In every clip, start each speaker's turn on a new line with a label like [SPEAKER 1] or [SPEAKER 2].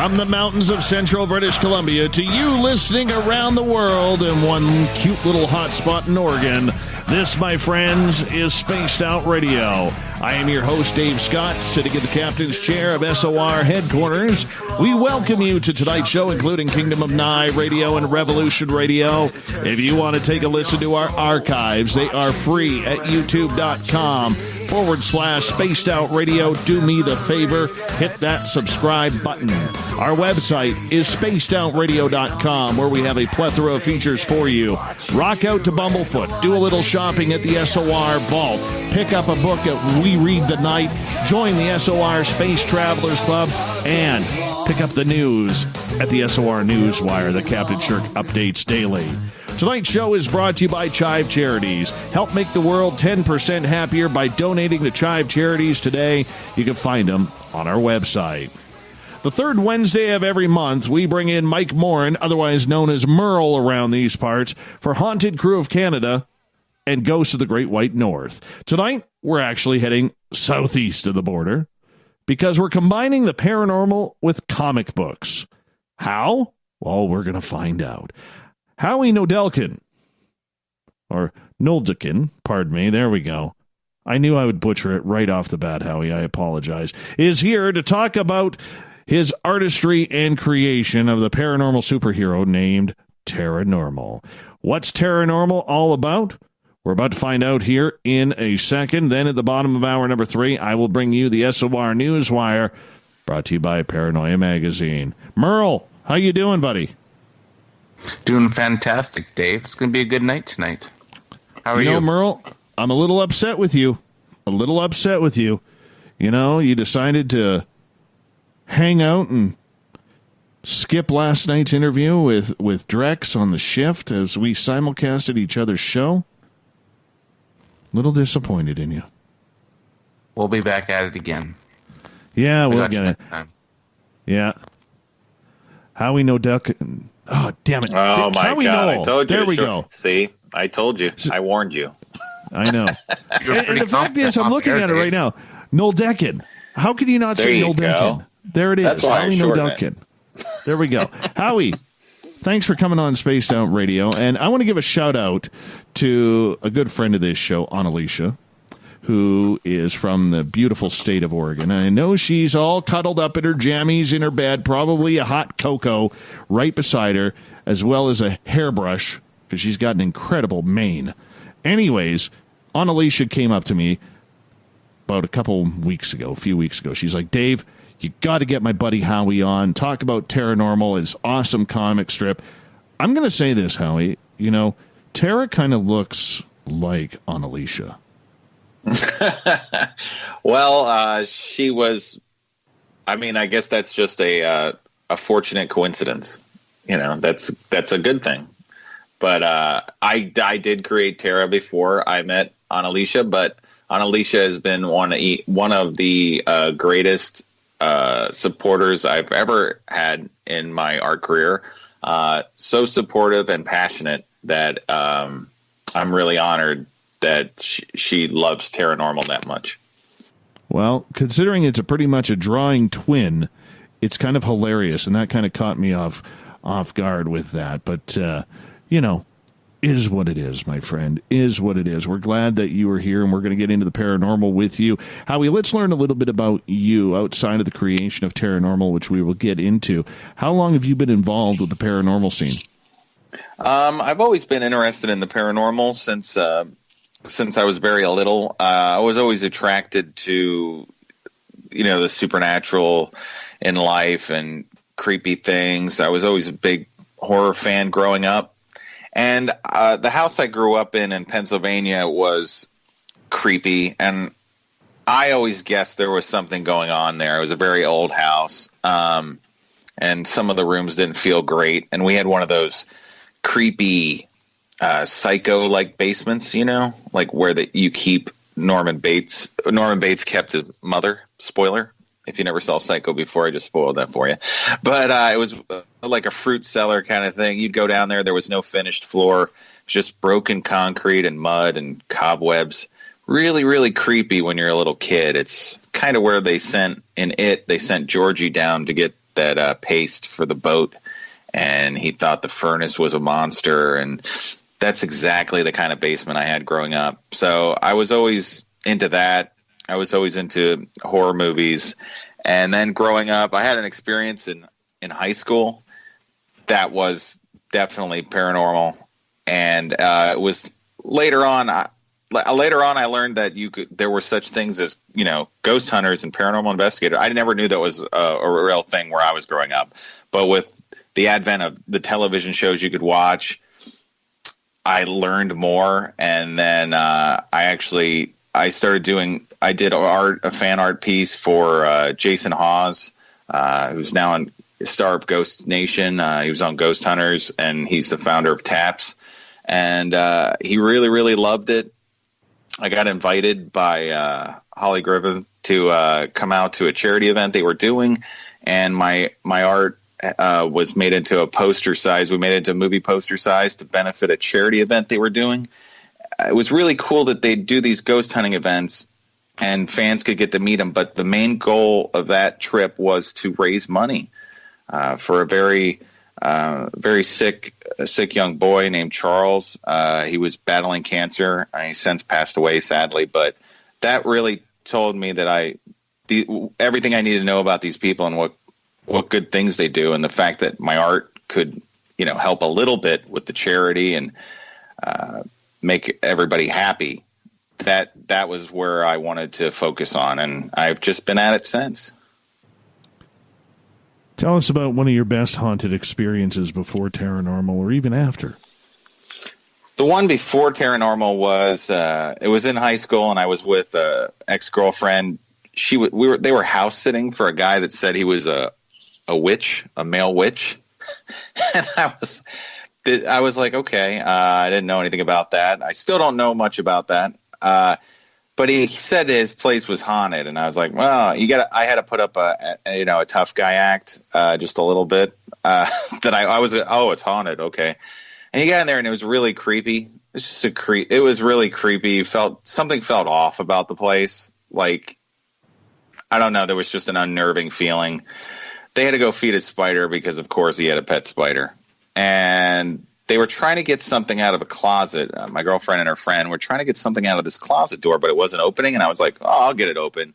[SPEAKER 1] From the mountains of central British Columbia to you listening around the world in one cute little hotspot in Oregon, this, my friends, is Spaced Out Radio. I am your host, Dave Scott, sitting in the captain's chair of SOR headquarters. We welcome you to tonight's show, including Kingdom of Nye Radio and Revolution Radio. If you want to take a listen to our archives, they are free at youtube.com/Spaced Out Radio. Do me the favor, hit that subscribe button. Our website is spacedoutradio.com, where we have a plethora of features for you. Rock out to Bumblefoot, do a little shopping at the SOR Vault, pick up a book at We Read the Night, join the SOR Space Travelers Club, and pick up the news at the SOR Newswire that Captain Shirk updates daily. Tonight's show is brought to you by Chive Charities. Help make the world 10% happier by donating to Chive Charities today. You can find them on our website. The third Wednesday of every month, we bring in Mike Morin, otherwise known as Merle around these parts, for Haunted Crew of Canada and Ghosts of the Great White North. Tonight, we're actually heading southeast of the border because we're combining the paranormal with comic books. How? Well, we're going to find out. Howie Noeldechen, or Noeldechen, pardon me, there we go. I knew I would butcher it right off the bat, Howie, I apologize, is here to talk about his artistry and creation of the paranormal superhero named Paranormal. What's Paranormal all about? We're about to find out here in a second. Then at the bottom of hour number 3, I will bring you the SOR Newswire, brought to you by Paranoia Magazine. Merle, how you doing, buddy?
[SPEAKER 2] Doing fantastic, Dave. It's going to be a good night tonight. How are you?
[SPEAKER 1] You know, Merle, I'm a little upset with you. You know, you decided to hang out and skip last night's interview with Drex on the shift as we simulcasted each other's show. Little disappointed in you.
[SPEAKER 2] We'll be back at it again.
[SPEAKER 1] Yeah, we'll get it. Yeah. Howie Noeldechen. Oh, damn it.
[SPEAKER 3] Oh, my
[SPEAKER 1] Howie
[SPEAKER 3] God.
[SPEAKER 1] Noel.
[SPEAKER 3] I told you.
[SPEAKER 1] There we go.
[SPEAKER 3] See? I told you. I warned you.
[SPEAKER 1] I know. and the fact is, I'm looking at it right now. Noeldechen. How can you not say Noeldechen? There it is.
[SPEAKER 3] That's why
[SPEAKER 1] Howie Noeldechen. There we go. Howie, thanks for coming on Spaced Out Radio. And I want to give a shout out to a good friend of this show, Annalicia, who is from the beautiful state of Oregon. And I know she's all cuddled up in her jammies in her bed, probably a hot cocoa right beside her, as well as a hairbrush, because she's got an incredible mane. Anyways, Annalicia came up to me about a few weeks ago. She's like, Dave, you got to get my buddy Howie on, talk about Paranormal, his awesome comic strip. I'm going to say this, Howie. You know, Tara kind of looks like Annalicia.
[SPEAKER 3] Well, she was, I mean, I guess that's just a fortunate coincidence. You know, that's a good thing. But I did create Tara before I met Annalicia, but Annalicia has been one of the greatest supporters I've ever had in my art career. So supportive and passionate that I'm really honored that she loves Paranormal that much.
[SPEAKER 1] Well, considering it's pretty much a drawing twin, it's kind of hilarious, and that kind of caught me off guard with that. But, you know, is what it is, my friend, is what it is. We're glad that you are here, and we're going to get into the paranormal with you. Howie, let's learn a little bit about you outside of the creation of Paranormal, which we will get into. How long have you been involved with the paranormal scene?
[SPEAKER 3] I've always been interested in the paranormal since I was very little. I was always attracted to, you know, the supernatural in life and creepy things. I was always a big horror fan growing up. And the house I grew up in Pennsylvania was creepy. And I always guessed there was something going on there. It was a very old house. And some of the rooms didn't feel great. And we had one of those creepy psycho-like basements, you know, like where you keep Norman Bates. Norman Bates kept his mother. Spoiler. If you never saw Psycho before, I just spoiled that for you. But it was like a fruit cellar kind of thing. You'd go down there. There was no finished floor. Just broken concrete and mud and cobwebs. Really, really creepy when you're a little kid. It's kind of where they sent Georgie down to get that paste for the boat, and he thought the furnace was a monster, and that's exactly the kind of basement I had growing up. So I was always into that. I was always into horror movies. And then growing up, I had an experience in high school that was definitely paranormal. And it was later on I learned that there were such things as, ghost hunters and paranormal investigators. I never knew that was a real thing where I was growing up. But with the advent of the television shows you could watch, I learned more. And then I did a fan art piece for Jason Hawes, who's now on star of Ghost Nation. He was on Ghost Hunters, and he's the founder of TAPS. And he really, really loved it. I got invited by Holly Griffin to come out to a charity event they were doing, and my art was made into a poster size. We made it into a movie poster size to benefit a charity event they were doing. It was really cool that they'd do these ghost hunting events and fans could get to meet them. But the main goal of that trip was to raise money for a very sick young boy named Charles. He was battling cancer. He's since passed away, sadly. But that really told me that everything I needed to know about these people and what good things they do, and the fact that my art could, help a little bit with the charity and make everybody happy. That was where I wanted to focus on, and I've just been at it since.
[SPEAKER 1] Tell us about one of your best haunted experiences before Paranormal, or even after.
[SPEAKER 3] The one before Paranormal was it was in high school, and I was with an ex-girlfriend. They were house sitting for a guy that said he was a witch, a male witch, and I was like, okay, I didn't know anything about that. I still don't know much about that. But he said his place was haunted, and I was like, well, I had to put up a tough guy act, just a little bit, that I was, it's haunted. Okay. And he got in there and it was really creepy. It was really creepy. Something felt off about the place. Like, I don't know. There was just an unnerving feeling. They had to go feed a spider because, of course, he had a pet spider. And they were trying to get something out of the closet. My girlfriend and her friend were trying to get something out of this closet door, but it wasn't opening. And I was like, I'll get it open,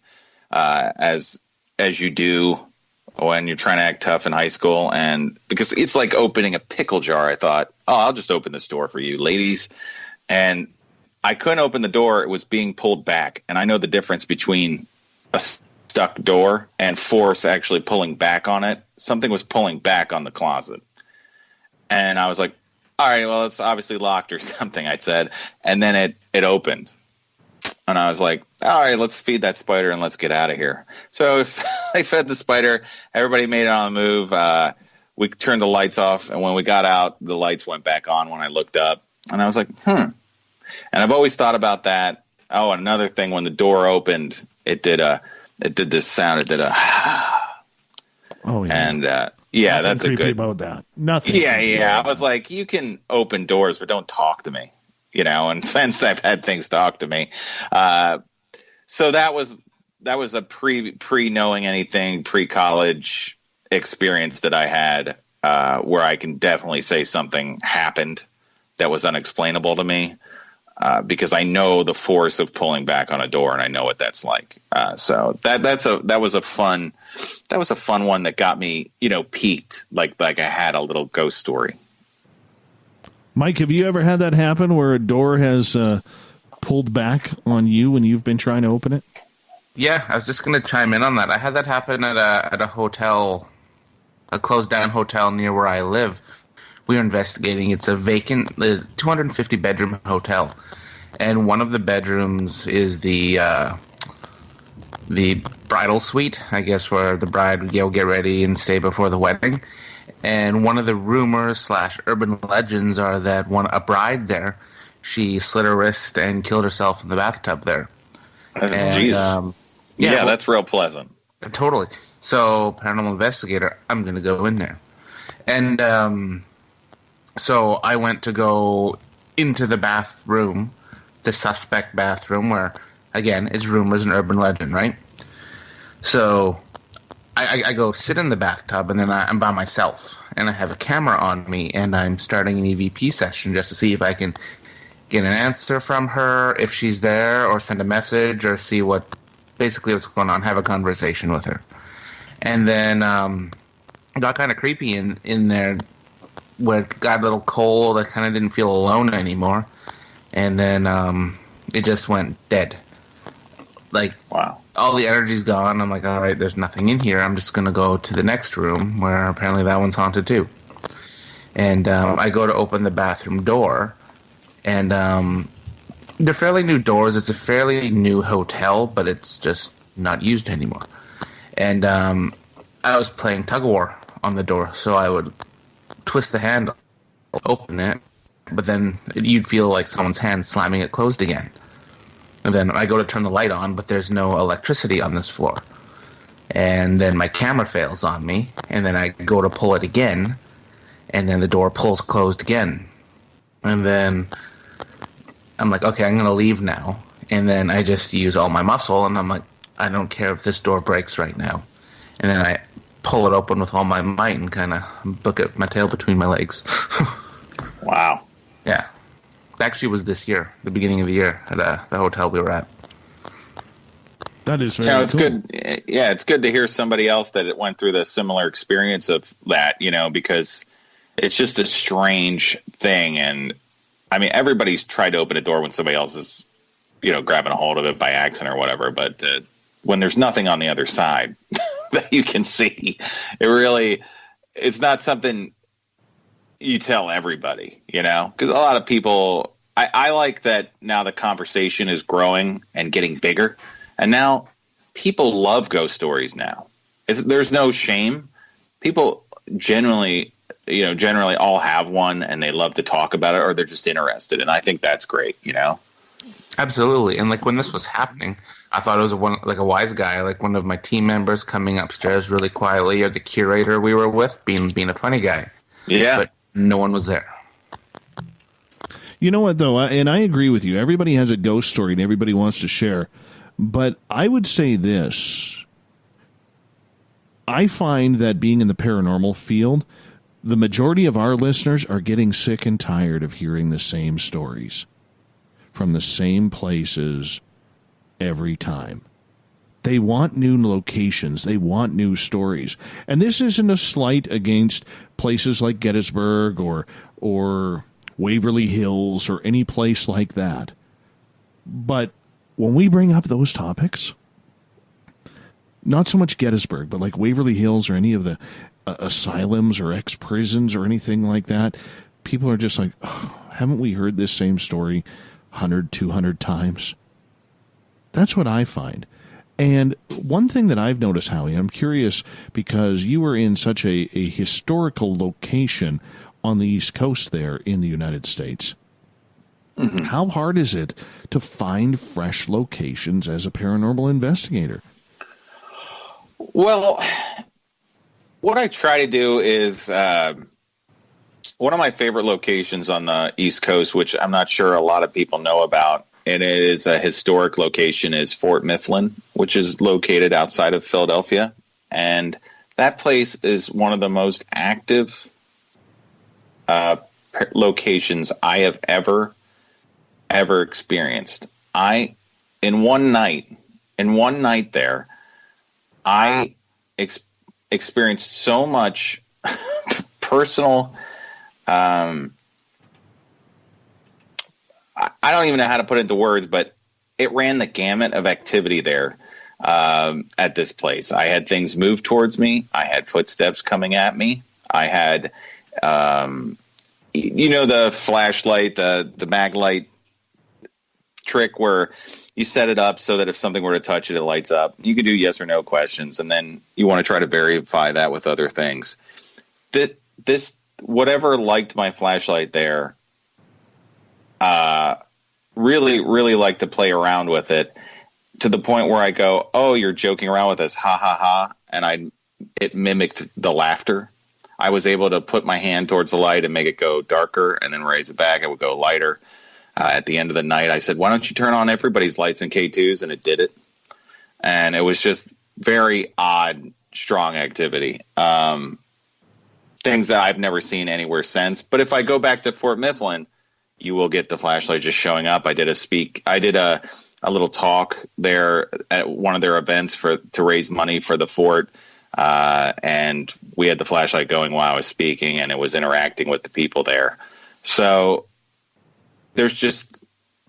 [SPEAKER 3] as you do when you're trying to act tough in high school. And because it's like opening a pickle jar, I thought, I'll just open this door for you, ladies. And I couldn't open the door. It was being pulled back. And I know the difference between a stuck door and force actually pulling back on it. Something was pulling back on the closet. And I was like, all right, well, it's obviously locked or something, I said. And then it opened. And I was like, all right, let's feed that spider and let's get out of here. So I fed the spider. Everybody made it on the move. We turned the lights off. And when we got out, the lights went back on when I looked up. And I was like, And I've always thought about that. Oh, another thing, when the door opened, it did this sound. It did a
[SPEAKER 1] oh, yeah.
[SPEAKER 3] And
[SPEAKER 1] Nothing
[SPEAKER 3] that's a
[SPEAKER 1] creepy
[SPEAKER 3] good
[SPEAKER 1] about that. Nothing.
[SPEAKER 3] Yeah. I was like, you can open doors, but don't talk to me. And since I've had things talk to me, so that was a pre knowing anything, pre-college experience that I had, where I can definitely say something happened that was unexplainable to me, because I know the force of pulling back on a door, and I know what that's like. So that was a fun one that got me, peaked, like I had a little ghost story.
[SPEAKER 1] Mike, have you ever had that happen where a door has pulled back on you when you've been trying to open it?
[SPEAKER 2] Yeah, I was just going to chime in on that. I had that happen at a hotel, a closed down hotel near where I live. We were investigating. It's a vacant 250 bedroom hotel, and one of the bedrooms is the bridal suite, I guess, where the bride would get ready and stay before the wedding. And one of the rumors / urban legends are that a bride there, she slit her wrist and killed herself in the bathtub there.
[SPEAKER 3] Jeez. Yeah, that's real pleasant.
[SPEAKER 2] Totally. So, paranormal investigator, I'm going to go in there. And so I went to go into the bathroom, the suspect bathroom, where, again, it's rumors and urban legend, right? So I go sit in the bathtub, and then I'm by myself, and I have a camera on me, and I'm starting an EVP session just to see if I can get an answer from her, if she's there, or send a message, or see basically what's going on, have a conversation with her. And then it got kind of creepy in there, where it got a little cold. I kind of didn't feel alone anymore. And then it just went dead. Like,
[SPEAKER 3] wow.
[SPEAKER 2] All the energy's gone. I'm like, all right, there's nothing in here. I'm just going to go to the next room, where apparently that one's haunted too. And I go to open the bathroom door, and they're fairly new doors. It's a fairly new hotel, but it's just not used anymore. And I was playing tug-of-war on the door, so I would twist the handle, open it, but then you'd feel like someone's hand slamming it closed again. And then I go to turn the light on, but there's no electricity on this floor. And then my camera fails on me, and then I go to pull it again, and then the door pulls closed again. And then I'm like, okay, I'm going to leave now. And then I just use all my muscle, and I'm like, I don't care if this door breaks right now. And then I pull it open with all my might and kind of book it my tail between my legs.
[SPEAKER 3] Wow.
[SPEAKER 2] Yeah. It actually was this year, the beginning of the year, at the hotel we were at.
[SPEAKER 1] That is very
[SPEAKER 3] it's
[SPEAKER 1] cool.
[SPEAKER 3] good. Yeah, it's good to hear somebody else that went through the similar experience of that, because it's just a strange thing. And, I mean, everybody's tried to open a door when somebody else is, grabbing a hold of it by accident or whatever. But when there's nothing on the other side that you can see, it's not something you tell everybody, because a lot of people, I like that now the conversation is growing and getting bigger, and now people love ghost stories now. There's no shame. People generally all have one, and they love to talk about it, or they're just interested, and I think that's great,
[SPEAKER 2] Absolutely. And like when this was happening, I thought it was a wise guy, like one of my team members coming upstairs really quietly, or the curator we were with being a funny guy.
[SPEAKER 3] Yeah.
[SPEAKER 2] But no one was there.
[SPEAKER 1] You know what, though, and I agree with you. Everybody has a ghost story and everybody wants to share. But I would say this. I find that being in the paranormal field, the majority of our listeners are getting sick and tired of hearing the same stories from the same places every time. They want new locations. They want new stories. And this isn't a slight against places like Gettysburg or Waverly Hills or any place like that. But when we bring up those topics, not so much Gettysburg, but like Waverly Hills or any of the asylums or ex-prisons or anything like that, people are just like, oh, haven't we heard this same story 100, 200 times? That's what I find. And one thing that I've noticed, Howie, I'm curious because you were in such a historical location on the East Coast there in the United States. Mm-hmm. How hard is it to find fresh locations as a paranormal investigator?
[SPEAKER 3] Well, what I try to do is one of my favorite locations on the East Coast, which I'm not sure a lot of people know about, and it is a historic location, is Fort Mifflin, which is located outside of Philadelphia. And that place is one of the most active locations I have ever experienced. In one night there, I experienced so much personal. I don't even know how to put it into words, but it ran the gamut of activity there at this place. I had things move towards me. I had footsteps coming at me. I had, the flashlight, the mag light trick where you set it up so that if something were to touch it, it lights up. You can do yes or no questions, and then you want to try to verify that with other things. This whatever liked my flashlight there, really, really like to play around with it to the point where I go, oh, you're joking around with this, ha, ha, ha. And it mimicked the laughter. I was able to put my hand towards the light and make it go darker and then raise it back. It would go lighter. At the end of the night, I said, why don't you turn on everybody's lights and K2s? And it did it. And it was just very odd strong activity. Things that I've never seen anywhere since. But if I go back to Fort Mifflin, you will get the flashlight just showing up. I did a little talk there at one of their events to raise money for the fort. And we had the flashlight going while I was speaking, and it was interacting with the people there. So there's just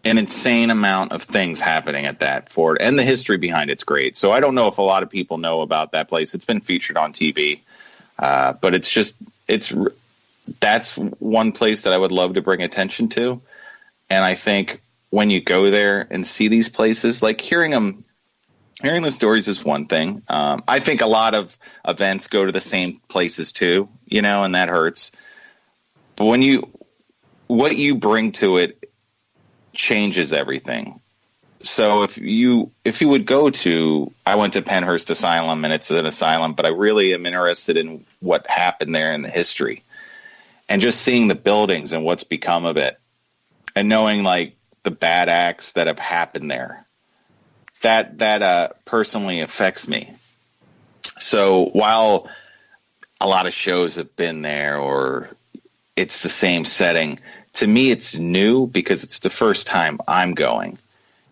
[SPEAKER 3] an insane amount of things happening at that fort, and the history behind it's great. So I don't know if a lot of people know about that place. It's been featured on TV, but that's one place that I would love to bring attention to. And I think when you go there and see these places, like hearing the stories is one thing. I think a lot of events go to the same places too, and that hurts. But what you bring to it changes everything. So if you would go to, I went to Penhurst Asylum, and it's an asylum, but I really am interested in what happened there in the history, and just seeing the buildings and what's become of it, and knowing like the bad acts that have happened there. That personally affects me. So while a lot of shows have been there, or it's the same setting, to me it's new because it's the first time I'm going,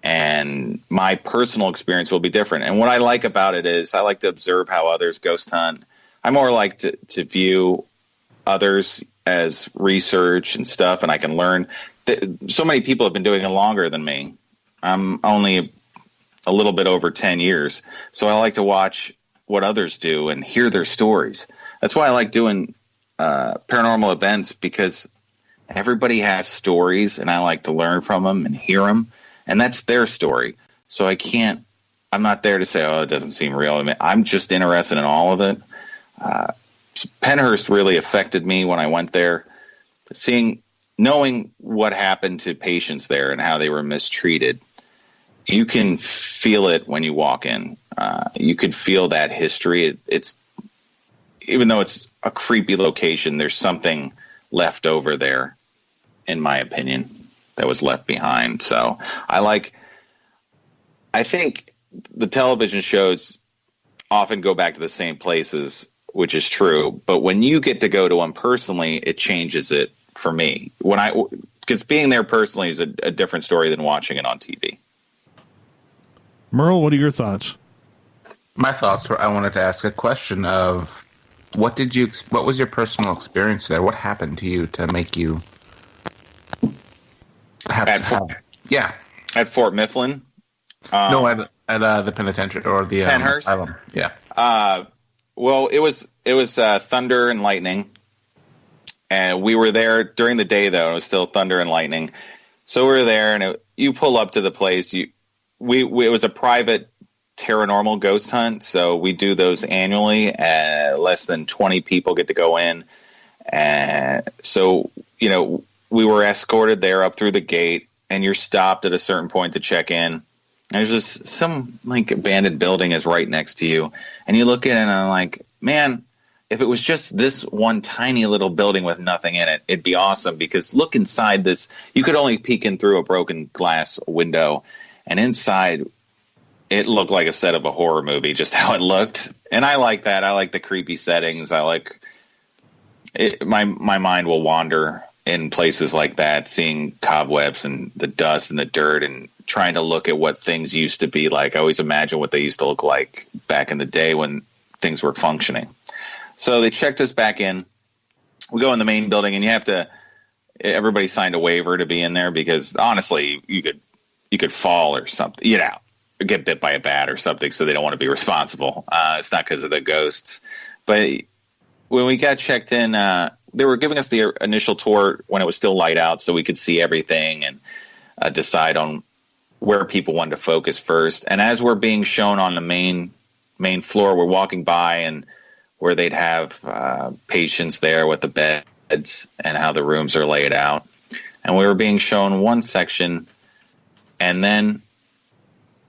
[SPEAKER 3] and my personal experience will be different. And what I like about it is I like to observe how others ghost hunt. I more like to view others as research and stuff, and I can learn. So many people have been doing it longer than me. I'm only a little bit over 10 years. So I like to watch what others do and hear their stories. That's why I like doing paranormal events, because everybody has stories, and I like to learn from them and hear them, and that's their story. So I'm not there to say, oh, it doesn't seem real. I mean, I'm just interested in all of it. Penhurst really affected me when I went there, knowing what happened to patients there and how they were mistreated. You can feel it when you walk in. You could feel that history. It's even though it's a creepy location, there's something left over there, in my opinion, that was left behind. So I think the television shows often go back to the same places, which is true. But when you get to go to them personally, it changes it for me. Because being there personally is a different story than watching it on TV.
[SPEAKER 1] Merle, what are your thoughts?
[SPEAKER 2] My thoughts were, I wanted to ask a question of what was your personal experience there? What happened to you to make you have
[SPEAKER 3] at Fort Mifflin?
[SPEAKER 2] No, at the penitentiary or the
[SPEAKER 3] Penhurst?
[SPEAKER 2] Asylum. Yeah.
[SPEAKER 3] Well, it was thunder and lightning, and we were there during the day. Though it was still thunder and lightning, so we were there, and you pull up to the place. It was a private paranormal ghost hunt, so we do those annually. Less than 20 people get to go in, and so we were escorted there up through the gate, and you're stopped at a certain point to check in. There's just some abandoned building is right next to you, and you look at it and I'm like, man, if it was just this one tiny little building with nothing in it, it'd be awesome, because look inside this. You could only peek in through a broken glass window, and inside it looked like a set of a horror movie, just how it looked. And I like that. I like the creepy settings. I like it. My mind will wander in places like that, seeing cobwebs and the dust and the dirt, and trying to look at what things used to be like. I always imagine what they used to look like back in the day when things were functioning. So they checked us back in. We go in the main building, and everybody signed a waiver to be in there, because honestly, you could fall or something, or get bit by a bat or something, so they don't want to be responsible. It's not because of the ghosts. But when we got checked in, they were giving us the initial tour when it was still light out, so we could see everything and decide on where people wanted to focus first. And as we're being shown on the main floor, we're walking by, and where they'd have patients there with the beds and how the rooms are laid out. And we were being shown one section, and then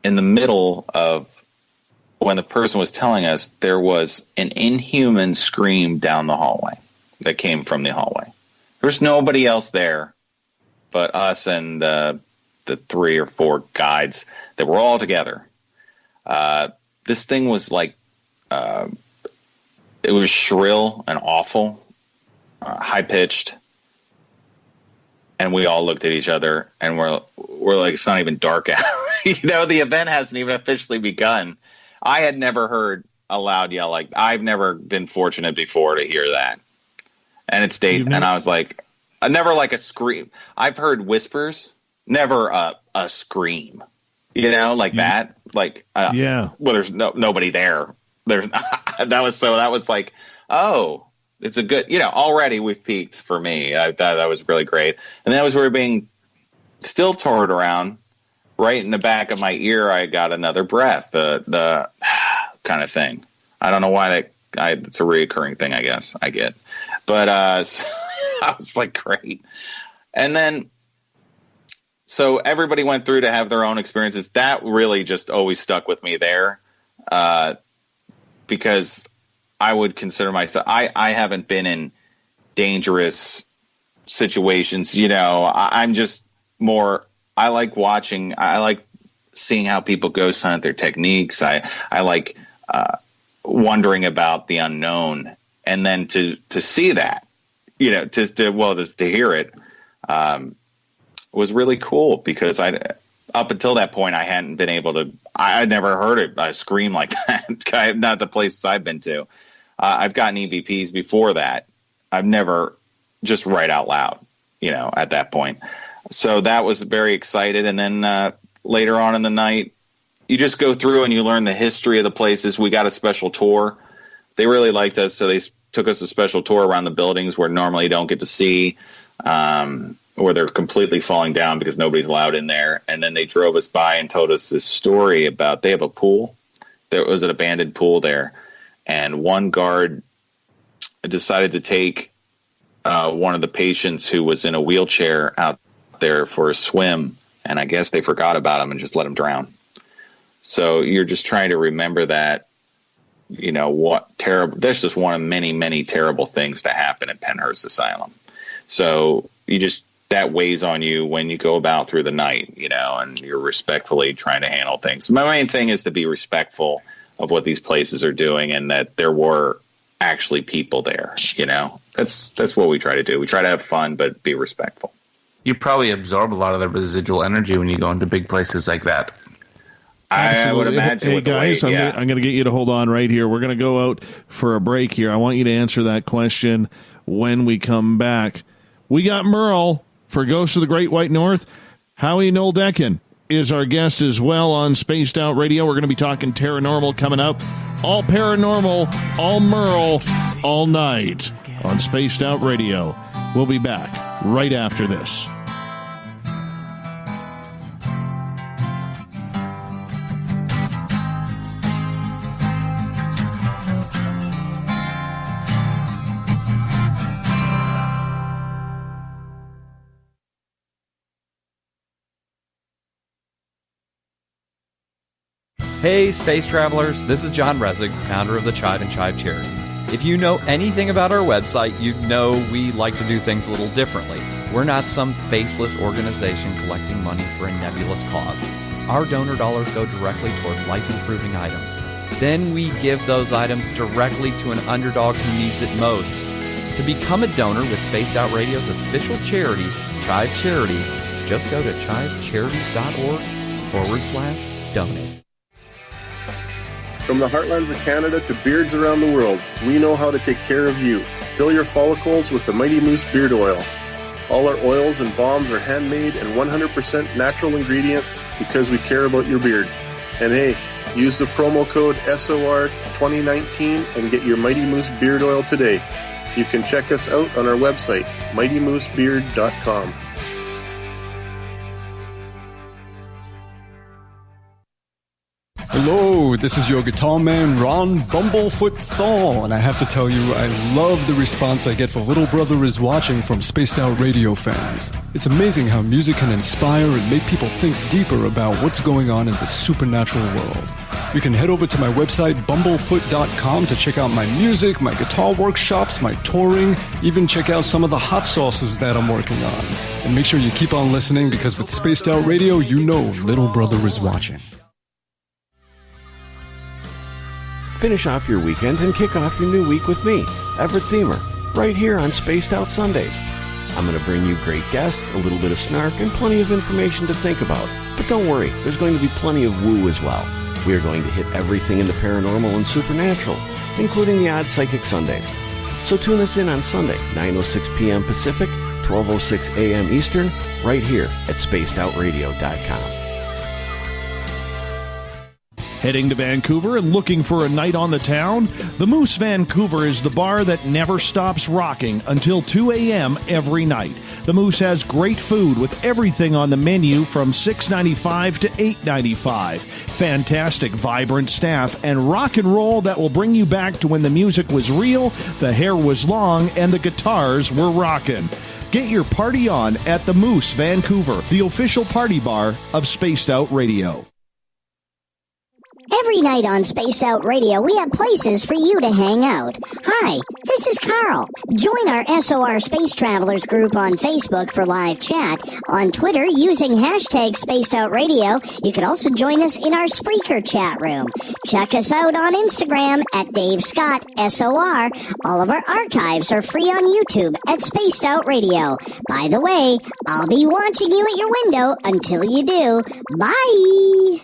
[SPEAKER 3] in the middle of when the person was telling us, there was an inhuman scream down the hallway that came from the hallway. There was nobody else there but us and the 3 or 4 guides that were all together. This thing was like it was shrill and awful, high-pitched. And we all looked at each other, and we're like, it's not even dark out. The event hasn't even officially begun. I had never heard a loud yell like I've never been fortunate before to hear that. And it stayed, and I was like, never like a scream. I've heard whispers, never a scream. Like that. Like, well, there's nobody there. There's that was like, oh. It's a good, already we've peaked for me. I thought that was really great. And then as we were being still toured around, right in the back of my ear, I got another breath, the kind of thing. I don't know why it's a reoccurring thing, I guess I get. But I was like, great. And then, so everybody went through to have their own experiences. That really just always stuck with me there because I would consider myself, I haven't been in dangerous situations, I'm just more, I like watching, I like seeing how people ghost hunt, their techniques. I like wondering about the unknown, and then to see that, to hear it was really cool, because up until that point, I hadn't been able to, I had never heard a scream like that. Not the places I've been to. I've gotten EVPs before that. I've never just right out loud, at that point. So that was very excited. And then later on in the night, you just go through and you learn the history of the places. We got a special tour. They really liked us, so they took us a special tour around the buildings where normally you don't get to see, where they're completely falling down because nobody's allowed in there. And then they drove us by and told us this story about, they have a pool. There was an abandoned pool there. And one guard decided to take one of the patients who was in a wheelchair out there for a swim. And I guess they forgot about him and just let him drown. So you're just trying to remember that, what terrible, that's just one of many, many terrible things to happen at Penhurst Asylum. So that weighs on you when you go about through the night, and you're respectfully trying to handle things. My main thing is to be respectful of what these places are doing, and that there were actually people there. That's what we try to do. We try to have fun, but be respectful.
[SPEAKER 2] You probably absorb a lot of the residual energy when you go into big places like that.
[SPEAKER 1] Absolutely.
[SPEAKER 3] I would imagine.
[SPEAKER 1] Hey guys, I'm going to get you to hold on right here. We're going to go out for a break here. I want you to answer that question when we come back. We got Merle for Ghosts of the Great White North. Howie Noeldechen is our guest as well on Spaced Out Radio. We're going to be talking paranormal coming up. All paranormal, all Merle, all night on Spaced Out Radio. We'll be back right after this.
[SPEAKER 4] Hey, space travelers, this is John Resig, founder of the Chive and Chive Charities. If you know anything about our website, you know we like to do things a little differently. We're not some faceless organization collecting money for a nebulous cause. Our donor dollars go directly toward life-improving items. Then we give those items directly to an underdog who needs it most. To become a donor with Spaced Out Radio's official charity, Chive Charities, just go to chivecharities.org/donate.
[SPEAKER 5] From the heartlands of Canada to beards around the world, we know how to take care of you. Fill your follicles with the Mighty Moose Beard Oil. All our oils and balms are handmade and 100% natural ingredients because we care about your beard. And hey, use the promo code SOR2019 and get your Mighty Moose Beard Oil today. You can check us out on our website, mightymoosebeard.com.
[SPEAKER 6] Hello, this is your guitar man, Ron Bumblefoot Thal, and I have to tell you, I love the response I get for Little Brother is Watching from Spaced Out Radio fans. It's amazing how music can inspire and make people think deeper about what's going on in the supernatural world. You can head over to my website, bumblefoot.com, to check out my music, my guitar workshops, my touring, even check out some of the hot sauces that I'm working on. And make sure you keep on listening, because with Spaced Out Radio, you know Little Brother is watching.
[SPEAKER 7] Finish off your weekend and kick off your new week with me, Everett Themer, right here on Spaced Out Sundays. I'm going to bring you great guests, a little bit of snark, and plenty of information to think about. But don't worry, there's going to be plenty of woo as well. We are going to hit everything in the paranormal and supernatural, including the odd psychic Sundays. So tune us in on Sunday, 9:06 p.m. Pacific, 12:06 a.m. Eastern, right here at spacedoutradio.com.
[SPEAKER 1] Heading to Vancouver and looking for a night on the town? The Moose Vancouver is the bar that never stops rocking until 2 a.m. every night. The Moose has great food with everything on the menu from $6.95 to $8.95. Fantastic, vibrant staff and rock and roll that will bring you back to when the music was real, the hair was long, and the guitars were rockin'. Get your party on at the Moose Vancouver, the official party bar of Spaced Out Radio.
[SPEAKER 8] Every night on Spaced Out Radio, we have places for you to hang out. Hi, this is Carl. Join our SOR Space Travelers group on Facebook for live chat. On Twitter, using hashtag Spaced Out Radio. You can also join us in our Spreaker chat room. Check us out on Instagram at Dave Scott SOR. All of our archives are free on YouTube at Spaced Out Radio. By the way, I'll be watching you at your window until you do. Bye!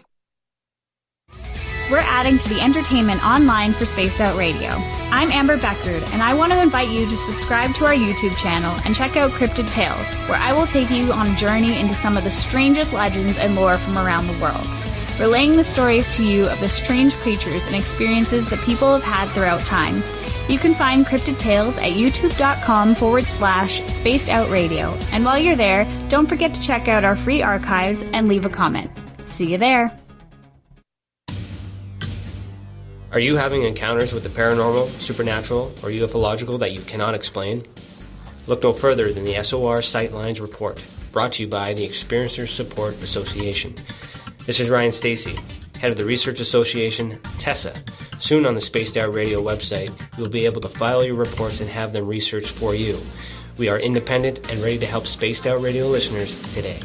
[SPEAKER 9] We're adding to the entertainment online for Spaced Out Radio. I'm Amber Beckrud, and I want to invite you to subscribe to our YouTube channel and check out Cryptid Tales, where I will take you on a journey into some of the strangest legends and lore from around the world, relaying the stories to you of the strange creatures and experiences that people have had throughout time. You can find Cryptid Tales at youtube.com/Spaced Out Radio. And while you're there, don't forget to check out our free archives and leave a comment. See you there.
[SPEAKER 10] Are you having encounters with the paranormal, supernatural, or ufological that you cannot explain? Look no further than the SOR Sightlines Report, brought to you by the Experiencers Support Association. This is Ryan Stacy, head of the Research Association, TESA. Soon on the Spaced Out Radio website, you'll be able to file your reports and have them researched for you. We are independent and ready to help Spaced Out Radio listeners today.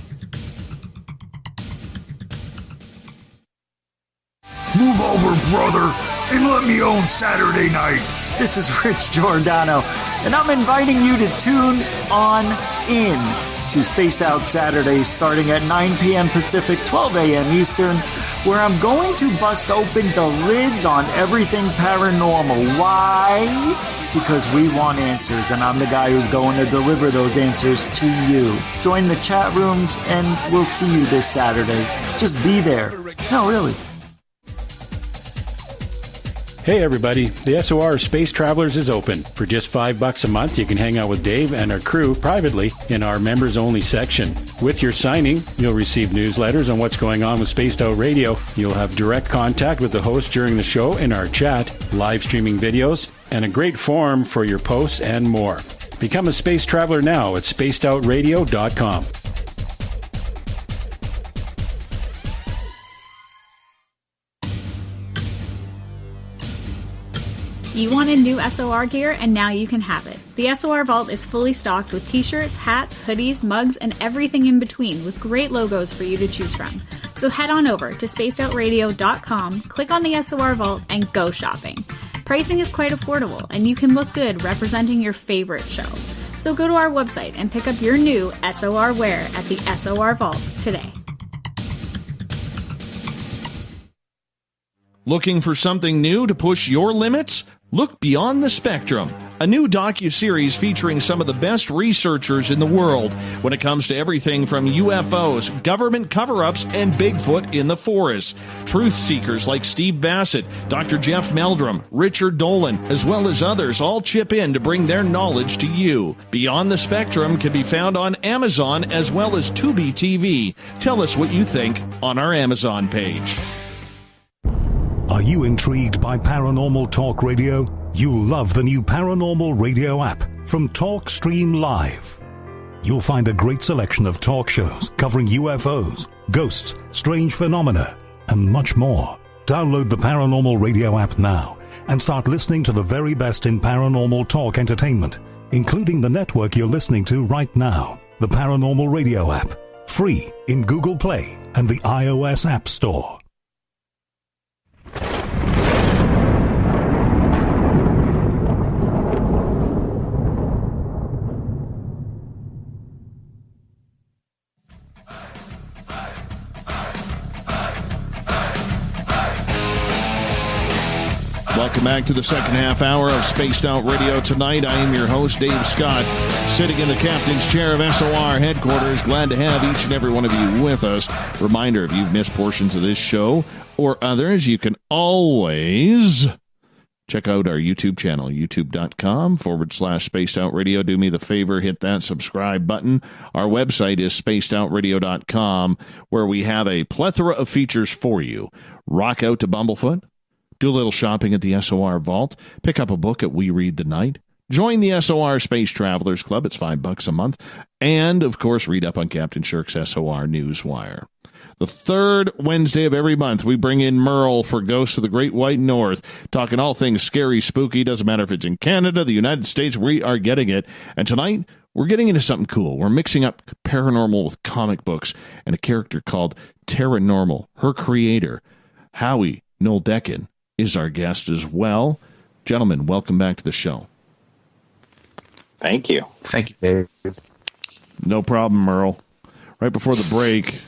[SPEAKER 11] Move over, brother, and let me own Saturday night.
[SPEAKER 12] This is Rich Giordano, and I'm inviting you to tune on in to Spaced Out Saturdays starting at 9 p.m. Pacific, 12 a.m. Eastern, where I'm going to bust open the lids on everything paranormal. Why? Because we want answers, and I'm the guy who's going to deliver those answers to you. Join the chat rooms, and we'll see you this Saturday. Just be there. No, really.
[SPEAKER 13] Hey everybody, the SOR Space Travelers is open. For just $5 a month, you can hang out with Dave and our crew privately in our members-only section. With your signing, you'll receive newsletters on what's going on with Spaced Out Radio. You'll have direct contact with the host during the show in our chat, live streaming videos, and a great forum for your posts and more. Become a Space Traveler now at spacedoutradio.com.
[SPEAKER 9] You wanted new SOR gear, and now you can have it. The SOR Vault is fully stocked with t-shirts, hats, hoodies, mugs, and everything in between, with great logos for you to choose from. So head on over to spacedoutradio.com, click on the SOR Vault, and go shopping. Pricing is quite affordable, and you can look good representing your favorite show. So go to our website and pick up your new SOR wear at the SOR Vault today.
[SPEAKER 1] Looking for something new to push your limits? Look Beyond the Spectrum, a new docuseries featuring some of the best researchers in the world when it comes to everything from UFOs, government cover-ups, and Bigfoot in the forest. Truth seekers like Steve Bassett, Dr. Jeff Meldrum, Richard Dolan, as well as others all chip in to bring their knowledge to you. Beyond the Spectrum can be found on Amazon as well as Tubi TV. Tell us what you think on our Amazon page.
[SPEAKER 14] Are you intrigued by Paranormal Talk Radio? You'll love the new Paranormal Radio app from TalkStream Live. You'll find a great selection of talk shows covering UFOs, ghosts, strange phenomena, and much more. Download the Paranormal Radio app now and start listening to the very best in paranormal talk entertainment, including the network you're listening to right now, the Paranormal Radio app, free in Google Play and the iOS App Store.
[SPEAKER 1] Welcome back to the second half hour of Spaced Out Radio tonight. I am your host, Dave Scott, sitting in the captain's chair of SOR headquarters. Glad to have each and every one of you with us. Reminder, if you've missed portions of this show or others, you can always check out our YouTube channel, youtube.com/Spaced Out Radio. Do me the favor, hit that subscribe button. Our website is spacedoutradio.com, where we have a plethora of features for you. Rock out to Bumblefoot. Do a little shopping at the SOR Vault. Pick up a book at We Read the Night. Join the SOR Space Travelers Club. It's $5 a month. And, of course, read up on Captain Shirk's SOR Newswire. The third Wednesday of every month, we bring in Merle for Ghosts of the Great White North, talking all things scary, spooky. Doesn't matter if it's in Canada, the United States, we are getting it. And tonight, we're getting into something cool. We're mixing up paranormal with comic books and a character called Paranormal. Her creator, Howie Noeldechen, is our guest as well. Gentlemen, welcome back to the show.
[SPEAKER 3] Thank you.
[SPEAKER 2] Thank you, Dave.
[SPEAKER 1] No problem, Merle. Right before the break,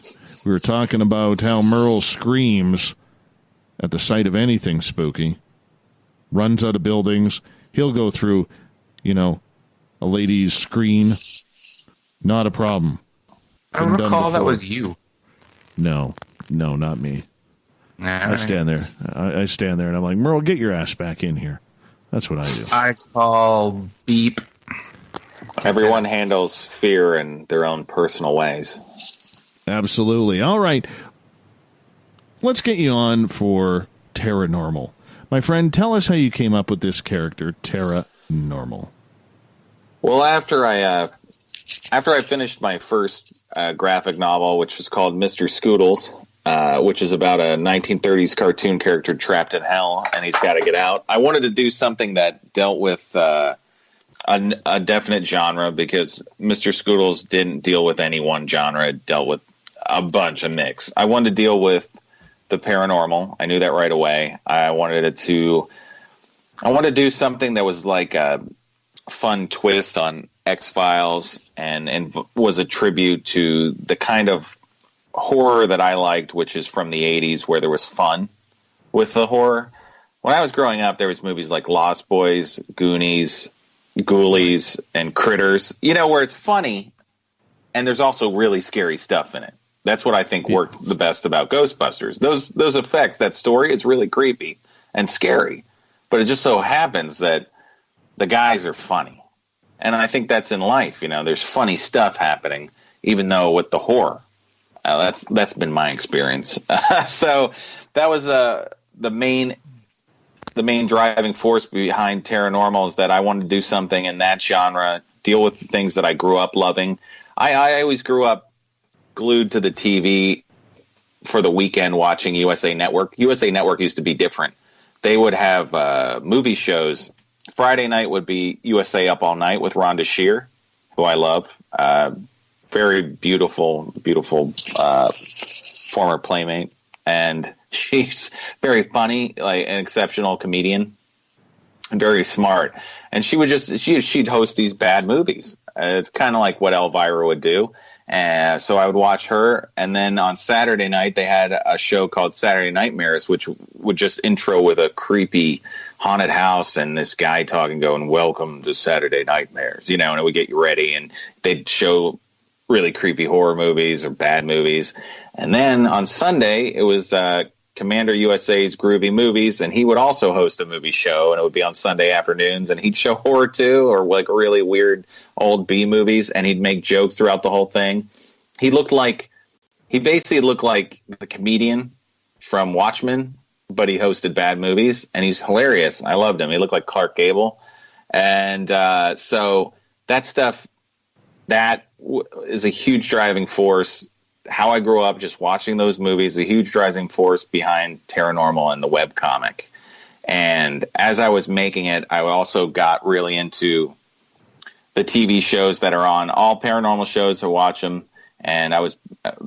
[SPEAKER 1] we were talking about how Merle screams at the sight of anything spooky, runs out of buildings. He'll go through, a lady's screen. Not a problem.
[SPEAKER 2] I recall that was you.
[SPEAKER 1] No, not me. I stand there. I stand there, and I'm like, Merle, get your ass back in here. That's what I do.
[SPEAKER 2] I call beep.
[SPEAKER 3] Everyone handles fear in their own personal ways.
[SPEAKER 1] Absolutely. All right. Let's get you on for Paranormal. My friend, tell us how you came up with this character, Paranormal.
[SPEAKER 3] Well, after I finished my first graphic novel, which was called Mr. Spookles, which is about a 1930s cartoon character trapped in hell, and he's got to get out. I wanted to do something that dealt with a definite genre, because Mr. Spookles didn't deal with any one genre. It dealt with a bunch of mix. I wanted to deal with the paranormal. I knew that right away. I wanted to do something that was like a fun twist on X-Files and was a tribute to the kind of horror that I liked, which is from the 80s, where there was fun with the horror. When I was growing up, there was movies like Lost Boys, Goonies, Ghoulies, and Critters, where it's funny and there's also really scary stuff in it. That's what I think worked the best about Ghostbusters. Those effects, that story, it's really creepy and scary, but it just so happens that the guys are funny. And I think that's in life, there's funny stuff happening, even though with the horror. That's been my experience. So that was the main driving force behind Paranormal, is that I wanted to do something in that genre, deal with the things that I grew up loving. I always grew up glued to the TV for the weekend watching USA Network. USA Network used to be different. They would have movie shows. Friday night would be USA Up All Night with Rhonda Shear, who I love. Very beautiful former playmate, and she's very funny, like an exceptional comedian, and very smart. And she'd host these bad movies. It's kind of like what Elvira would do. So I would watch her, and then on Saturday night they had a show called Saturday Nightmares, which would just intro with a creepy haunted house and this guy talking, going, "Welcome to Saturday Nightmares," and it would get you ready, and they'd show really creepy horror movies or bad movies. And then on Sunday, it was Commander USA's Groovy Movies, and he would also host a movie show, and it would be on Sunday afternoons, and he'd show horror too, or like really weird old B movies, and he'd make jokes throughout the whole thing. He basically looked like the comedian from Watchmen, but he hosted bad movies, and he's hilarious. I loved him. He looked like Clark Gable. And so that stuff, that is a huge driving force. How I grew up just watching those movies, a huge driving force behind Paranormal and the webcomic. And as I was making it, I also got really into the TV shows that are on. All paranormal shows, I watch them. And I was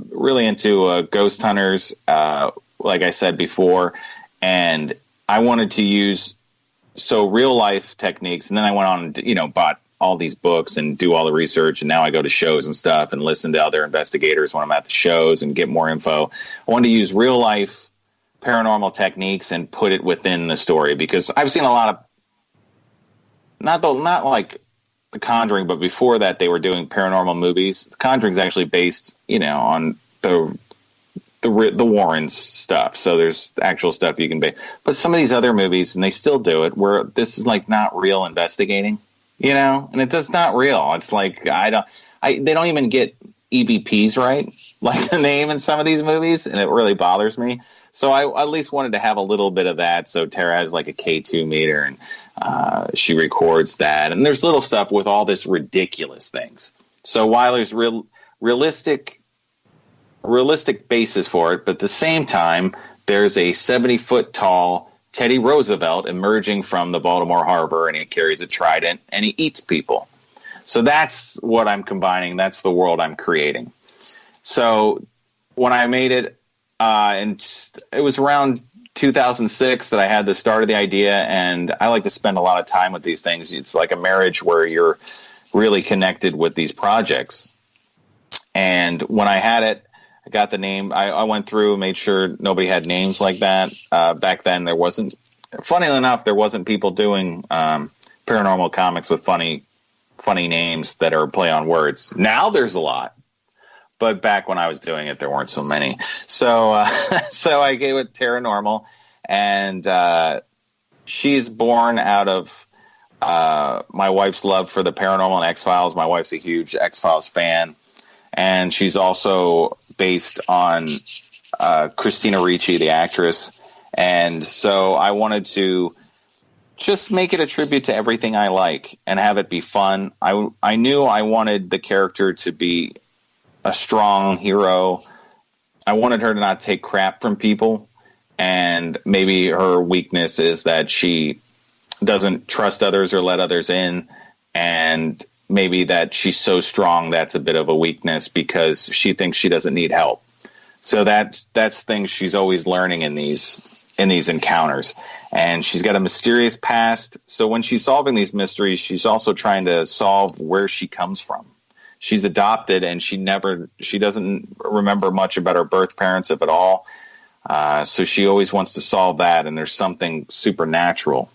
[SPEAKER 3] really into Ghost Hunters, like I said before. And I wanted to use real life techniques. And then I went on and, bought all these books and do all the research, and now I go to shows and stuff and listen to other investigators when I'm at the shows and get more info. I wanted to use real life paranormal techniques and put it within the story, because I've seen a lot of, not like The Conjuring, but before that they were doing paranormal movies. The Conjuring's actually based, on the Warrens stuff. So there's actual stuff you can base. But some of these other movies, and they still do it, where this is like not real investigating, and it does not real. It's like, they don't even get EVPs right, like the name in some of these movies, and it really bothers me. So I at least wanted to have a little bit of that. So Tara has like a K2 meter, and she records that. And there's little stuff with all this ridiculous things. So while there's realistic basis for it, but at the same time, there's a 70-foot tall Teddy Roosevelt emerging from the Baltimore Harbor, and he carries a trident, and he eats people. So that's what I'm combining. That's the world I'm creating. So when I made it, and it was around 2006 that I had the start of the idea, and I like to spend a lot of time with these things. It's like a marriage where you're really connected with these projects. And when I had it, I got the name. I went through and made sure nobody had names like that. Back then, there wasn't, funnily enough, there wasn't people doing paranormal comics with funny names that are play on words. Now there's a lot. But back when I was doing it, there weren't so many. So I gave it Paranormal, and she's born out of my wife's love for the paranormal and X-Files. My wife's a huge X-Files fan, and she's also based on Christina Ricci, the actress. And so I wanted to just make it a tribute to everything I like and have it be fun. I knew I wanted the character to be a strong hero. I wanted her to not take crap from people, and maybe her weakness is that she doesn't trust others or let others in, and maybe that she's so strong that's a bit of a weakness because she thinks she doesn't need help. So that's things she's always learning in these encounters. And she's got a mysterious past, so when she's solving these mysteries, she's also trying to solve where she comes from. She's adopted, and she doesn't remember much about her birth parents, if at all. So she always wants to solve that, and there's something supernatural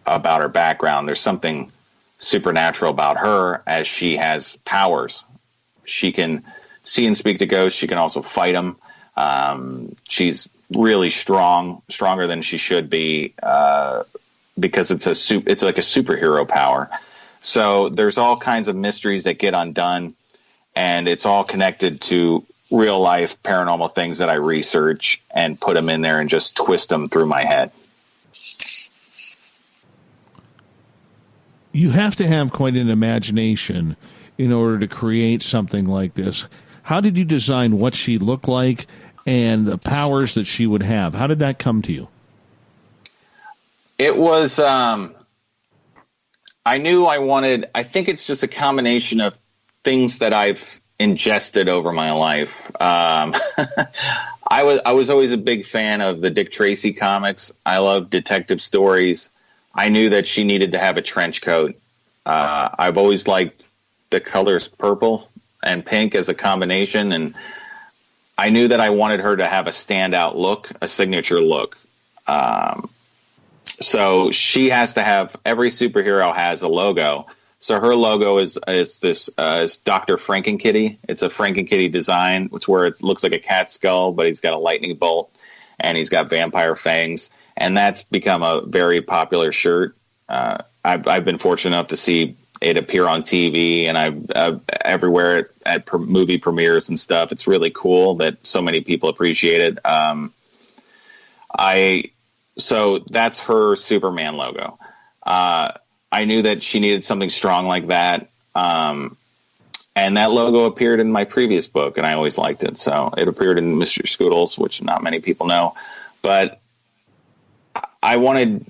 [SPEAKER 3] about her background. There's something supernatural about her, as she has powers. She can see and speak to ghosts. She can also fight them. She's really stronger than she should be, because it's like a superhero power. So there's all kinds of mysteries that get undone, and it's all connected to real life paranormal things that I research and put them in there and just twist them through my head.
[SPEAKER 1] You have to have quite an imagination in order to create something like this. How did you design what she looked like and the powers that she would have? How did that come to you?
[SPEAKER 3] It was, I knew I think it's just a combination of things that I've ingested over my life. I was always a big fan of the Dick Tracy comics. I love detective stories. I knew that she needed to have a trench coat. I've always liked the colors purple and pink as a combination, and I knew that I wanted her to have a standout look, a signature look. So she has to have, every superhero has a logo. So her logo is Dr. Frankenkitty. It's a Frankenkitty design. It's where it looks like a cat skull, but he's got a lightning bolt and he's got vampire fangs. And that's become a very popular shirt. I've been fortunate enough to see it appear on TV, and I've everywhere at movie premieres and stuff. It's really cool that so many people appreciate it. So that's her Superman logo. I knew that she needed something strong like that. And that logo appeared in my previous book, and I always liked it. So it appeared in Mr. Spookles, which not many people know. But I wanted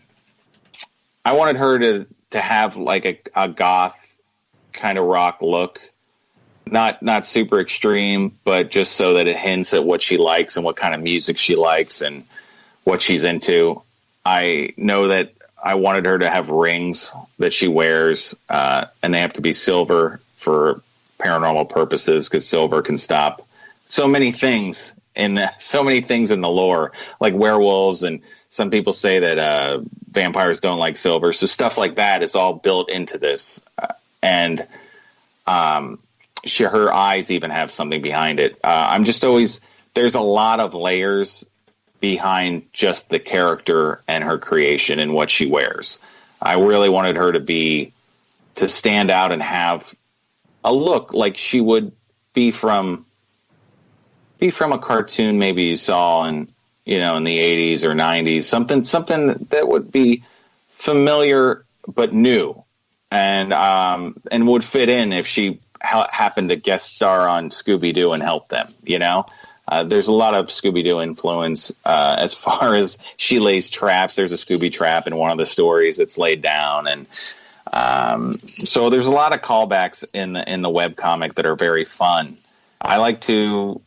[SPEAKER 3] her to have like a goth kind of rock look. Not super extreme, but just so that it hints at what she likes and what kind of music she likes and what she's into. I know that I wanted her to have rings that she wears, and they have to be silver for paranormal purposes, because silver can stop so many things in so many things in the lore, like werewolves, and some people say that vampires don't like silver. So stuff like that is all built into this. And her eyes even have something behind it. I'm just always, there's a lot of layers behind just the character and her creation and what she wears. I really wanted her to stand out and have a look like she would be from a cartoon maybe you saw in the 80s or 90s, something that would be familiar but new, and would fit in if she happened to guest star on Scooby-Doo and help them. There's a lot of Scooby-Doo influence as far as she lays traps. There's a Scooby trap in one of the stories that's laid down, and so there's a lot of callbacks in the webcomic that are very fun. I like that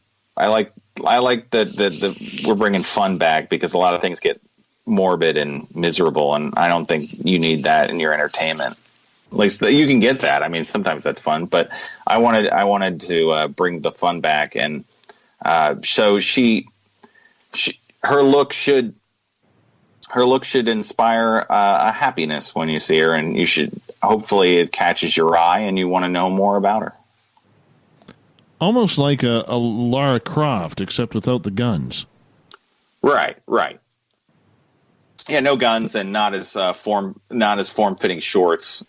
[SPEAKER 3] we're bringing fun back, because a lot of things get morbid and miserable, and I don't think you need that in your entertainment. At least you can get that. I mean, sometimes that's fun, but I wanted to bring the fun back, and so her look should inspire a happiness when you see her, and hopefully it catches your eye and you want to know more about her.
[SPEAKER 1] Almost like a Lara Croft, except without the guns.
[SPEAKER 3] Right. Yeah, no guns, and not as form-fitting shorts.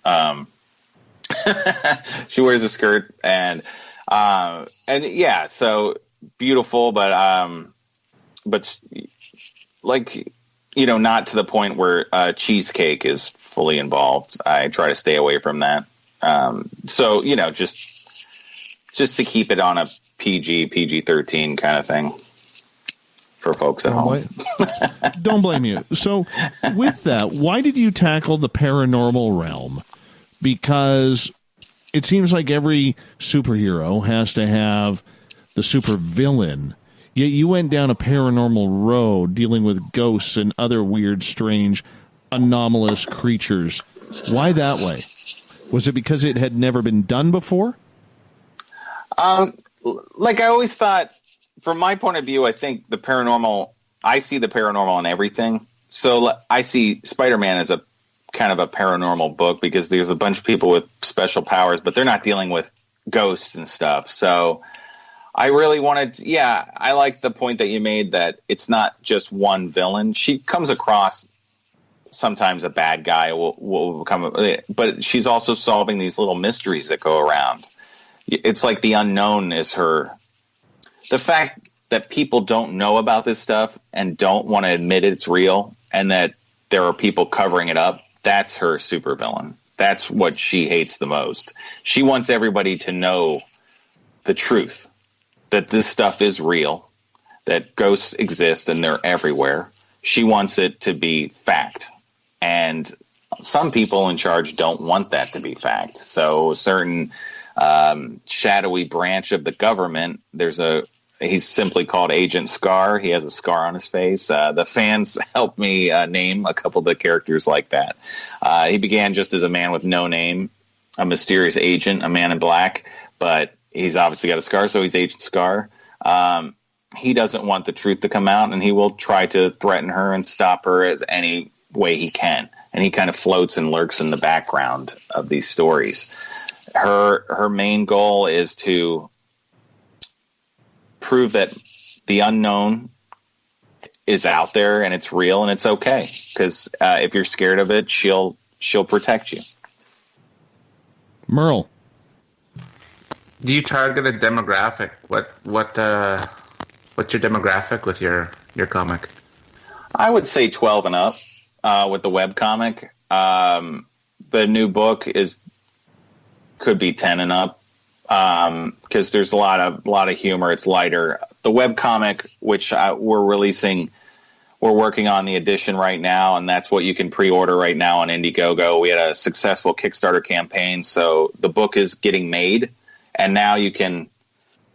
[SPEAKER 3] She wears a skirt, and yeah, so beautiful, but like, not to the point where cheesecake is fully involved. I try to stay away from that. So just to keep it on a PG-13 kind of thing for folks at home.
[SPEAKER 1] Don't blame you. So with that, why did you tackle the paranormal realm? Because it seems like every superhero has to have the super villain. Yet you went down a paranormal road dealing with ghosts and other weird, strange, anomalous creatures. Why that way? Was it because it had never been done before?
[SPEAKER 3] Like I always thought, from my point of view, I think I see the paranormal in everything. So I see Spider-Man as a kind of a paranormal book, because there's a bunch of people with special powers, but they're not dealing with ghosts and stuff. So I really I like the point that you made, that it's not just one villain. She comes across sometimes a bad guy will become, but she's also solving these little mysteries that go around. It's like the unknown is her. The fact that people don't know about this stuff and don't want to admit it's real, and that there are people covering it up, that's her supervillain. That's what she hates the most. She wants everybody to know the truth, that this stuff is real, that ghosts exist and they're everywhere. She wants it to be fact. And some people in charge don't want that to be fact. So certain shadowy branch of the government, he's simply called Agent Scar. He has a scar on his face. The fans helped me name a couple of the characters like that. He began just as a man with no name, a mysterious agent, a man in black, but he's obviously got a scar, so he's Agent Scar. He doesn't want the truth to come out, and he will try to threaten her and stop her as any way he can. And he kind of floats and lurks in the background of these stories. Her main goal is to prove that the unknown is out there and it's real and it's okay. Because if you're scared of it, she'll protect you.
[SPEAKER 1] Merle,
[SPEAKER 2] do you target a demographic? What's your demographic with your comic?
[SPEAKER 3] I would say 12 and up with the webcomic. The new book could be 10 and up, because there's a lot of humor. It's lighter. The webcomic, which we're working on the edition right now, and that's what you can pre-order right now on Indiegogo. We had a successful Kickstarter campaign, so the book is getting made, and now you can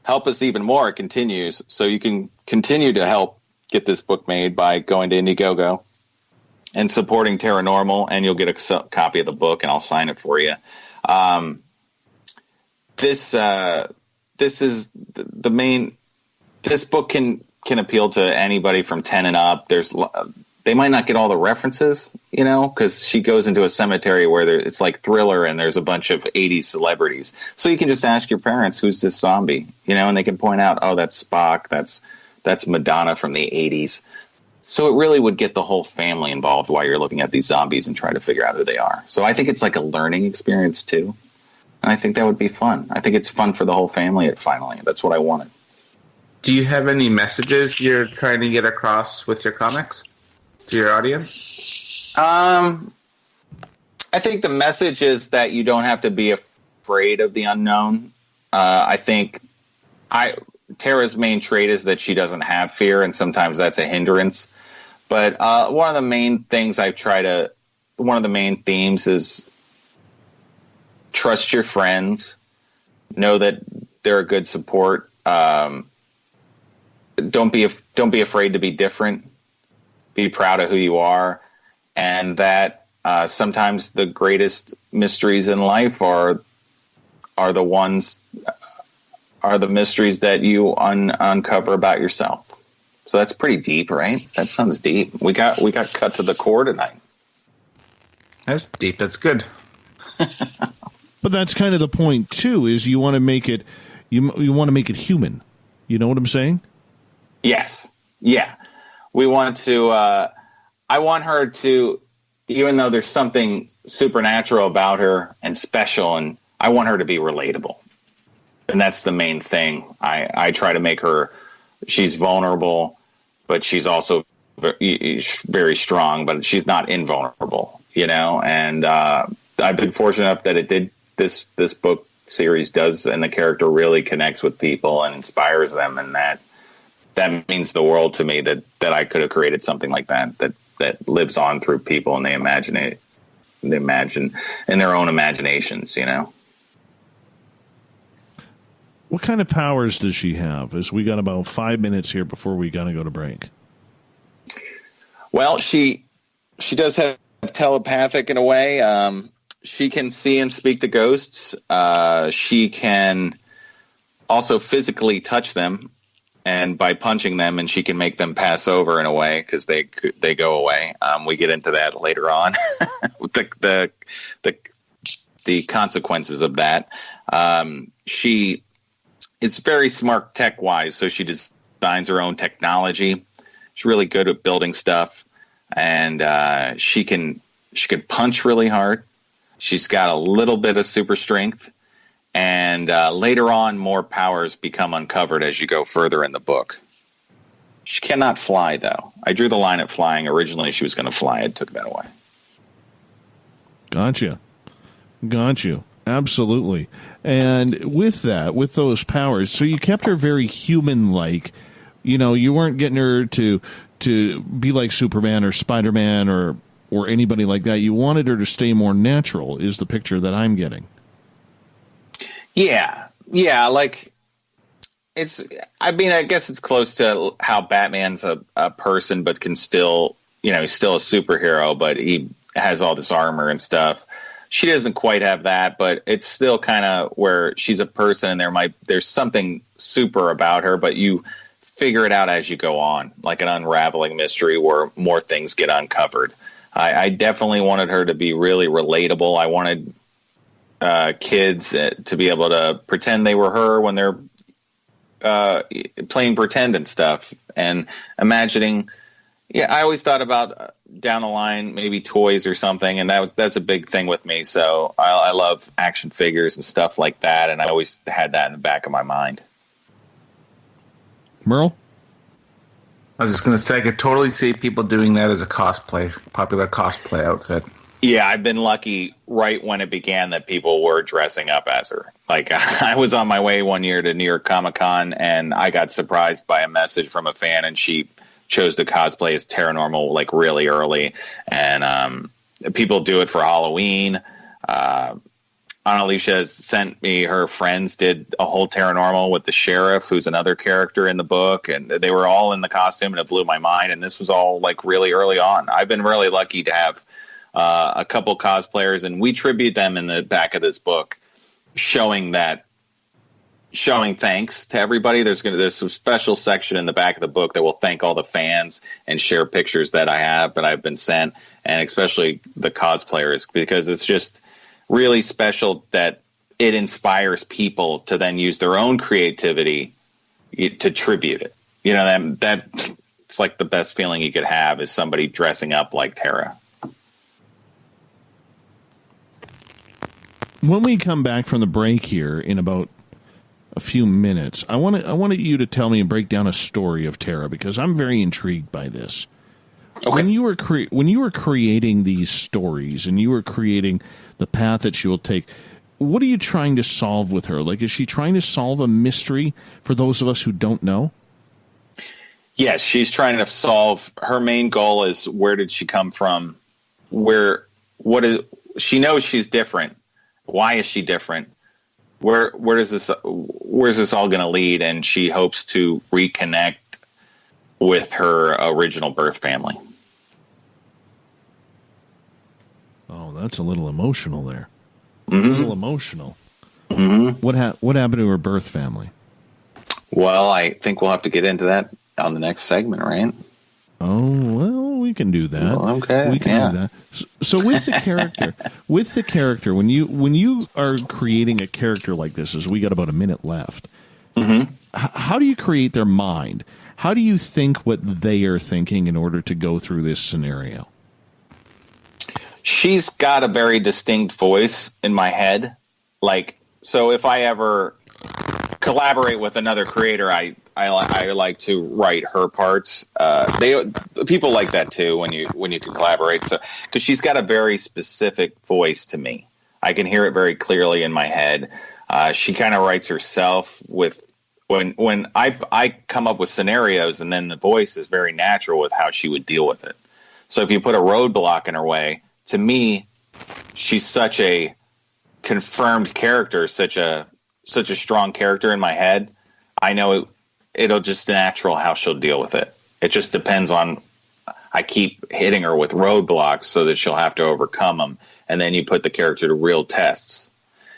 [SPEAKER 3] help us even more. It continues, so you can continue to help get this book made by going to Indiegogo and supporting Paranormal, and you'll get a copy of the book, and I'll sign it for you. This is the main. This book can can appeal to anybody from 10 and up. They might not get all the references, because she goes into a cemetery where it's like Thriller and there's a bunch of 80s celebrities. So you can just ask your parents, who's this zombie, and they can point out, oh, that's Spock, that's Madonna from the 80s. So it really would get the whole family involved while you're looking at these zombies and trying to figure out who they are. So I think it's like a learning experience too. And I think that would be fun. I think it's fun for the whole family finally. That's what I wanted.
[SPEAKER 2] Do you have any messages you're trying to get across with your comics to your audience?
[SPEAKER 3] I think the message is that you don't have to be afraid of the unknown. I think Tara's main trait is that she doesn't have fear, and sometimes that's a hindrance. But one of the main things one of the main themes is trust your friends, know that they're a good support. Don't be afraid to be different. Be proud of who you are, and that sometimes the greatest mysteries in life are the mysteries that you uncover about yourself. So that's pretty deep, right? That sounds deep. We got cut to the core tonight.
[SPEAKER 2] That's deep. That's good.
[SPEAKER 1] But that's kind of the point too. Is you want to make it you want to make it human. You know what I'm saying?
[SPEAKER 3] Yes. Yeah. We want to. I want her to, even though there's something supernatural about her and special, and I want her to be relatable. And that's the main thing. I try to make her, she's vulnerable, but she's also very strong, but she's not invulnerable, and I've been fortunate enough that this book series does, and the character really connects with people and inspires them, and that means the world to me that I could have created something like that lives on through people, and they imagine in their own imaginations,
[SPEAKER 1] What kind of powers does she have? As we got about 5 minutes here before we got to go to break.
[SPEAKER 3] Well, she does have telepathic in a way. She can see and speak to ghosts. She can also physically touch them, and by punching them, and she can make them pass over in a way because they go away. We get into that later on. the consequences of that. It's very smart tech-wise, so she designs her own technology. She's really good at building stuff, and she can punch really hard. She's got a little bit of super strength, and later on, more powers become uncovered as you go further in the book. She cannot fly, though. I drew the line at flying. Originally, she was going to fly. I took that away.
[SPEAKER 1] Gotcha. Got you. Absolutely. And with those powers, so you kept her very human-like. You weren't getting her to be like Superman or Spider-Man or anybody like that. You wanted her to stay more natural, is the picture that I'm getting.
[SPEAKER 3] Yeah. Like, I guess it's close to how Batman's a person, but can still, he's still a superhero, but he has all this armor and stuff. She doesn't quite have that, but it's still kind of where she's a person, and there's something super about her, but you figure it out as you go on, like an unraveling mystery where more things get uncovered. I definitely wanted her to be really relatable. I wanted kids to be able to pretend they were her when they're playing pretend and stuff, and imagining. Yeah, I always thought about down the line, maybe toys or something, and that's a big thing with me. So I love action figures and stuff like that, and I always had that in the back of my mind.
[SPEAKER 1] Merle?
[SPEAKER 2] I was just going to say, I could totally see people doing that as a popular cosplay outfit.
[SPEAKER 3] Yeah, I've been lucky right when it began that people were dressing up as her. Like, I was on my way one year to New York Comic-Con, and I got surprised by a message from a fan, and she chose to cosplay as Paranormal like really early, and people do it for Halloween. Annalicia has sent me, her friends did a whole Paranormal with the sheriff, who's another character in the book, and they were all in the costume, and it blew my mind. And this was all like really early on. I've been really lucky to have a couple cosplayers, and we tribute them in the back of this book, showing that showing thanks to everybody. There's some special section in the back of the book that will thank all the fans and share pictures that I've been sent, and especially the cosplayers, because it's just really special that it inspires people to then use their own creativity to tribute it. You know, that it's like the best feeling you could have is somebody dressing up like Tara.
[SPEAKER 1] When we come back from the break here in about a few minutes, I wanted you to tell me and break down a story of Tara, because I'm very intrigued by this. Okay. When you were creating these stories and you were creating the path that she will take, what are you trying to solve with her? Like, is she trying to solve a mystery for those of us who don't know?
[SPEAKER 3] Yes, she's trying to solve. Her main goal is, where did she come from? She knows she's different. Why is she different? Where's this all going to lead? And she hopes to reconnect with her original birth family.
[SPEAKER 1] Oh, that's a little emotional there.
[SPEAKER 3] Mm-hmm.
[SPEAKER 1] A little emotional.
[SPEAKER 3] Mm-hmm.
[SPEAKER 1] What happened to her birth family?
[SPEAKER 3] Well, I think we'll have to get into that on the next segment, right?
[SPEAKER 1] Oh, well, we can do that.
[SPEAKER 3] Well, okay,
[SPEAKER 1] we can do that. So with the character, when you are creating a character like this, as we got about a minute left,
[SPEAKER 3] mm-hmm.
[SPEAKER 1] How do you create their mind? How do you think what they are thinking in order to go through this scenario?
[SPEAKER 3] She's got a very distinct voice in my head. Like, so if I ever collaborate with another creator, I like to write her parts. People like that too when you can collaborate. So, because she's got a very specific voice to me, I can hear it very clearly in my head. She kind of writes herself with when I come up with scenarios, and then the voice is very natural with how she would deal with it. So if you put a roadblock in her way, to me, she's such a confirmed character, such a strong character in my head. I know it'll just natural how she'll deal with it. It just depends on, I keep hitting her with roadblocks so that she'll have to overcome them. And then you put the character to real tests.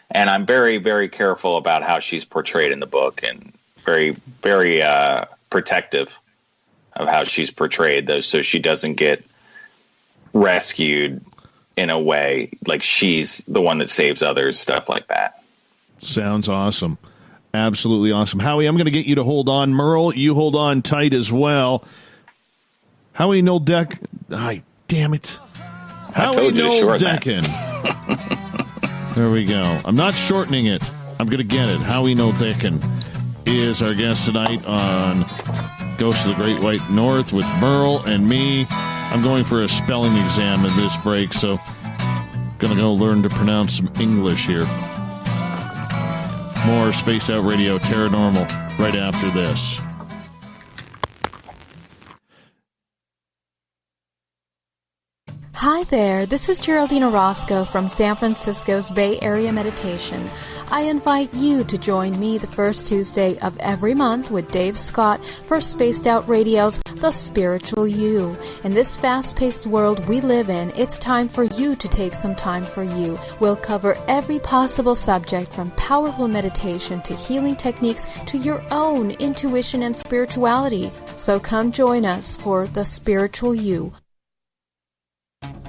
[SPEAKER 3] And I'm very, very careful about how she's portrayed in the book, and very, very protective of how she's portrayed, though, so she doesn't get rescued in a way like she's the one that saves others, stuff like that.
[SPEAKER 1] Sounds awesome. Absolutely awesome. Howie, I'm going to get you to hold on. Merle, you hold on tight as well. Howie Noeldechen. Damn it. Howie Noeldechen. There we go. I'm not shortening it. I'm going to get it. Howie Noeldechen is our guest tonight on Ghosts of the Great White North with Merle and me. I'm going for a spelling exam in this break, so going to go learn to pronounce some English here. More Spaced Out Radio Paranormal right after this.
[SPEAKER 15] Hi there, this is Geraldine Orozco from San Francisco's Bay Area Meditation. I invite you to join me the first Tuesday of every month with Dave Scott for Spaced Out Radio's The Spiritual You. In this fast-paced world we live in, it's time for you to take some time for you. We'll cover every possible subject, from powerful meditation to healing techniques to your own intuition and spirituality. So come join us for The Spiritual You.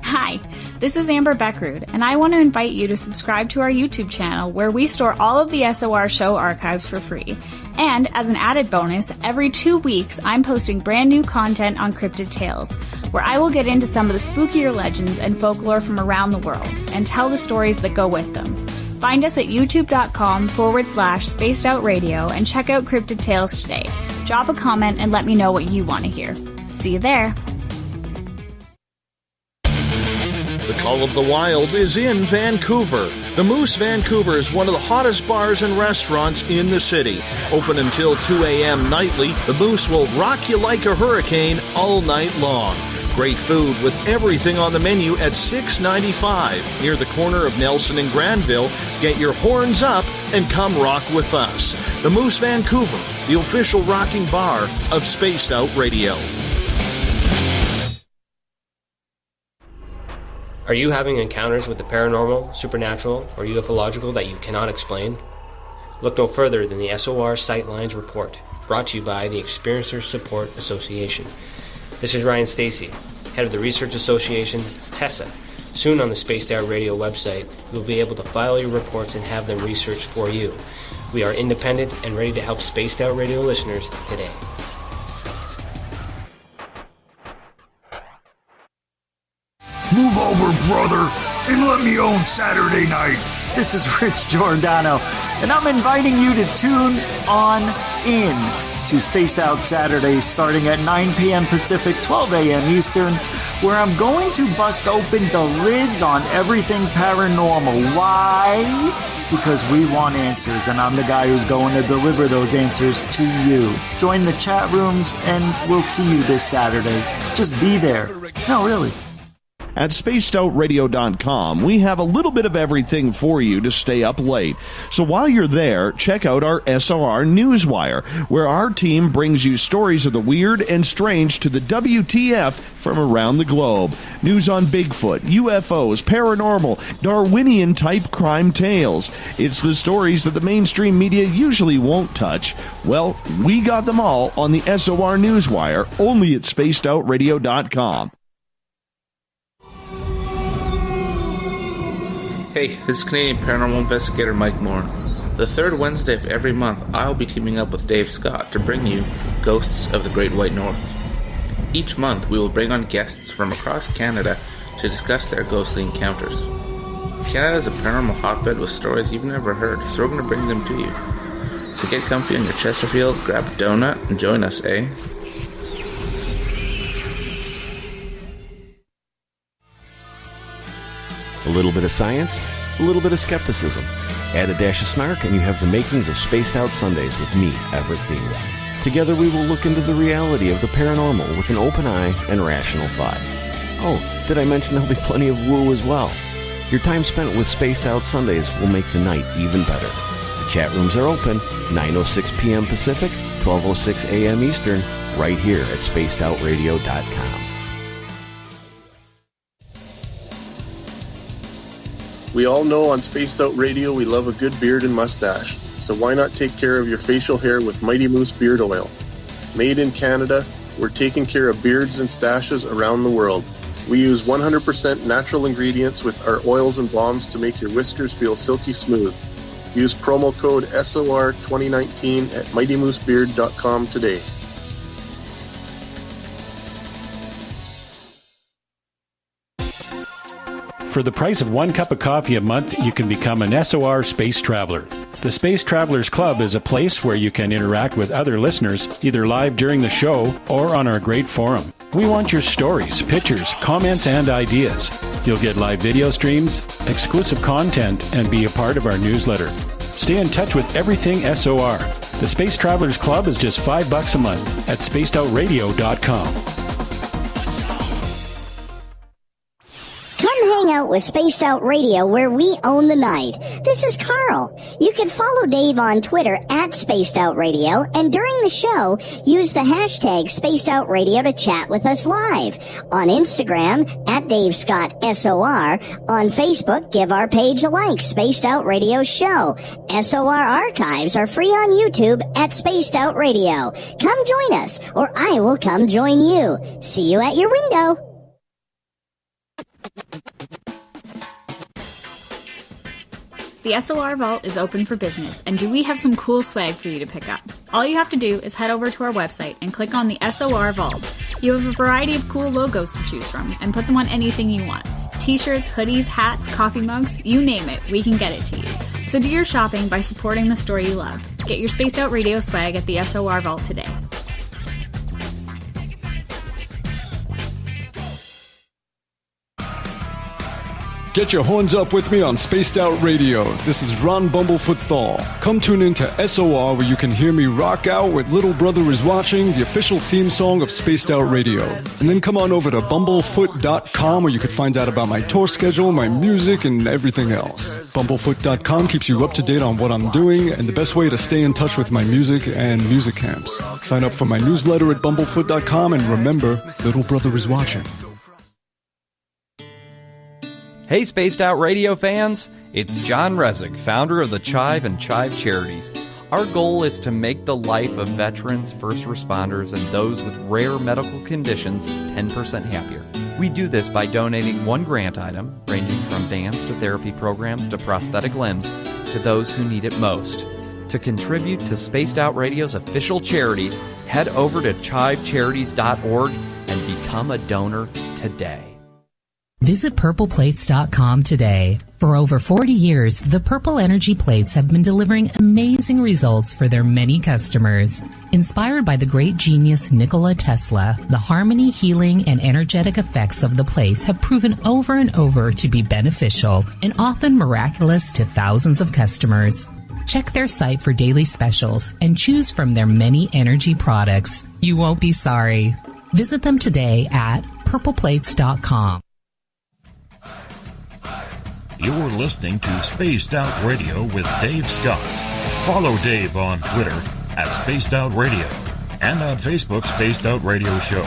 [SPEAKER 9] Hi, this is Amber Beckrud, and I want to invite you to subscribe to our YouTube channel, where we store all of the SOR show archives for free. And as an added bonus, every 2 weeks I'm posting brand new content on Cryptid Tales, where I will get into some of the spookier legends and folklore from around the world and tell the stories that go with them. Find us at youtube.com/Spaced Out Radio and check out Cryptid Tales today. Drop a comment and let me know what you want to hear. See you there.
[SPEAKER 1] The Call of the Wild is in Vancouver. The Moose Vancouver is one of the hottest bars and restaurants in the city. Open until 2 a.m. nightly, the Moose will rock you like a hurricane all night long. Great food with everything on the menu at $6.95 near the corner of Nelson and Granville. Get your horns up and come rock with us. The Moose Vancouver, the official rocking bar of Spaced Out Radio.
[SPEAKER 10] Are you having encounters with the paranormal, supernatural, or ufological that you cannot explain? Look no further than the SOR Sightlines Report, brought to you by the Experiencers Support Association. This is Ryan Stacy, head of the Research Association, TESA. Soon on the Spaced Out Radio website, you'll be able to file your reports and have them researched for you. We are independent and ready to help Spaced Out Radio listeners today.
[SPEAKER 11] Move over, brother, and let me own Saturday night.
[SPEAKER 12] This is Rich Giordano, and I'm inviting you to tune on in to Spaced Out Saturdays starting at 9 p.m. Pacific, 12 a.m. Eastern, where I'm going to bust open the lids on everything paranormal. Why? Because we want answers, and I'm the guy who's going to deliver those answers to you. Join the chat rooms, and we'll see you this Saturday. Just be there. No, really.
[SPEAKER 1] At spacedoutradio.com, we have a little bit of everything for you to stay up late. So while you're there, check out our SOR Newswire, where our team brings you stories of the weird and strange to the WTF from around the globe. News on Bigfoot, UFOs, paranormal, Darwinian-type crime tales. It's the stories that the mainstream media usually won't touch. Well, we got them all on the SOR Newswire, only at spacedoutradio.com.
[SPEAKER 2] Hey, this is Canadian Paranormal Investigator Mike Morin. The third Wednesday of every month, I'll be teaming up with Dave Scott to bring you Ghosts of the Great White North. Each month, we will bring on guests from across Canada to discuss their ghostly encounters. Canada is a paranormal hotbed with stories you've never heard, so we're going to bring them to you. So get comfy on your Chesterfield, grab a donut, and join us, eh?
[SPEAKER 7] A little bit of science, a little bit of skepticism. Add a dash of snark and you have the makings of Spaced Out Sundays with me, Everett Themer. Together we will look into the reality of the paranormal with an open eye and rational thought. Oh, did I mention there'll be plenty of woo as well? Your time spent with Spaced Out Sundays will make the night even better. The chat rooms are open, 9:06 p.m. Pacific, 12:06 a.m. Eastern, right here at spacedoutradio.com.
[SPEAKER 5] We all know on Spaced Out Radio we love a good beard and mustache, so why not take care of your facial hair with Mighty Moose Beard Oil? Made in Canada, we're taking care of beards and stashes around the world. We use 100% natural ingredients with our oils and balms to make your whiskers feel silky smooth. Use promo code SOR2019 at MightyMooseBeard.com today.
[SPEAKER 13] For the price of 1 cup of coffee a month, you can become an SOR Space Traveler. The Space Travelers Club is a place where you can interact with other listeners, either live during the show or on our great forum. We want your stories, pictures, comments, and ideas. You'll get live video streams, exclusive content, and be a part of our newsletter. Stay in touch with everything SOR. The Space Travelers Club is just $5 a month at spacedoutradio.com.
[SPEAKER 8] Come hang out with Spaced Out Radio, where we own the night. This is Carl. You can follow Dave on Twitter at Spaced Out Radio, and during the show, use the hashtag Spaced Out Radio to chat with us live. On Instagram, at Dave Scott SOR. On Facebook, give our page a like, Spaced Out Radio Show. SOR archives are free on YouTube at Spaced Out Radio. Come join us, or I will come join you. See you at your window.
[SPEAKER 9] The SOR Vault is open for business, and do we have some cool swag for you to pick up? All you have to do is head over to our website and click on the SOR Vault. You have a variety of cool logos to choose from, and put them on anything you want. T-shirts, hoodies, hats, coffee mugs, you name it, we can get it to you. So do your shopping by supporting the store you love. Get your Spaced Out Radio swag at the SOR Vault today.
[SPEAKER 6] Get your horns up with me on Spaced Out Radio. This is Ron Bumblefoot Thal. Come tune in to SOR, where you can hear me rock out with Little Brother Is Watching, the official theme song of Spaced Out Radio. And then come on over to bumblefoot.com, where you can find out about my tour schedule, my music, and everything else. Bumblefoot.com keeps you up to date on what I'm doing and the best way to stay in touch with my music and music camps. Sign up for my newsletter at bumblefoot.com, and remember, Little Brother Is Watching.
[SPEAKER 4] Hey, Spaced Out Radio fans! It's John Resig, founder of the Chive and Chive Charities. Our goal is to make the life of veterans, first responders, and those with rare medical conditions 10% happier. We do this by donating one grant item, ranging from dance to therapy programs to prosthetic limbs, to those who need it most. To contribute to Spaced Out Radio's official charity, head over to chivecharities.org and become a donor today.
[SPEAKER 16] Visit purpleplates.com today. For over 40 years, the Purple Energy Plates have been delivering amazing results for their many customers. Inspired by the great genius Nikola Tesla, the harmony, healing, and energetic effects of the plates have proven over and over to be beneficial and often miraculous to thousands of customers. Check their site for daily specials and choose from their many energy products. You won't be sorry. Visit them today at purpleplates.com.
[SPEAKER 17] You're listening to Spaced Out Radio with Dave Scott. Follow Dave on Twitter at Spaced Out Radio and on Facebook, Spaced Out Radio Show.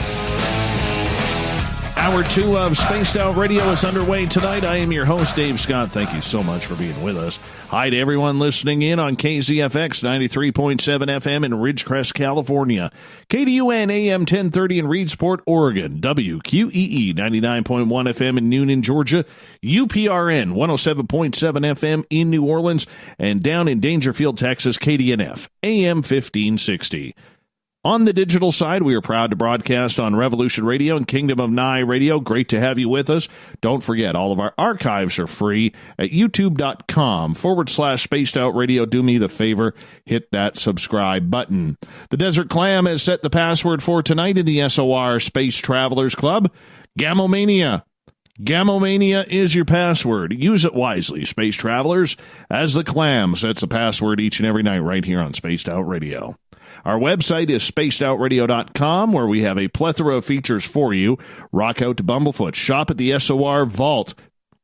[SPEAKER 1] Hour 2 of Spaced Out Radio is underway tonight. I am your host, Dave Scott. Thank you so much for being with us. Hi to everyone listening in on KZFX 93.7 FM in Ridgecrest, California. KDUN AM 1030 in Reedsport, Oregon. WQEE 99.1 FM in Noonan, Georgia. UPRN 107.7 FM in New Orleans. And down in Dangerfield, Texas, KDNF AM 1560. On the digital side, we are proud to broadcast on Revolution Radio and Kingdom of Nye Radio. Great to have you with us. Don't forget, all of our archives are free at youtube.com/Spaced Out Radio. Do me the favor, hit that subscribe button. The Desert Clam has set the password for tonight in the SOR Space Travelers Club. Gamomania. Gamomania is your password. Use it wisely, Space Travelers, as the Clam sets the password each and every night right here on Spaced Out Radio. Our website is spacedoutradio.com, where we have a plethora of features for you. Rock out to Bumblefoot. Shop at the SOR Vault.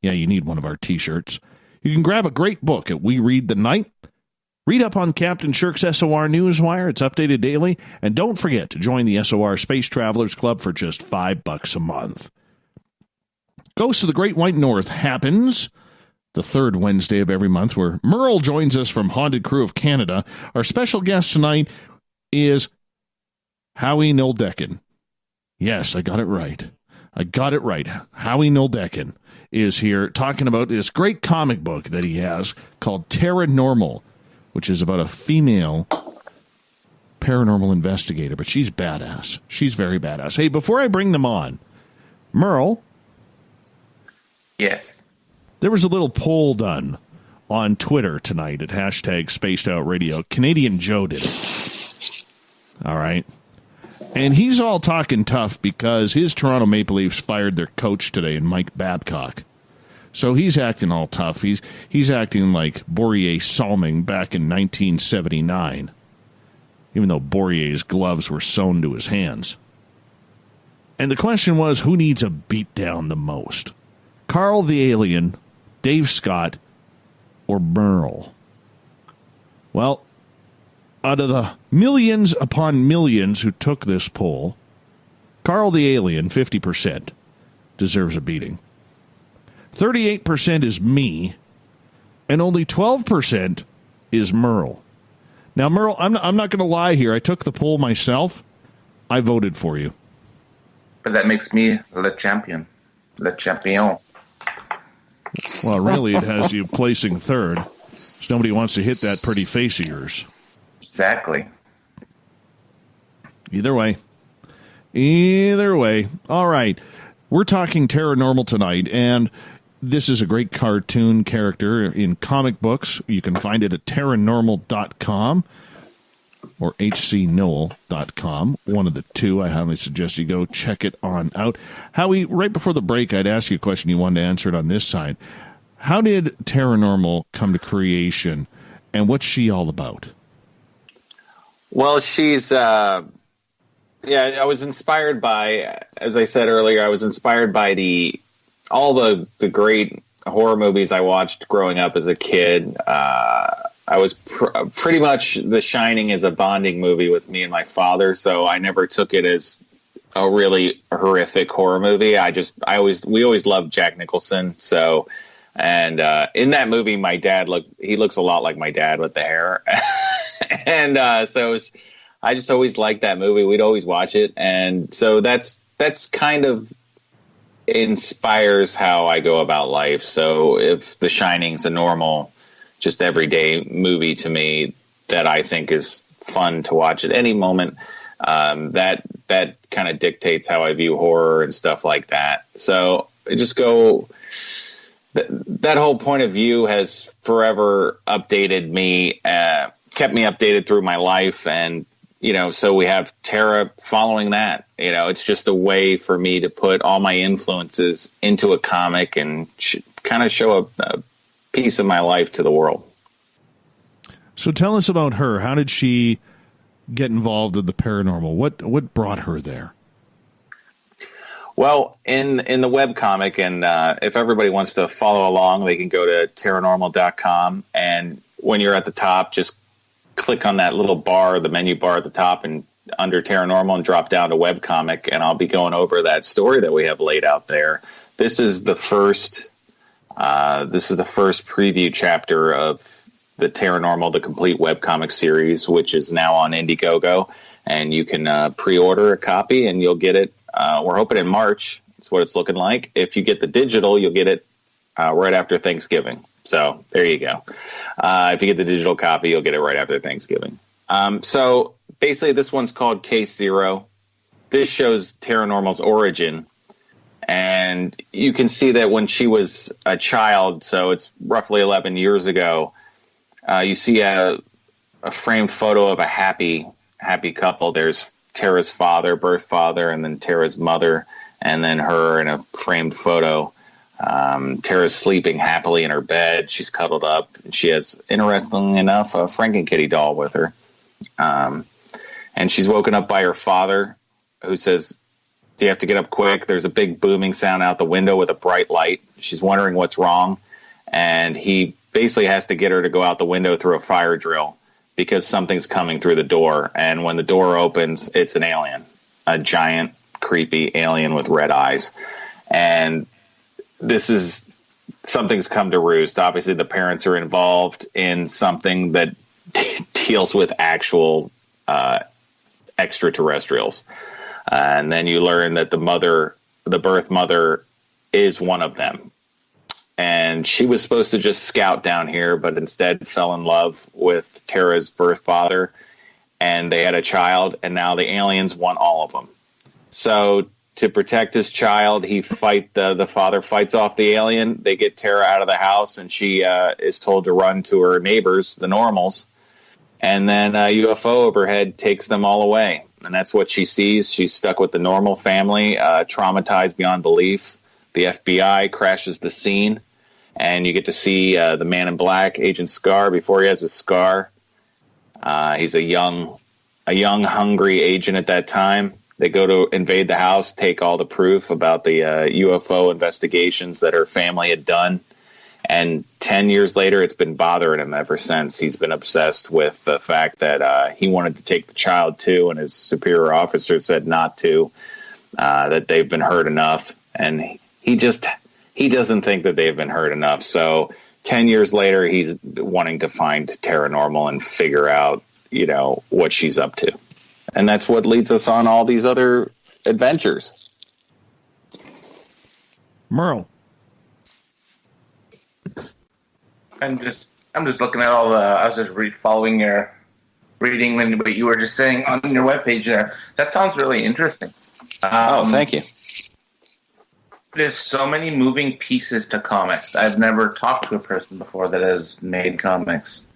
[SPEAKER 1] Yeah, you need one of our T-shirts. You can grab a great book at We Read the Night. Read up on Captain Shirk's SOR Newswire. It's updated daily. And don't forget to join the SOR Space Travelers Club for just $5 a month. Ghosts of the Great White North happens the third Wednesday of every month, where Merle joins us from Haunted Crew of Canada. Our special guest tonight is Howie Noeldechen. Yes, I got it right. Howie Noeldechen is here talking about this great comic book that he has called Paranormal, which is about a female paranormal investigator, but she's badass. She's very badass. Hey, before I bring them on, Merle.
[SPEAKER 2] Yes.
[SPEAKER 1] There was a little poll done on Twitter tonight at #SpacedOutRadio. Canadian Joe did it. All right. And he's all talking tough because his Toronto Maple Leafs fired their coach today, and Mike Babcock. So he's acting all tough. He's acting like Bourrier Salming back in 1979, even though Bourrier's gloves were sewn to his hands. And the question was, who needs a beatdown the most? Carl the Alien, Dave Scott, or Merle? Well, out of the millions upon millions who took this poll, Carl the Alien, 50%, deserves a beating. 38% is me, and only 12% is Merle. Now, Merle, I'm not going to lie here. I took the poll myself. I voted for you.
[SPEAKER 2] But that makes me le champion. Le champion.
[SPEAKER 1] Well, really, it has you placing third. So nobody wants to hit that pretty face of yours.
[SPEAKER 2] Exactly.
[SPEAKER 1] Either way. All right. We're talking Paranormal tonight, and this is a great cartoon character in comic books. You can find it at Paranormal.com or HCNoel.com. One of the two. I highly suggest you go check it on out. Howie, right before the break, I'd ask you a question. You wanted to answer it on this side. How did Paranormal come to creation, and what's she all about?
[SPEAKER 3] Well, she's, I was inspired by, as I said earlier, I was inspired by all the great horror movies I watched growing up as a kid. I was pretty much The Shining is a bonding movie with me and my father, so I never took it as a really horrific horror movie. We always loved Jack Nicholson, so And in that movie, my dad looks a lot like my dad with the hair. And I just always liked that movie. We'd always watch it. And so that's kind of inspires how I go about life. So if The Shining's a normal, just everyday movie to me that I think is fun to watch at any moment, that kind of dictates how I view horror and stuff like that. So I just go... That whole point of view has forever updated me, kept me updated through my life. And, so we have Tara following that. It's just a way for me to put all my influences into a comic and kind of show a piece of my life to the world.
[SPEAKER 1] So tell us about her. How did she get involved in the paranormal? What brought her there?
[SPEAKER 3] Well, in the webcomic, and if everybody wants to follow along, they can go to Paranormal.com, and when you're at the top, just click on that little bar, the menu bar at the top, and under Paranormal, and drop down to webcomic, and I'll be going over that story that we have laid out there. This is the first preview chapter of the Paranormal, the complete webcomic series, which is now on Indiegogo, and you can pre-order a copy, and you'll get it. We're hoping in March. That's what it's looking like. If you get the digital, you'll get it right after Thanksgiving. So there you go. If you get the digital copy, you'll get it right after Thanksgiving. So basically, this one's called Case Zero. This shows Paranormal's origin. And you can see that when she was a child, so it's roughly 11 years ago, you see a framed photo of a happy couple. There's Tara's birth father, and then Tara's mother, and then her in a framed photo. Tara's sleeping happily in her bed. She's cuddled up. She has, interestingly enough, a Frankenkitty doll with her. And she's woken up by her father, who says, "Do you have to get up quick? There's a big booming sound out the window with a bright light." She's wondering what's wrong, and he basically has to get her to go out the window through a fire drill, because something's coming through the door. And when the door opens, it's an alien, a giant, creepy alien with red eyes. And something's come to roost. Obviously, the parents are involved in something that deals with actual extraterrestrials. And then you learn that the birth mother, is one of them. And she was supposed to just scout down here, but instead fell in love with Tara's birth father, and they had a child, and now the aliens want all of them. So to protect his child, the father fights off the alien. They get Tara out of the house, and she is told to run to her neighbors, the normals. And then a UFO overhead takes them all away. And that's what she sees. She's stuck with the normal family, traumatized beyond belief. The FBI crashes the scene, and you get to see the Man in Black, Agent Scar, before he has a scar. He's a young, hungry agent at that time. They go to invade the house, take all the proof about the UFO investigations that her family had done. And 10 years later, it's been bothering him ever since. He's been obsessed with the fact that he wanted to take the child too, and his superior officer said not to, that they've been hurt enough. And he doesn't think that they've been hurt enough. So 10 years later, he's wanting to find Paranormal and figure out, what she's up to. And that's what leads us on all these other adventures.
[SPEAKER 1] Merle.
[SPEAKER 2] I'm just looking at all the. I was just reading what you were just saying on your webpage there. That sounds really interesting.
[SPEAKER 3] Thank you.
[SPEAKER 2] There's so many moving pieces to comics. I've never talked to a person before that has made comics.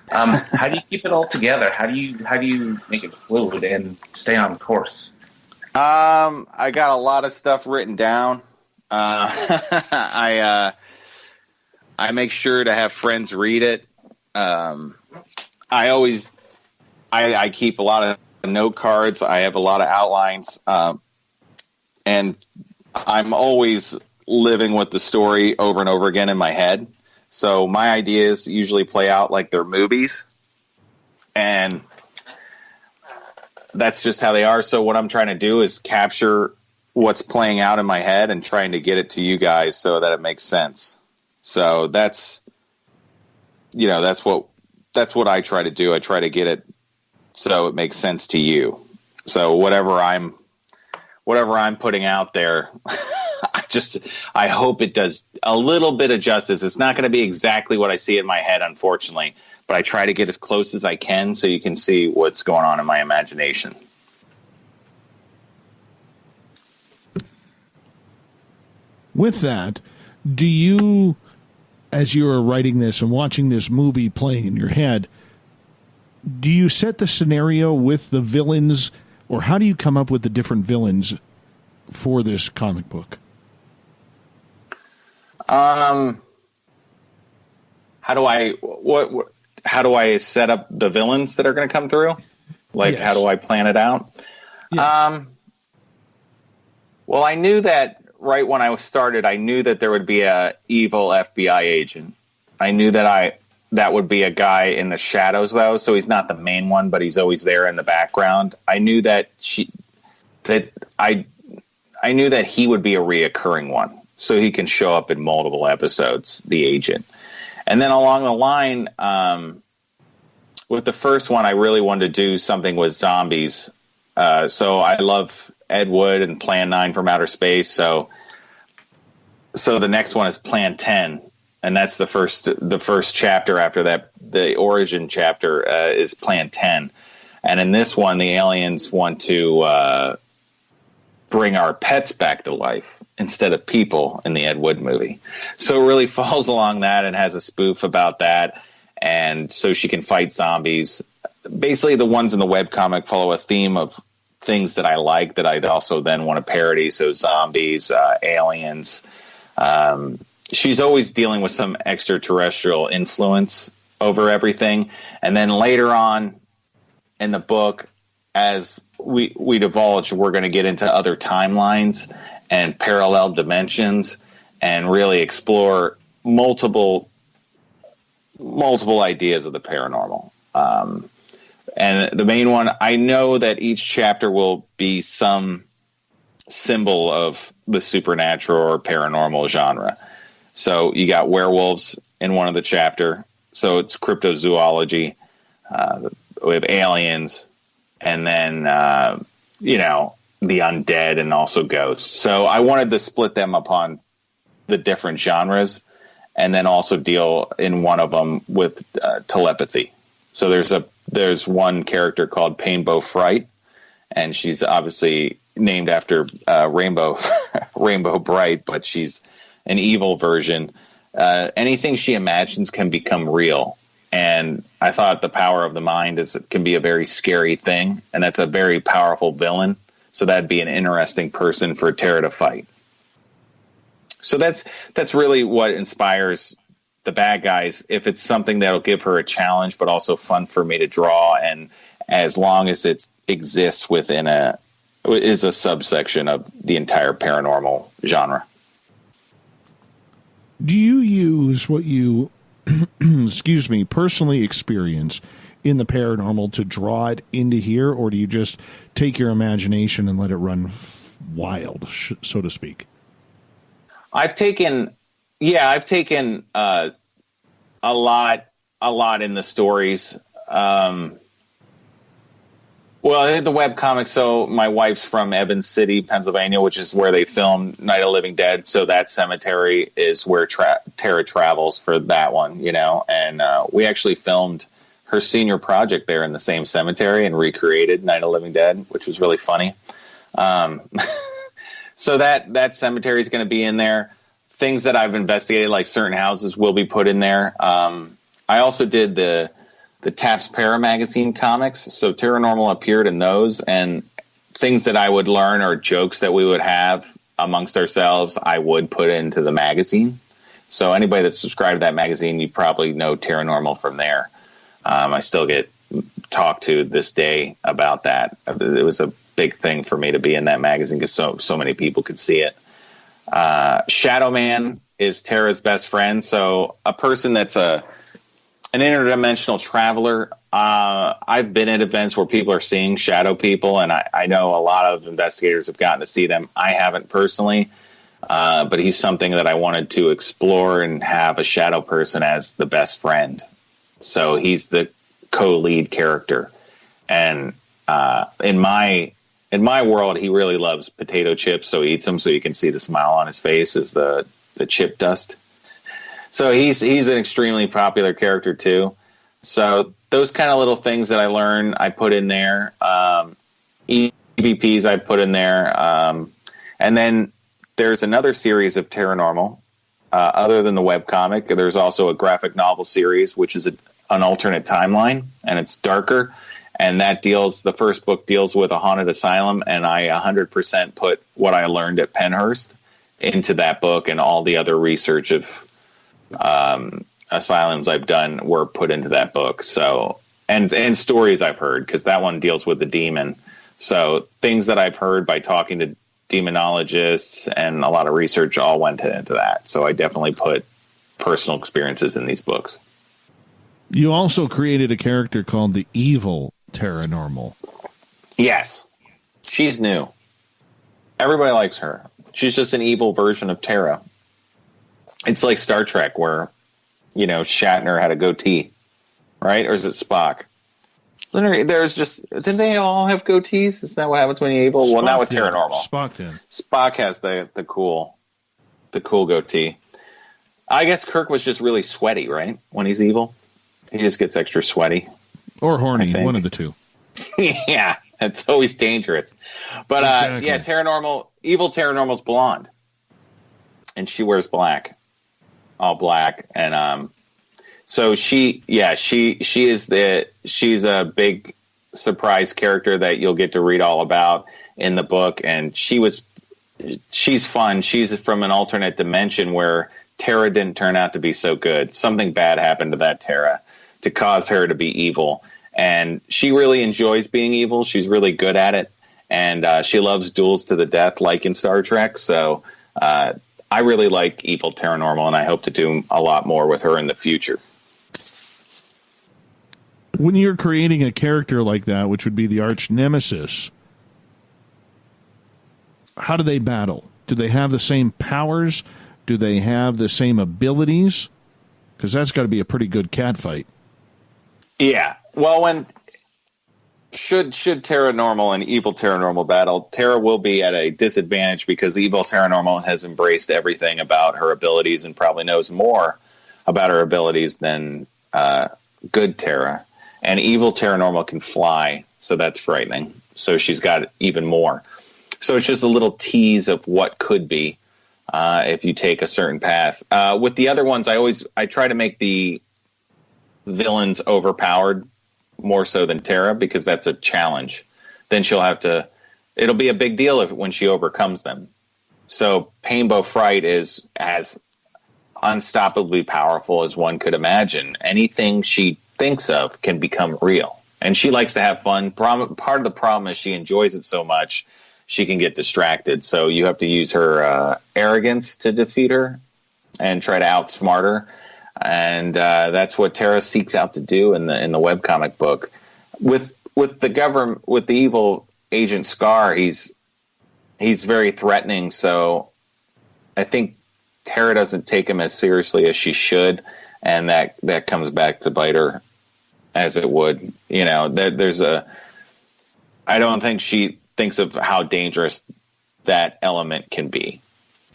[SPEAKER 2] How do you keep it all together? How do you make it fluid and stay on course?
[SPEAKER 3] I got a lot of stuff written down. I make sure to have friends read it. I keep a lot of note cards. I have a lot of outlines. And I'm always living with the story over and over again in my head. So my ideas usually play out like they're movies. And that's just how they are. So what I'm trying to do is capture what's playing out in my head and trying to get it to you guys so that it makes sense. So that's what I try to do. I try to get it so it makes sense to you. So whatever I'm putting out there, I hope it does a little bit of justice. It's not going to be exactly what I see in my head, unfortunately, but I try to get as close as I can so you can see what's going on in my imagination.
[SPEAKER 1] With that, do you, as you are writing this and watching this movie playing in your head, do you set the scenario with the villains, or how do you come up with the different villains for this comic book?
[SPEAKER 3] How do I set up the villains that are going to come through? Like, yes. How do I plan it out? Yes. Well, I knew that right when I started, I knew that there would be a evil FBI agent. I knew that would be a guy in the shadows, though, so he's not the main one, but he's always there in the background. I knew that I knew that he would be a reoccurring one, so he can show up in multiple episodes, the agent. And then along the line, with the first one, I really wanted to do something with zombies. So I love Ed Wood and Plan 9 from Outer Space. So the next one is Plan 10, and that's the first chapter after that. The origin chapter is Plan 10. And in this one, the aliens want to bring our pets back to life instead of people in the Ed Wood movie. So it really falls along that and has a spoof about that. And so she can fight zombies. Basically, the ones in the webcomic follow a theme of things that I like that I'd also then want to parody. So zombies, aliens. She's always dealing with some extraterrestrial influence over everything. And then later on in the book, as we divulge, we're going to get into other timelines and parallel dimensions and really explore multiple ideas of the paranormal. And the main one, I know that each chapter will be some symbol of the supernatural or paranormal genre. So you got werewolves in one of the chapter. So it's cryptozoology. We have aliens, and then, the undead and also ghosts. So I wanted to split them upon the different genres and then also deal in one of them with telepathy. So there's one character called Painbow Fright, and she's obviously named after Rainbow Bright, but she's an evil version. Anything she imagines can become real. And I thought the power of the mind can be a very scary thing, and that's a very powerful villain. So that'd be an interesting person for Tara to fight. So that's really what inspires the bad guys. If it's something that'll give her a challenge, but also fun for me to draw, and as long as it exists within is a subsection of the entire paranormal genre.
[SPEAKER 1] Do you use what you personally experience in the paranormal to draw it into here, or do you just take your imagination and let it run wild, so to speak?
[SPEAKER 3] I've taken a lot in the stories. Well, the webcomic, so my wife's from Evans City, Pennsylvania, which is where they filmed Night of the Living Dead. So that cemetery is where Tara travels for that one, and we actually filmed her senior project there in the same cemetery and recreated Night of the Living Dead, which was really funny. So that cemetery is going to be in there. Things that I've investigated, like certain houses, will be put in there. I also did the Taps Para magazine comics, so Paranormal appeared in those, and things that I would learn or jokes that we would have amongst ourselves, I would put into the magazine. So anybody that's subscribed to that magazine, you probably know Paranormal from there. I still get talked to this day about that. It was a big thing for me to be in that magazine because so many people could see it. Shadow Man is Tara's best friend, so a person that's an interdimensional traveler. I've been at events where people are seeing shadow people, and I know a lot of investigators have gotten to see them. I haven't personally. but he's something that I wanted to explore and have a shadow person as the best friend. So he's the co-lead character. And in my world, he really loves potato chips, so he eats them so you can see the smile on his face is the chip dust. So he's an extremely popular character too. So those kind of little things that I learned, I put in there. EVPs I put in there. And then there's another series of Paranormal. Other than the webcomic, there's also a graphic novel series, which is an alternate timeline, and it's darker. And the first book deals with a haunted asylum, and I 100% put what I learned at Penhurst into that book, and all the other research of asylums I've done were put into that book. So, and stories I've heard, because that one deals with the demon. So things that I've heard by talking to demonologists and a lot of research all went into that. So I definitely put personal experiences in these books.
[SPEAKER 1] You also created a character called the Evil Paranormal. Yes.
[SPEAKER 3] She's new. Everybody likes her. She's just an evil version of Tara. It's like Star Trek where, Shatner had a goatee, right? Or is it Spock? Didn't they all have goatees? Is that what happens when you're evil? Well, not with Paranormal.
[SPEAKER 1] Spock did.
[SPEAKER 3] Spock has the cool goatee. I guess Kirk was just really sweaty, right? When he's evil. He just gets extra sweaty.
[SPEAKER 1] Or horny, one of the two.
[SPEAKER 3] Yeah, it's always dangerous. But
[SPEAKER 1] exactly.
[SPEAKER 3] Evil Paranormal's blonde. And she wears black. All black. And so she's a big surprise character that you'll get to read all about in the book. And she's fun. She's from an alternate dimension where Tara didn't turn out to be so good. Something bad happened to that Tara to cause her to be evil. And she really enjoys being evil. She's really good at it. And she loves duels to the death, like in Star Trek. So I really like Evil Paranormal, and I hope to do a lot more with her in the future.
[SPEAKER 1] When you're creating a character like that, which would be the arch nemesis, how do they battle? Do they have the same powers? Do they have the same abilities? Because that's got to be a pretty good catfight.
[SPEAKER 3] Yeah. Well, should Paranormal and Evil Paranormal battle, Tara will be at a disadvantage because Evil Paranormal has embraced everything about her abilities and probably knows more about her abilities than good Tara. And Evil Paranormal can fly, so that's frightening. So she's got even more. So it's just a little tease of what could be if you take a certain path. With the other ones, I try to make the villains overpowered more so than Tara, because that's a challenge. Then it'll be a big deal when she overcomes them. So Painbow Fright is as unstoppably powerful as one could imagine. Anything she thinks of can become real. And she likes to have fun. Part of the problem is she enjoys it so much, she can get distracted. So you have to use her arrogance to defeat her and try to outsmart her. And that's what Tara seeks out to do in the webcomic book. With the evil Agent Scar, he's very threatening. So I think Tara doesn't take him as seriously as she should, and that comes back to bite her as it would. I don't think she thinks of how dangerous that element can be,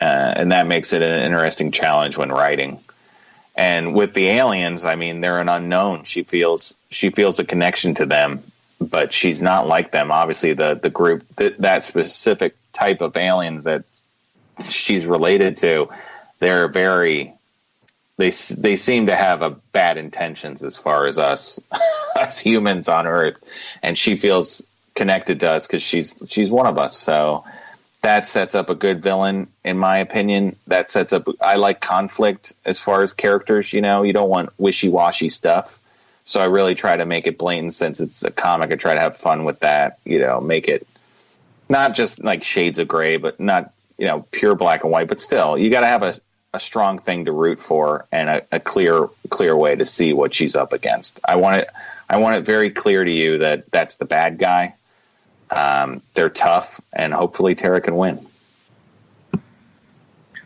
[SPEAKER 3] and that makes it an interesting challenge when writing. And with the aliens, I mean, they're an unknown. She feels a connection to them, but she's not like them. Obviously, the group, that specific type of aliens that she's related to, they're they seem to have bad intentions as far as us humans on Earth, and she feels connected to us because she's one of us. So that sets up a good villain, in my opinion. That sets up. I like conflict as far as characters. You don't want wishy-washy stuff. So I really try to make it blatant. Since it's a comic, I try to have fun with that. Make it not just like shades of gray, but not pure black and white. But still, you got to have a strong thing to root for and a clear way to see what she's up against. I want it very clear to you that that's the bad guy. They're tough, and hopefully Tara can win.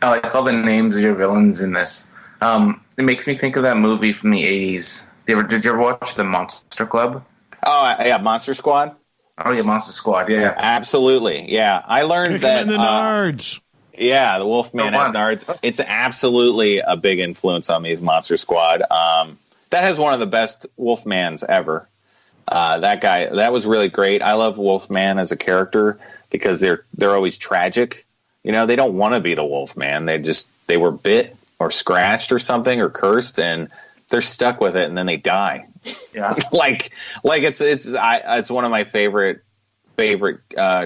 [SPEAKER 2] I like all the names of your villains in this. It makes me think of that movie from the 80s. Did you ever watch The Monster Club?
[SPEAKER 3] Oh, yeah, Monster Squad?
[SPEAKER 2] Oh, yeah, Monster Squad, yeah.
[SPEAKER 3] Absolutely, yeah. I learned that...
[SPEAKER 1] the nards.
[SPEAKER 3] Yeah, the Wolfman has nards. It's absolutely a big influence on me as Monster Squad. That has one of the best Wolfmans ever. That guy, that was really great. I love Wolfman as a character because they're always tragic. You know, they don't want to be the Wolfman. They were bit or scratched or something or cursed, and they're stuck with it, and then they die.
[SPEAKER 2] Yeah,
[SPEAKER 3] like it's one of my favorite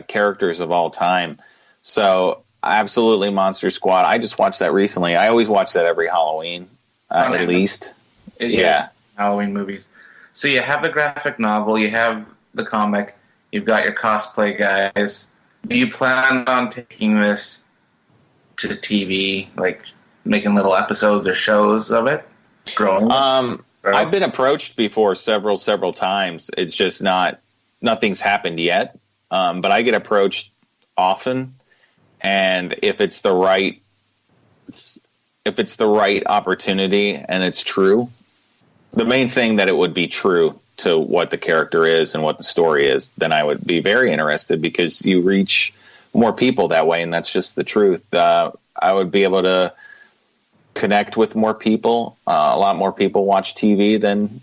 [SPEAKER 3] characters of all time. So absolutely, Monster Squad. I just watched that recently. I always watch that every Halloween, at least. Yeah,
[SPEAKER 2] Halloween movies. So you have the graphic novel, you have the comic, you've got your cosplay guys. Do you plan on taking this to TV, like making little episodes or shows of it?
[SPEAKER 3] I've been approached before several times. It's just nothing's happened yet. But I get approached often, and if it's the right opportunity and it's true, the main thing that it would be true to what the character is and what the story is, then I would be very interested, because you reach more people that way, and that's just the truth. I would be able to connect with more people. A lot more people watch TV than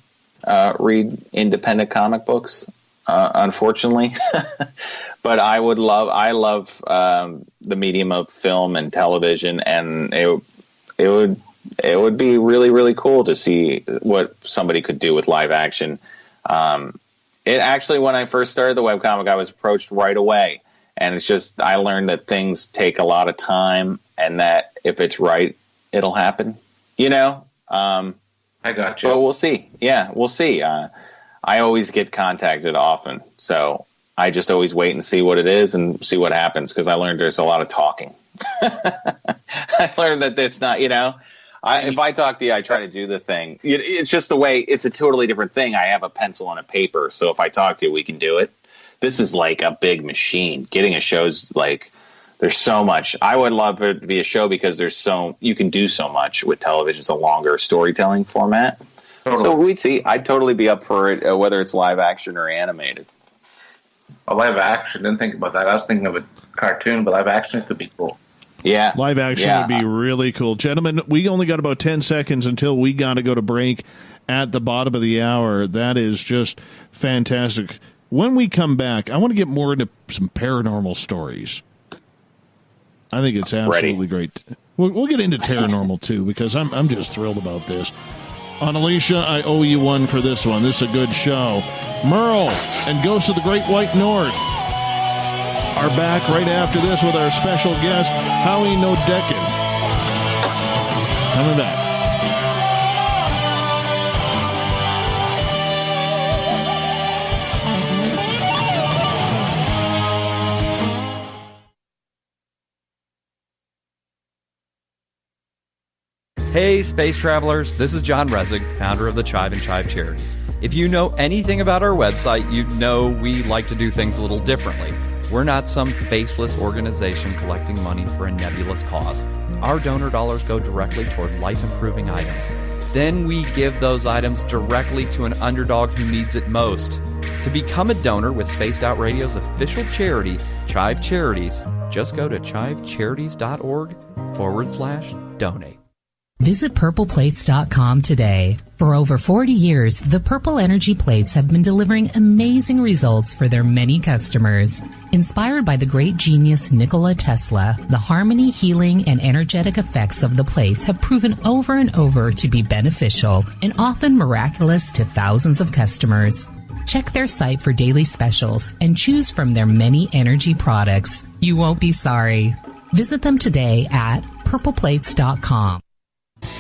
[SPEAKER 3] read independent comic books, unfortunately. But I love the medium of film and television, and it would be really, really cool to see what somebody could do with live action. It actually, when I first started the webcomic, I was approached right away, and it's just, I learned that things take a lot of time, and that if it's right, it'll happen, you know?
[SPEAKER 2] I got you.
[SPEAKER 3] But we'll see. Yeah, we'll see. I always get contacted often, so I just always wait and see what it is and see what happens, because I learned there's a lot of talking. I learned that it's not, you know, if I talk to you, I try to do the thing. It's just the way, it's a totally different thing. I have a pencil and a paper, so if I talk to you, we can do it. This is like a big machine. Getting a show's like, there's so much. I would love it to be a show, because you can do so much with television. It's a longer storytelling format. Totally. So we'd see. I'd totally be up for it, whether it's live action or animated.
[SPEAKER 2] A live action, didn't think about that. I was thinking of a cartoon, but live action could be cool.
[SPEAKER 3] Yeah.
[SPEAKER 1] Live action would be really cool. Gentlemen, we only got about 10 seconds until we got to go to break at the bottom of the hour. That is just fantastic. When we come back, I want to get more into some paranormal stories. I think it's absolutely great. We'll get into paranormal, too, because I'm just thrilled about this. On Alicia, I owe you one for this one. This is a good show. Merle and Ghosts of the Great White North are back right after this with our special guest, Howie Noeldechen. Coming back.
[SPEAKER 4] Hey, space travelers, this is John Resig, founder of the Chive and Chive Charities. If you know anything about our website, you know we like to do things a little differently. We're not some faceless organization collecting money for a nebulous cause. Our donor dollars go directly toward life-improving items. Then we give those items directly to an underdog who needs it most. To become a donor with Spaced Out Radio's official charity, Chive Charities, just go to chivecharities.org/donate.
[SPEAKER 16] Visit purpleplates.com today. For over 40 years, the Purple Energy Plates have been delivering amazing results for their many customers. Inspired by the great genius Nikola Tesla, the harmony, healing, and energetic effects of the plates have proven over and over to be beneficial and often miraculous to thousands of customers. Check their site for daily specials and choose from their many energy products. You won't be sorry. Visit them today at purpleplates.com.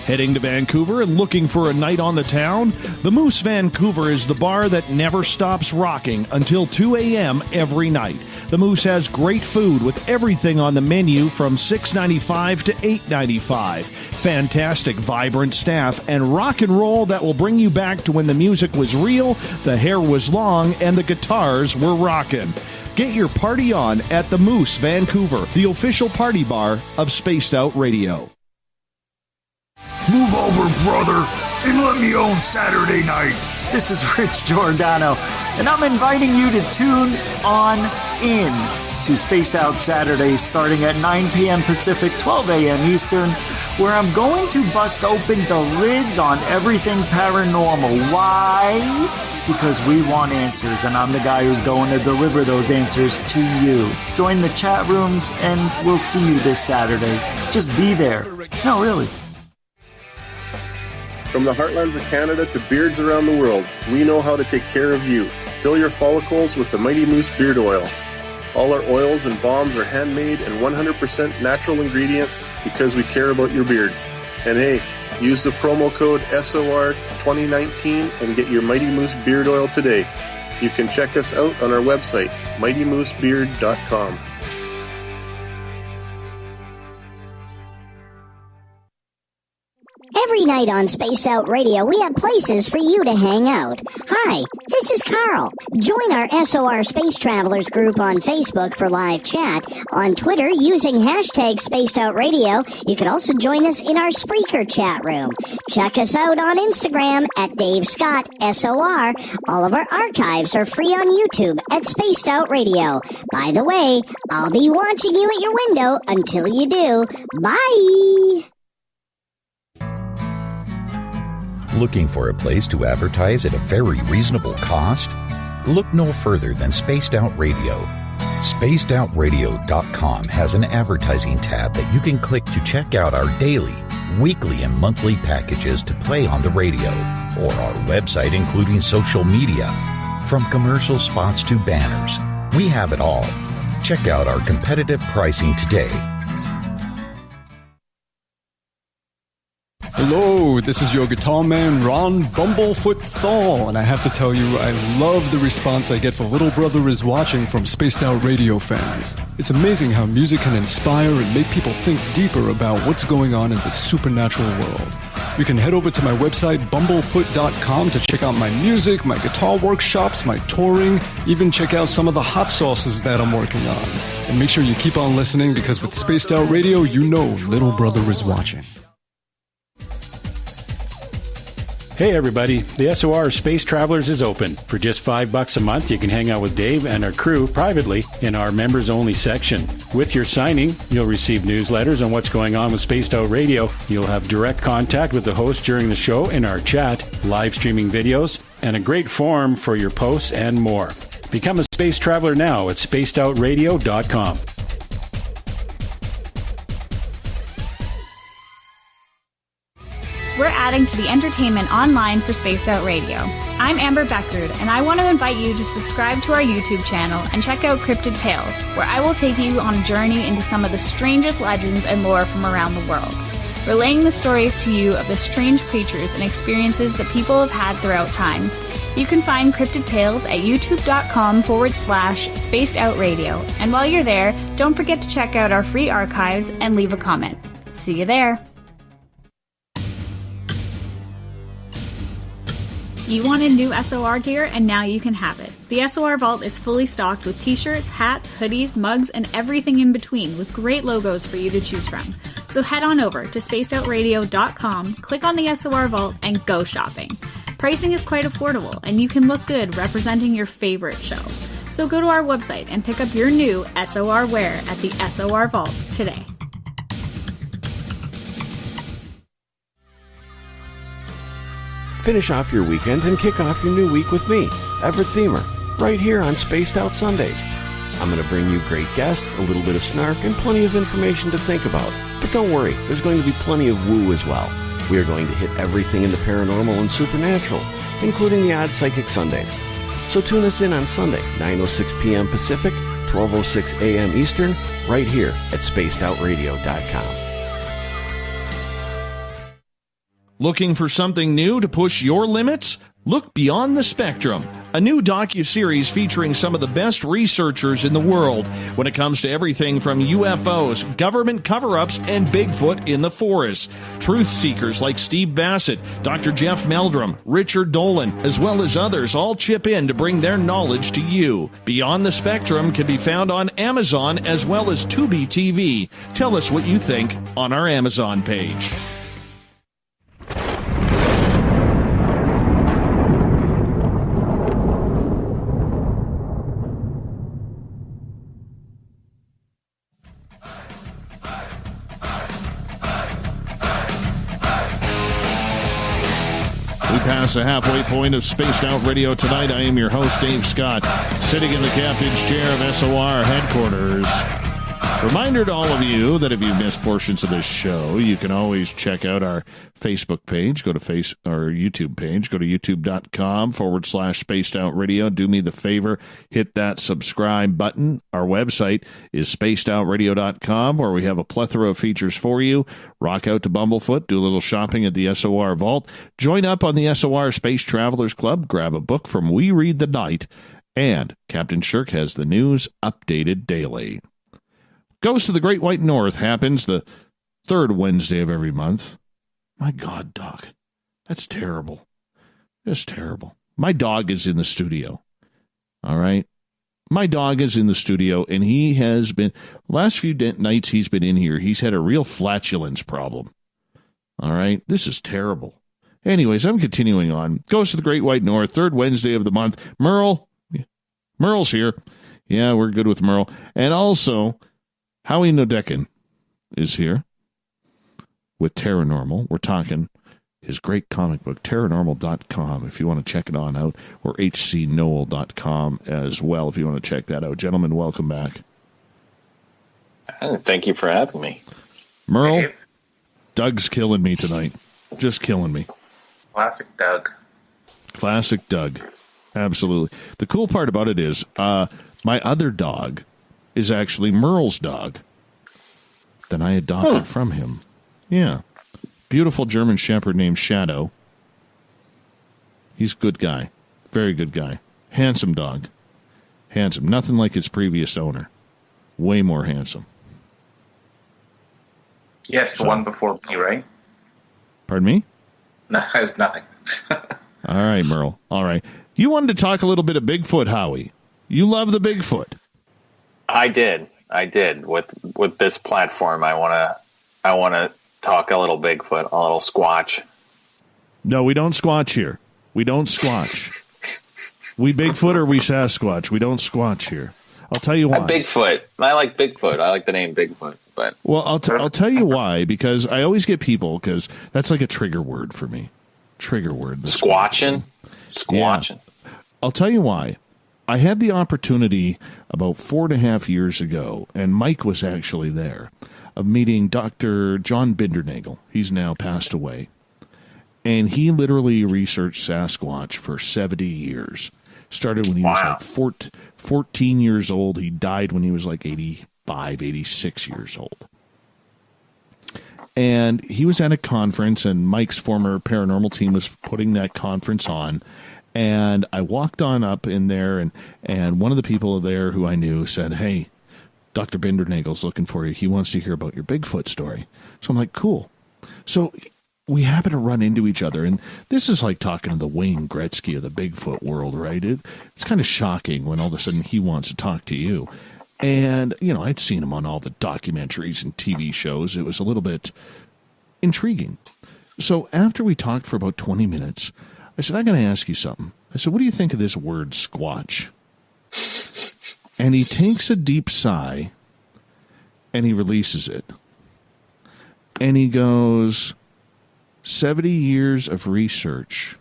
[SPEAKER 1] Heading to Vancouver and looking for a night on the town? The Moose Vancouver is the bar that never stops rocking until 2 a.m. every night. The Moose has great food with everything on the menu from $6.95 to $8.95. Fantastic, vibrant staff and rock and roll that will bring you back to when the music was real, the hair was long, and the guitars were rocking. Get your party on at the Moose Vancouver, the official party bar of Spaced Out Radio.
[SPEAKER 11] Move over, brother, and let me own Saturday night.
[SPEAKER 12] This is Rich Giordano, and I'm inviting you to tune on in to Spaced Out Saturdays starting at 9 p.m. Pacific, 12 a.m. Eastern, where I'm going to bust open the lids on everything paranormal. Why? Because we want answers, and I'm the guy who's going to deliver those answers to you. Join the chat rooms, and we'll see you this Saturday. Just be there. No, really.
[SPEAKER 5] From the heartlands of Canada to beards around the world, we know how to take care of you. Fill your follicles with the Mighty Moose Beard Oil. All our oils and balms are handmade and 100% natural ingredients because we care about your beard. And hey, use the promo code SOR2019 and get your Mighty Moose Beard Oil today. You can check us out on our website, mightymoosebeard.com.
[SPEAKER 8] Every night on Spaced Out Radio, we have places for you to hang out. Hi, this is Carl. Join our SOR Space Travelers group on Facebook for live chat. On Twitter, using hashtag Spaced Out Radio. You can also join us in our Spreaker chat room. Check us out on Instagram at Dave Scott SOR. All of our archives are free on YouTube at Spaced Out Radio. By the way, I'll be watching you at your window until you do. Bye!
[SPEAKER 18] Looking for a place to advertise at a very reasonable cost? Look no further than Spaced Out Radio. SpacedOutRadio.com has an advertising tab that you can click to check out our daily, weekly, and monthly packages to play on the radio, or our website including social media. From commercial spots to banners, we have it all. Check out our competitive pricing today.
[SPEAKER 6] Hello, this is your guitar man, Ron Bumblefoot Thal, and I have to tell you, I love the response I get for Little Brother is Watching from Spaced Out Radio fans. It's amazing how music can inspire and make people think deeper about what's going on in the supernatural world. You can head over to my website, bumblefoot.com, to check out my music, my guitar workshops, my touring, even check out some of the hot sauces that I'm working on. And make sure you keep on listening, because with Spaced Out Radio, you know Little Brother is watching.
[SPEAKER 13] Hey everybody, the SOR Space Travelers is open. For just $5 a month, you can hang out with Dave and our crew privately in our members-only section. With your signing, you'll receive newsletters on what's going on with Spaced Out Radio. You'll have direct contact with the host during the show in our chat, live streaming videos, and a great forum for your posts and more. Become a Space Traveler now at spacedoutradio.com.
[SPEAKER 9] We're adding to the entertainment online for Spaced Out Radio. I'm Amber Beckrud, and I want to invite you to subscribe to our YouTube channel and check out Cryptid Tales, where I will take you on a journey into some of the strangest legends and lore from around the world, relaying the stories to you of the strange creatures and experiences that people have had throughout time. You can find Cryptid Tales at youtube.com/Spaced Out Radio. And while you're there, don't forget to check out our free archives and leave a comment. See you there. You wanted new SOR gear, and now you can have it. The SOR Vault is fully stocked with t-shirts, hats, hoodies, mugs, and everything in between, with great logos for you to choose from. So head on over to spacedoutradio.com, click on the SOR Vault, and go shopping. Pricing is quite affordable, and you can look good representing your favorite show. So go to our website and pick up your new SOR wear at the SOR Vault today.
[SPEAKER 7] Finish off your weekend and kick off your new week with me, Everett Thiemer, right here on Spaced Out Sundays. I'm going to bring you great guests, a little bit of snark, and plenty of information to think about. But don't worry, there's going to be plenty of woo as well. We are going to hit everything in the paranormal and supernatural, including the odd psychic Sundays. So tune us in on Sunday, 9:06 p.m. Pacific, 12:06 a.m. Eastern, right here at spacedoutradio.com.
[SPEAKER 1] Looking for something new to push your limits? Look Beyond the Spectrum, a new docuseries featuring some of the best researchers in the world when it comes to everything from UFOs, government cover-ups, and Bigfoot in the forest. Truth seekers like Steve Bassett, Dr. Jeff Meldrum, Richard Dolan, as well as others all chip in to bring their knowledge to you. Beyond the Spectrum can be found on Amazon as well as Tubi TV. Tell us what you think on our Amazon page. Past the halfway point of Spaced Out Radio tonight. I am your host, Dave Scott, sitting in the captain's chair of SOR headquarters. Reminder to all of you that if you've missed portions of this show, you can always check out our Facebook page. Go to our YouTube page. Go to youtube.com/Spaced Out Radio. Do me the favor, hit that subscribe button. Our website is spacedoutradio.com, where we have a plethora of features for you. Rock out to Bumblefoot, do a little shopping at the SOR Vault. Join up on the SOR Space Travelers Club. Grab a book from We Read the Night. And Captain Shirk has the news updated daily. Ghost of the Great White North happens the third Wednesday of every month. My God, Doc. That's terrible. Just terrible. My dog is in the studio. All right? My dog is in the studio, and he has been, last few nights he's been in here, he's had a real flatulence problem. All right? This is terrible. Anyways, I'm continuing on. Ghost of the Great White North, third Wednesday of the month. Merle's here. Yeah, we're good with Merle. And also, Howie Noeldechen is here with Paranormal. We're talking his great comic book, Paranormal.com, if you want to check it on out, or HCNoel.com as well, if you want to check that out. Gentlemen, welcome back.
[SPEAKER 3] Thank you for having me.
[SPEAKER 1] Merle, Doug's killing me tonight. Just killing me.
[SPEAKER 2] Classic Doug.
[SPEAKER 1] Classic Doug. Absolutely. The cool part about it is my other dog is actually Merle's dog that I adopted from him. Yeah. Beautiful German Shepherd named Shadow. He's a good guy. Very good guy. Handsome dog. Handsome. Nothing like his previous owner. Way more handsome.
[SPEAKER 2] Yes, the one before me, right?
[SPEAKER 1] Pardon me?
[SPEAKER 2] No, it was nothing.
[SPEAKER 1] All right, Merle. All right. You wanted to talk a little bit of Bigfoot, Howie. You love the Bigfoot.
[SPEAKER 3] I did. With this platform, I want to talk a little Bigfoot, a little Squatch.
[SPEAKER 1] No, we don't Squatch here. We don't Squatch. We Bigfoot or we Sasquatch. We don't Squatch here. I'll tell you why.
[SPEAKER 3] Bigfoot. I like Bigfoot. I like the name Bigfoot. But
[SPEAKER 1] I'll tell you why, because I always get people, because that's like a trigger word for me. Trigger word.
[SPEAKER 3] Squatching?
[SPEAKER 1] Yeah. I'll tell you why. I had the opportunity about 4.5 years ago, and Mike was actually there, of meeting Dr. John Bindernagel. He's now passed away. And he literally researched Sasquatch for 70 years. Started when he was like 14 years old. He died when he was like 85, 86 years old. And he was at a conference, and Mike's former paranormal team was putting that conference on. And I walked on up in there, and one of the people there who I knew said, "Hey, Dr. Bindernagel's looking for you. He wants to hear about your Bigfoot story." So I'm like, cool. So we happen to run into each other, and this is like talking to the Wayne Gretzky of the Bigfoot world, right? It's kind of shocking when all of a sudden he wants to talk to you. And, I'd seen him on all the documentaries and TV shows. It was a little bit intriguing. So after we talked for about 20 minutes, I said, "I'm going to ask you something." I said, "What do you think of this word Squatch?" And he takes a deep sigh, and he releases it. And he goes, 70 years of research,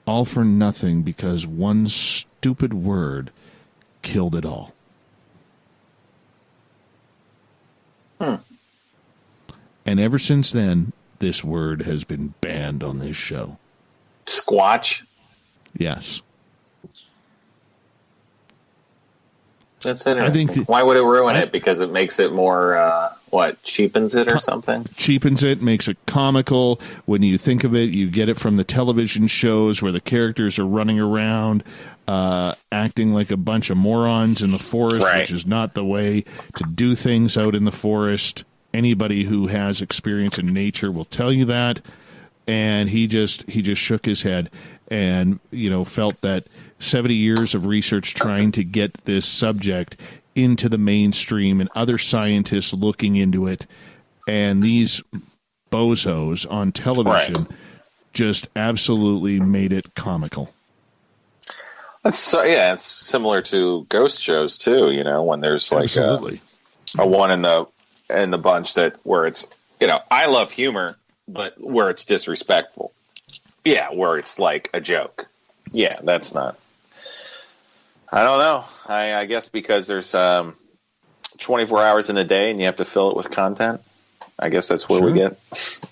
[SPEAKER 1] all for nothing because one stupid word killed it all. And ever since then, this word has been banned on this show.
[SPEAKER 3] Squatch?
[SPEAKER 1] Yes.
[SPEAKER 3] That's interesting. Why would it ruin it? Because it makes it more what, cheapens it or something?
[SPEAKER 1] Cheapens it, makes it comical. When you think of it, you get it from the television shows where the characters are running around acting like a bunch of morons in the forest, which is not the way to do things out in the forest. Anybody who has experience in nature will tell you that. And he just shook his head and, felt that 70 years of research trying to get this subject into the mainstream and other scientists looking into it, and these bozos on television just absolutely made it comical.
[SPEAKER 3] It's similar to ghost shows too, when there's like a one in the bunch where it's, I love humor, but where it's disrespectful. Yeah, where it's like a joke. Yeah, that's not. I don't know. I guess because there's 24 hours in a day and you have to fill it with content. I guess that's where we get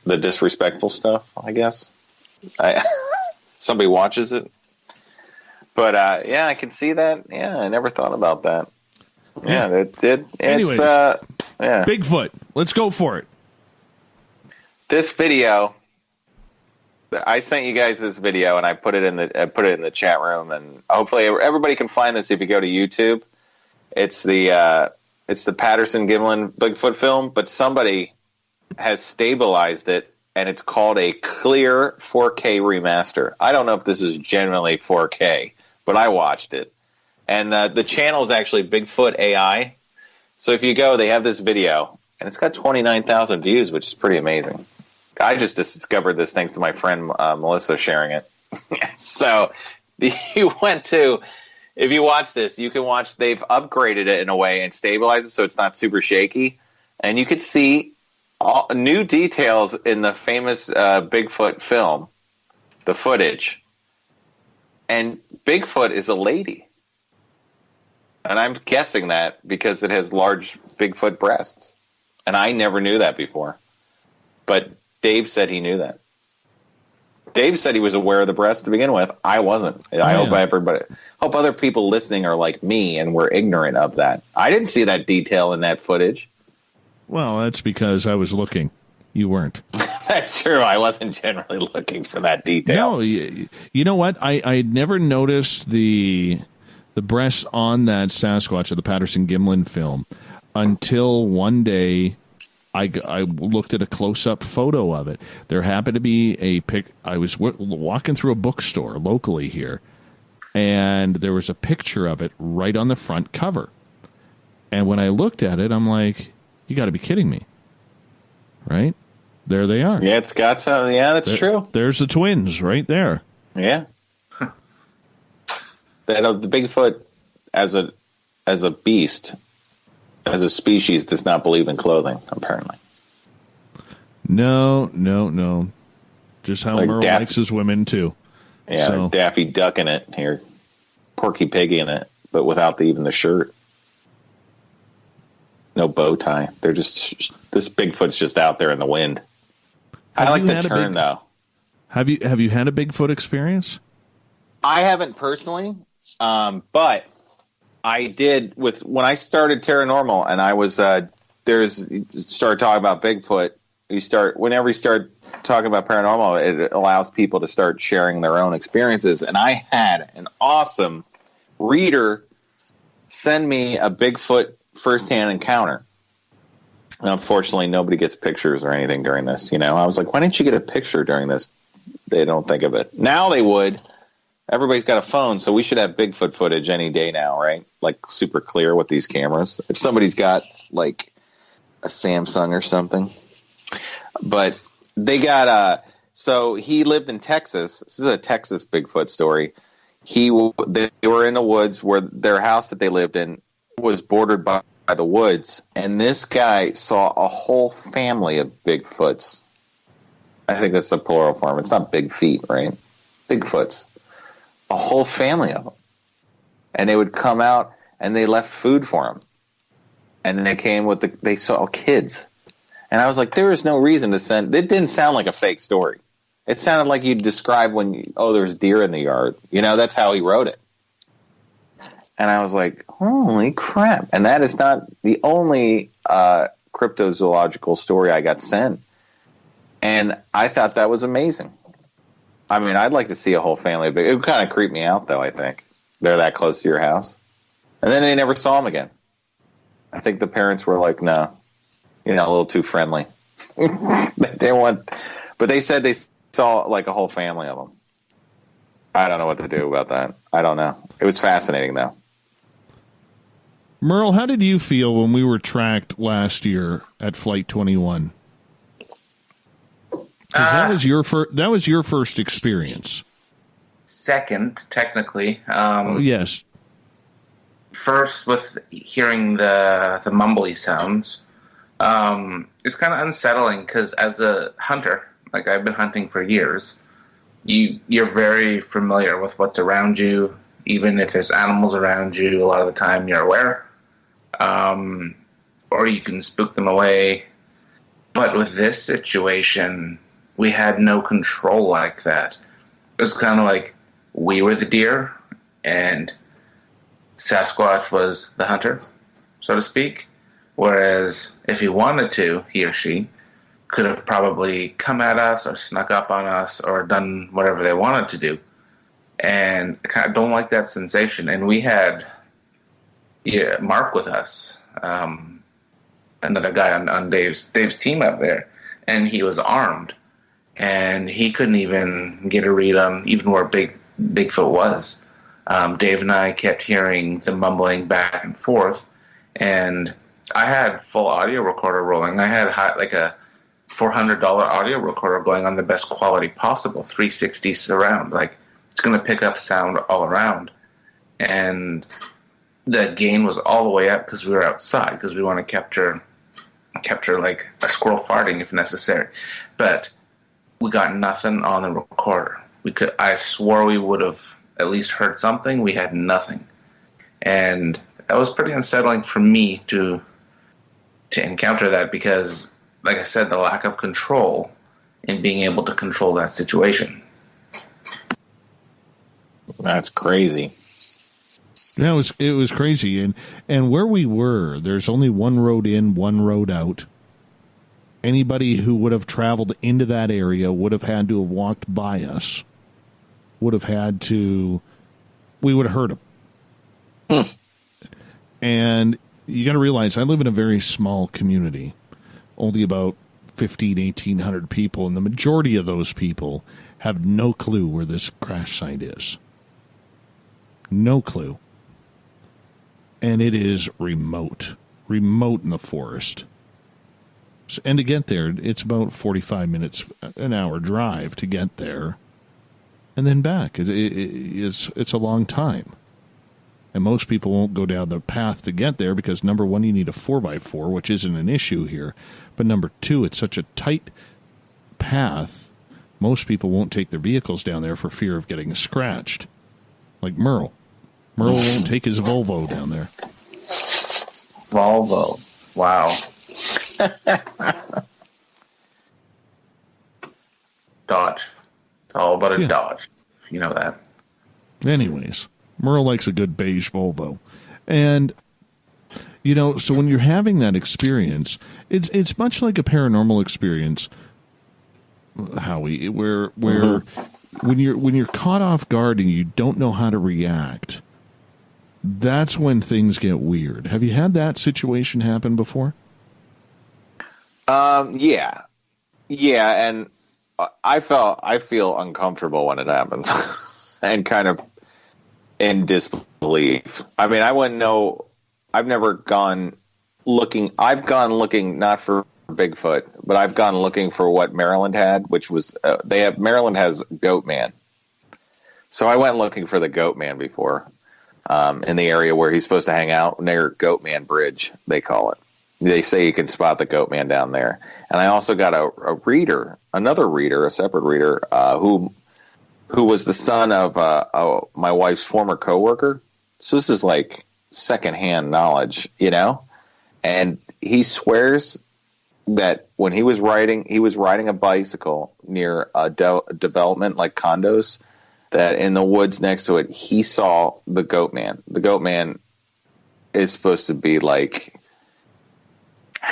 [SPEAKER 3] the disrespectful stuff, I guess. Somebody watches it. But, I can see that. Yeah, I never thought about that. Yeah, it did.
[SPEAKER 1] Anyways, Bigfoot. Let's go for it.
[SPEAKER 3] This video, I sent you guys this video, and I put it in the chat room, and hopefully everybody can find this if you go to YouTube. It's the Patterson-Gimlin Bigfoot film, but somebody has stabilized it, and it's called a clear 4K remaster. I don't know if this is genuinely 4K, but I watched it, and the channel is actually Bigfoot AI. So if you go, they have this video, and it's got 29,000 views, which is pretty amazing. I just discovered this thanks to my friend Melissa sharing it. So if you watch this, you can watch, they've upgraded it in a way and stabilized it so it's not super shaky. And you could see new details in the famous Bigfoot film, the footage. And Bigfoot is a lady. And I'm guessing that because it has large Bigfoot breasts. And I never knew that before. But Dave said he knew that. Dave said he was aware of the breast to begin with. I wasn't. I hope other people listening are like me and were ignorant of that. I didn't see that detail in that footage.
[SPEAKER 1] Well, that's because I was looking. You weren't.
[SPEAKER 3] That's true. I wasn't generally looking for that detail.
[SPEAKER 1] No, you know what? I never noticed the breasts on that Sasquatch of the Patterson-Gimlin film until one day I looked at a close-up photo of it. There happened to be a pic. I was walking through a bookstore locally here, and there was a picture of it right on the front cover. And when I looked at it, I'm like, you got to be kidding me. Right? There they are.
[SPEAKER 3] Yeah, it's got some. Yeah, that's true.
[SPEAKER 1] There's the twins right there.
[SPEAKER 3] Yeah. The Bigfoot as a beast, as a species, does not believe in clothing, apparently.
[SPEAKER 1] No. Just how Merle likes his women, too.
[SPEAKER 3] Yeah, so. Daffy Duck in it here. Porky Piggy in it, but without even the shirt. No bow tie. They're just... This Bigfoot's just out there in the wind. I like the turn, though.
[SPEAKER 1] Have you had a Bigfoot experience?
[SPEAKER 3] I haven't personally, but... I did when I started Paranormal, and I was started talking about Bigfoot. Whenever you start talking about paranormal, it allows people to start sharing their own experiences. And I had an awesome reader send me a Bigfoot firsthand encounter. And unfortunately, nobody gets pictures or anything during this. I was like, why didn't you get a picture during this? They don't think of it. Now they would. Everybody's got a phone, so we should have Bigfoot footage any day now, right? Like super clear with these cameras. If somebody's got like a Samsung or something. But they got so he lived in Texas. This is a Texas Bigfoot story. They were in the woods where their house that they lived in was bordered by the woods, and this guy saw a whole family of Bigfoots. I think that's the plural form. It's not big feet, right? Bigfoots. A whole family of them. And they would come out and they left food for him. And then they came they saw kids. And I was like, there is no reason to send. It didn't sound like a fake story. It sounded like you'd describe there's deer in the yard. That's how he wrote it. And I was like, holy crap. And that is not the only cryptozoological story I got sent. And I thought that was amazing. I mean, I'd like to see a whole family, but it would kind of creep me out, though, I think. They're that close to your house. And then they never saw him again. I think the parents were like, no, a little too friendly. But they said they saw like a whole family of them. I don't know what to do about that. I don't know. It was fascinating, though.
[SPEAKER 1] Merle, how did you feel when we were tracked last year at Flight 21? Because that was your first experience.
[SPEAKER 2] Second, technically.
[SPEAKER 1] Yes.
[SPEAKER 2] First, with hearing the mumbly sounds, it's kind of unsettling because as a hunter, like I've been hunting for years, you're very familiar with what's around you. Even if there's animals around you, a lot of the time you're aware. Or you can spook them away. But with this situation, we had no control like that. It was kind of like we were the deer and Sasquatch was the hunter, so to speak. Whereas if he wanted to, he or she could have probably come at us or snuck up on us or done whatever they wanted to do. And I kind of don't like that sensation. And we had Mark with us, another guy on Dave's team up there, and he was armed. And he couldn't even get a read on even where Bigfoot was. Dave and I kept hearing the mumbling back and forth, and I had full audio recorder rolling. I had like a $400 audio recorder going on the best quality possible, 360 surround. Like, it's going to pick up sound all around. And the gain was all the way up because we were outside, because we want to capture like a squirrel farting if necessary. But we got nothing on the recorder. I swore we would have at least heard something. We had nothing. And that was pretty unsettling for me to encounter that because, like I said, the lack of control in being able to control that situation.
[SPEAKER 3] That's crazy.
[SPEAKER 1] Yeah, it was crazy. And where we were, there's only one road in, one road out. Anybody who would have traveled into that area would have had to have walked by us. We would have heard them. And you got to realize, I live in a very small community, only about 1,800 people, and the majority of those people have no clue where this crash site is. No clue. And it is remote in the forest. And to get there, it's about 45 minutes, an hour drive to get there, and then back. It's a long time. And most people won't go down the path to get there because, number one, you need a 4x4, which isn't an issue here. But number two, it's such a tight path, most people won't take their vehicles down there for fear of getting scratched. Like Merle. Merle won't take his Volvo down there.
[SPEAKER 2] Volvo. Wow. Dodge. It's all about a Dodge. You know that.
[SPEAKER 1] Anyways, Merle likes a good beige Volvo. And, you know, so when you're having that experience, it's much like a paranormal experience, Howie, where when you're caught off guard and you don't know how to react, that's when things get weird. Have you had that situation happen before?
[SPEAKER 3] Yeah, and I feel uncomfortable when it happens, and kind of in disbelief. I mean, I wouldn't know. I've never gone looking. I've gone looking not for Bigfoot, but I've gone looking for what Maryland had, which was Maryland has Goat Man. So I went looking for the Goat Man before, in the area where he's supposed to hang out near Goat Man Bridge, they call it. They say you can spot the Goat Man down there. And I also got a separate reader, who was the son of my wife's former coworker. So this is like secondhand knowledge, you know? And he swears that when he was riding a bicycle near a development like condos, that in the woods next to it, he saw the Goat Man. The Goat Man is supposed to be like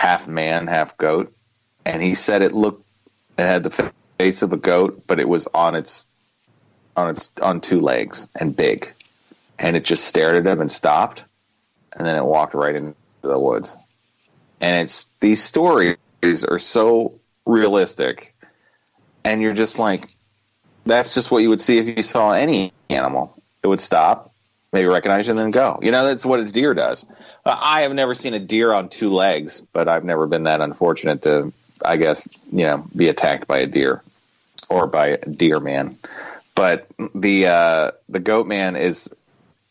[SPEAKER 3] half man, half goat, and he said it had the face of a goat, but it was on two legs and big, and it just stared at him and stopped, and then it walked right into the woods. And these stories are so realistic, and you're just like, that's just what you would see if you saw any animal. It would stop, maybe recognize you, and then go. That's what a deer does. I have never seen a deer on two legs, but I've never been that unfortunate to, I guess, be attacked by a deer or by a deer man. But the goat man is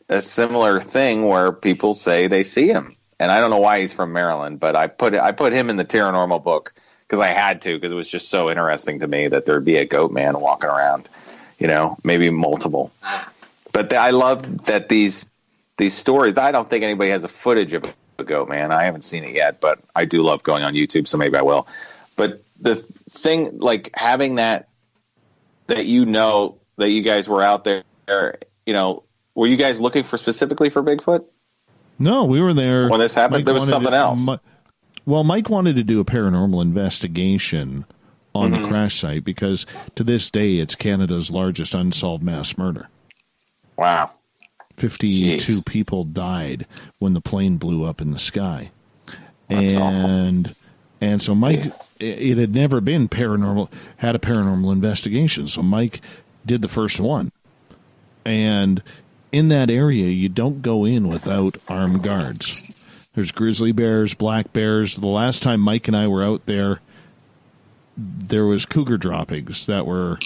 [SPEAKER 3] a similar thing where people say they see him. And I don't know why he's from Maryland, but I put him in the Paranormal book because I had to, because it was just so interesting to me that there'd be a goat man walking around, maybe multiple. But I love that these stories. I don't think anybody has a footage of a goat man. I haven't seen it yet, but I do love going on YouTube, so maybe I will. But the thing, like having that that you guys were out there, were you guys looking specifically for Bigfoot?
[SPEAKER 1] No, we were there
[SPEAKER 3] when this happened. There was something else.
[SPEAKER 1] Mike wanted to do a paranormal investigation on the crash site because to this day it's Canada's largest unsolved mass murder.
[SPEAKER 3] Wow.
[SPEAKER 1] 52 people died when the plane blew up in the sky.
[SPEAKER 3] That's awful.
[SPEAKER 1] And so Mike, it had never been had a paranormal investigation. So Mike did the first one. And in that area, you don't go in without armed guards. There's grizzly bears, black bears. The last time Mike and I were out there, there was cougar droppings that were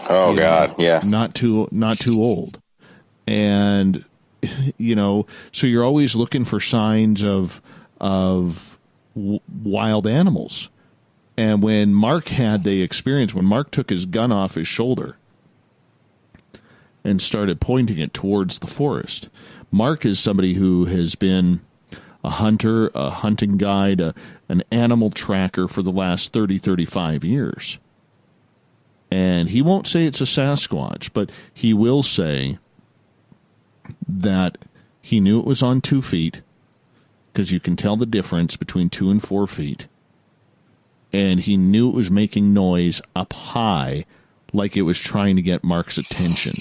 [SPEAKER 1] not too old. And so you're always looking for signs of wild animals. And when Mark had the experience, when Mark took his gun off his shoulder and started pointing it towards the forest, Mark is somebody who has been a hunter, a hunting guide, an animal tracker for the last 30, 35 years. And he won't say it's a Sasquatch, but he will say that he knew it was on 2 feet, because you can tell the difference between 2 and 4 feet. And he knew it was making noise up high, like it was trying to get Mark's attention.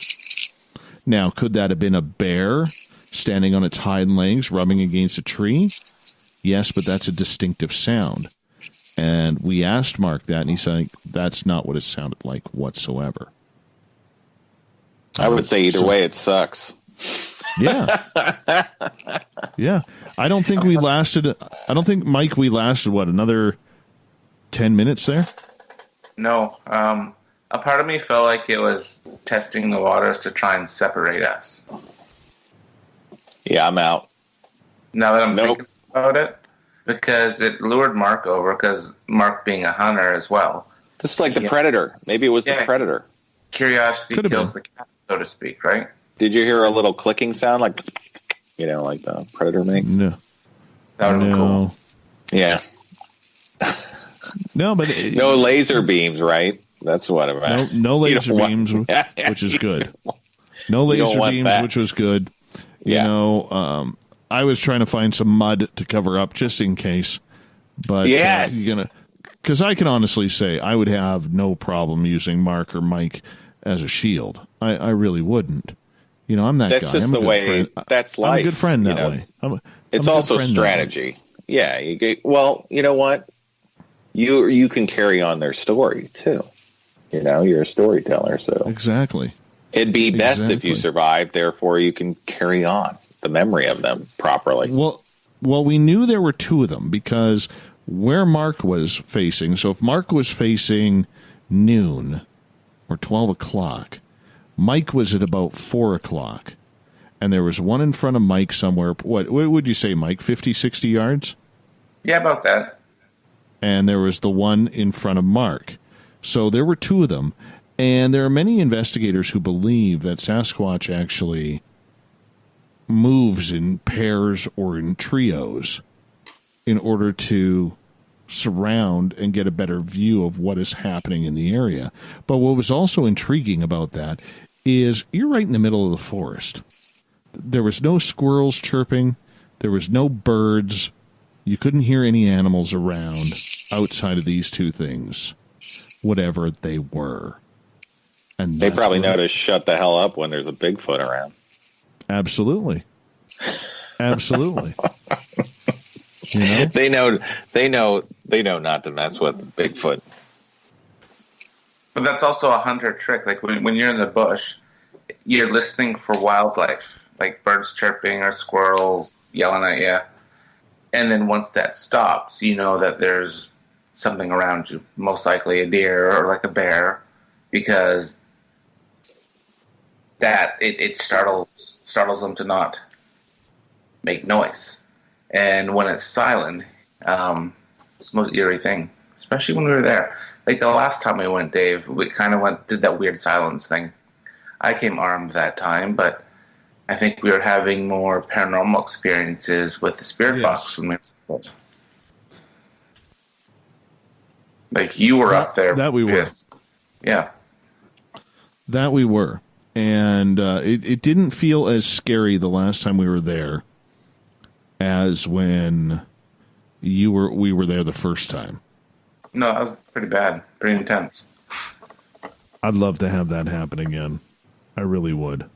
[SPEAKER 1] Now, could that have been a bear standing on its hind legs, rubbing against a tree? Yes, but that's a distinctive sound. And we asked Mark that, and he said that's not what it sounded like whatsoever.
[SPEAKER 3] I would say either way, it sucks.
[SPEAKER 1] Yeah. Yeah. I don't think, Mike, we lasted, another 10 minutes there?
[SPEAKER 2] No. A part of me felt like it was testing the waters to try and separate us.
[SPEAKER 3] Yeah, I'm out.
[SPEAKER 2] Now that I'm thinking about it, because it lured Mark over, because Mark being a hunter as well.
[SPEAKER 3] Just like the Predator. Maybe it was the Predator.
[SPEAKER 2] Curiosity kills the cat, so to speak, right?
[SPEAKER 3] Did you hear a little clicking sound, like the Predator makes?
[SPEAKER 1] No.
[SPEAKER 2] That would be cool.
[SPEAKER 3] Yeah.
[SPEAKER 1] No, but
[SPEAKER 3] no laser beams, right? That's what I'm at.
[SPEAKER 1] No laser beams, which is good. No laser beams, which was good.
[SPEAKER 3] Yeah.
[SPEAKER 1] I was trying to find some mud to cover up just in case. But because I can honestly say I would have no problem using Mark or Mike as a shield. I really wouldn't. I'm that guy.
[SPEAKER 3] That's just the way. That's life.
[SPEAKER 1] I'm a good friend that way.
[SPEAKER 3] It's also strategy. Yeah. Well, you know what? You can carry on their story too. You're a storyteller, so
[SPEAKER 1] exactly.
[SPEAKER 3] It'd be best if you survived. Therefore, you can carry on the memory of them properly.
[SPEAKER 1] Well, we knew there were 2 of them because where Mark was facing. So if Mark was facing noon or 12 o'clock, Mike was at about 4 o'clock, and there was one in front of Mike somewhere. What would you say, Mike? 50, 60 yards?
[SPEAKER 2] Yeah, about that.
[SPEAKER 1] And there was the one in front of Mark. So there were 2 of them. And there are many investigators who believe that Sasquatch actually moves in pairs or in trios in order to surround and get a better view of what is happening in the area. But what was also intriguing about that is you're right in the middle of the forest. There was no squirrels chirping. There was no birds. You couldn't hear any animals around outside of these two things, whatever they were. And
[SPEAKER 3] they probably know to shut the hell up when there's a Bigfoot around.
[SPEAKER 1] Absolutely. Absolutely. You know?
[SPEAKER 3] They know not to mess with Bigfoot.
[SPEAKER 2] But that's also a hunter trick. Like when you're in the bush, you're listening for wildlife, like birds chirping or squirrels yelling at you. And then once that stops, you know that there's something around you, most likely a deer or like a bear, because that it startles them to not make noise. And when it's silent, it's the most eerie thing, especially when we were there. Like the last time we went, Dave, we kind of did that weird silence thing. I came armed that time, but I think we were having more paranormal experiences with the spirit box when we were. Like you were up there.
[SPEAKER 1] That we were.
[SPEAKER 2] Yeah.
[SPEAKER 1] That we were. And it didn't feel as scary the last time we were there as when we were there the first time.
[SPEAKER 2] No, that was pretty bad. Pretty intense.
[SPEAKER 1] I'd love to have that happen again. I really would.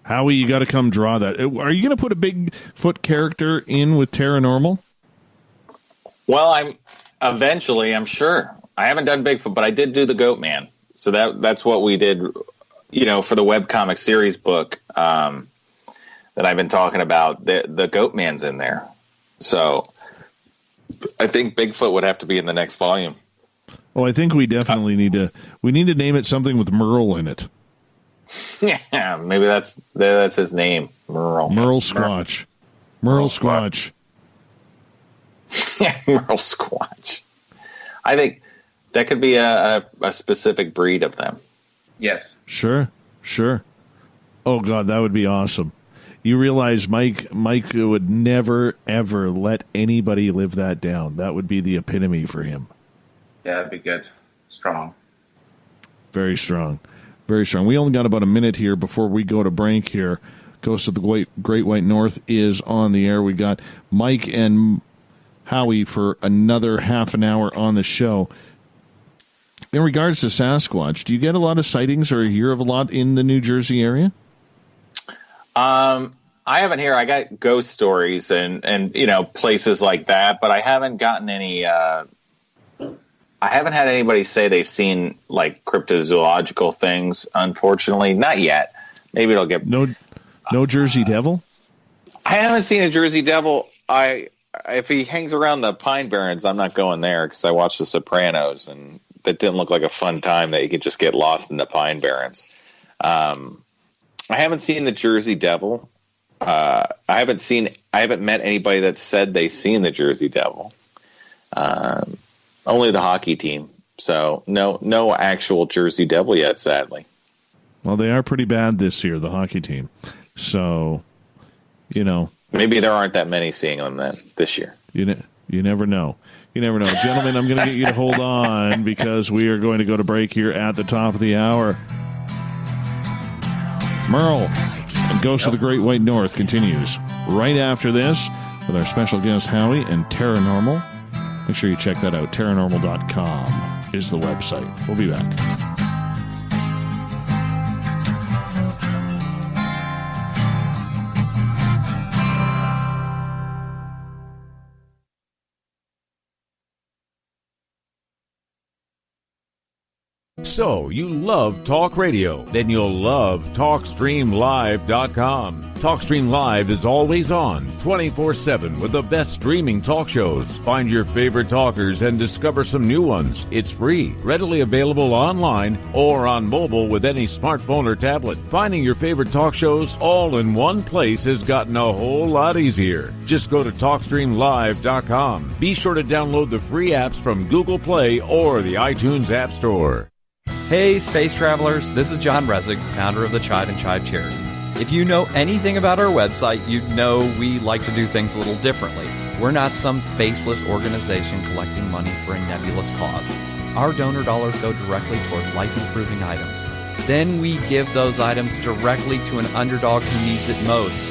[SPEAKER 1] Howie, you got to come draw that. Are you going to put a Bigfoot character in with Paranormal?
[SPEAKER 3] Well, I'm sure. I haven't done Bigfoot, but I did do the Goat Man. So that's what we did, for the webcomic series book that I've been talking about. The Goat Man's in there. So I think Bigfoot would have to be in the next volume.
[SPEAKER 1] Oh, I think we definitely need to name it something with Merle in it.
[SPEAKER 3] Yeah, maybe that's his name, Merle.
[SPEAKER 1] Merle Squatch. Merle Squatch.
[SPEAKER 3] Yeah, Merle Squatch. I think that could be a specific breed of them.
[SPEAKER 2] Yes.
[SPEAKER 1] Sure. Oh, God, that would be awesome. You realize Mike would never, ever let anybody live that down. That would be the epitome for him.
[SPEAKER 2] Yeah, that'd be good. Strong.
[SPEAKER 1] Very strong. Very strong. We only got about a minute here before we go to break here. Ghost of the Great White North is on the air. We got Mike and Howie for another half an hour on the show. In regards to Sasquatch, do you get a lot of sightings or hear of a lot in the New Jersey area?
[SPEAKER 3] I haven't here. I got ghost stories and places like that, but I haven't gotten any. I haven't had anybody say they've seen like cryptozoological things. Unfortunately, not yet. Maybe it'll get
[SPEAKER 1] no Jersey Devil.
[SPEAKER 3] I haven't seen a Jersey Devil. If he hangs around the Pine Barrens, I'm not going there because I watched The Sopranos and that didn't look like a fun time that you could just get lost in the Pine Barrens. I haven't seen the Jersey Devil. I haven't met anybody that said they've seen the Jersey Devil. Only the hockey team. So no actual Jersey Devil yet, sadly.
[SPEAKER 1] Well, they are pretty bad this year, the hockey team. So,
[SPEAKER 3] maybe there aren't that many seeing them then this year.
[SPEAKER 1] You never know. You never know. Gentlemen, I'm going to get you to hold on because we are going to go to break here at the top of the hour. Merle and Ghost of the Great White North continues right after this with our special guest Howie and Paranormal. Make sure you check that out. Paranormal.com is the website. We'll be back.
[SPEAKER 19] So, you love talk radio? Then you'll love TalkStreamLive.com. TalkStream Live is always on, 24/7 with the best streaming talk shows. Find your favorite talkers and discover some new ones. It's free, readily available online or on mobile with any smartphone or tablet. Finding your favorite talk shows all in one place has gotten a whole lot easier. Just go to TalkStreamLive.com. Be sure to download the free apps from Google Play or the iTunes App Store.
[SPEAKER 4] Hey, space travelers, this is John Resig, founder of the Chide and Chive Charities. If you know anything about our website, you'd know we like to do things a little differently. We're not some faceless organization collecting money for a nebulous cause. Our donor dollars go directly toward life-improving items. Then we give those items directly to an underdog who needs it most.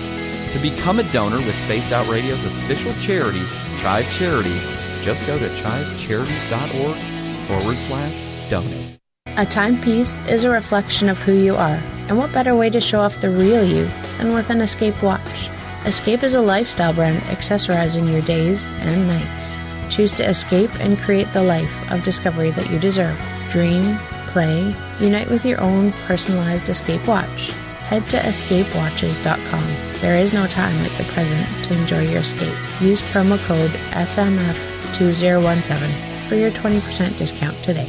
[SPEAKER 4] To become a donor with Spaced Out Radio's official charity, Chive Charities, just go to chivecharities.org/donate.
[SPEAKER 20] A timepiece is a reflection of who you are, and what better way to show off the real you than with an Escape watch? Escape is a lifestyle brand accessorizing your days and nights. Choose to escape and create the life of discovery that you deserve. Dream, play, unite with your own personalized Escape watch. Head to escapewatches.com. There is no time like the present to enjoy your escape. Use promo code SMF2017 for your 20% discount today.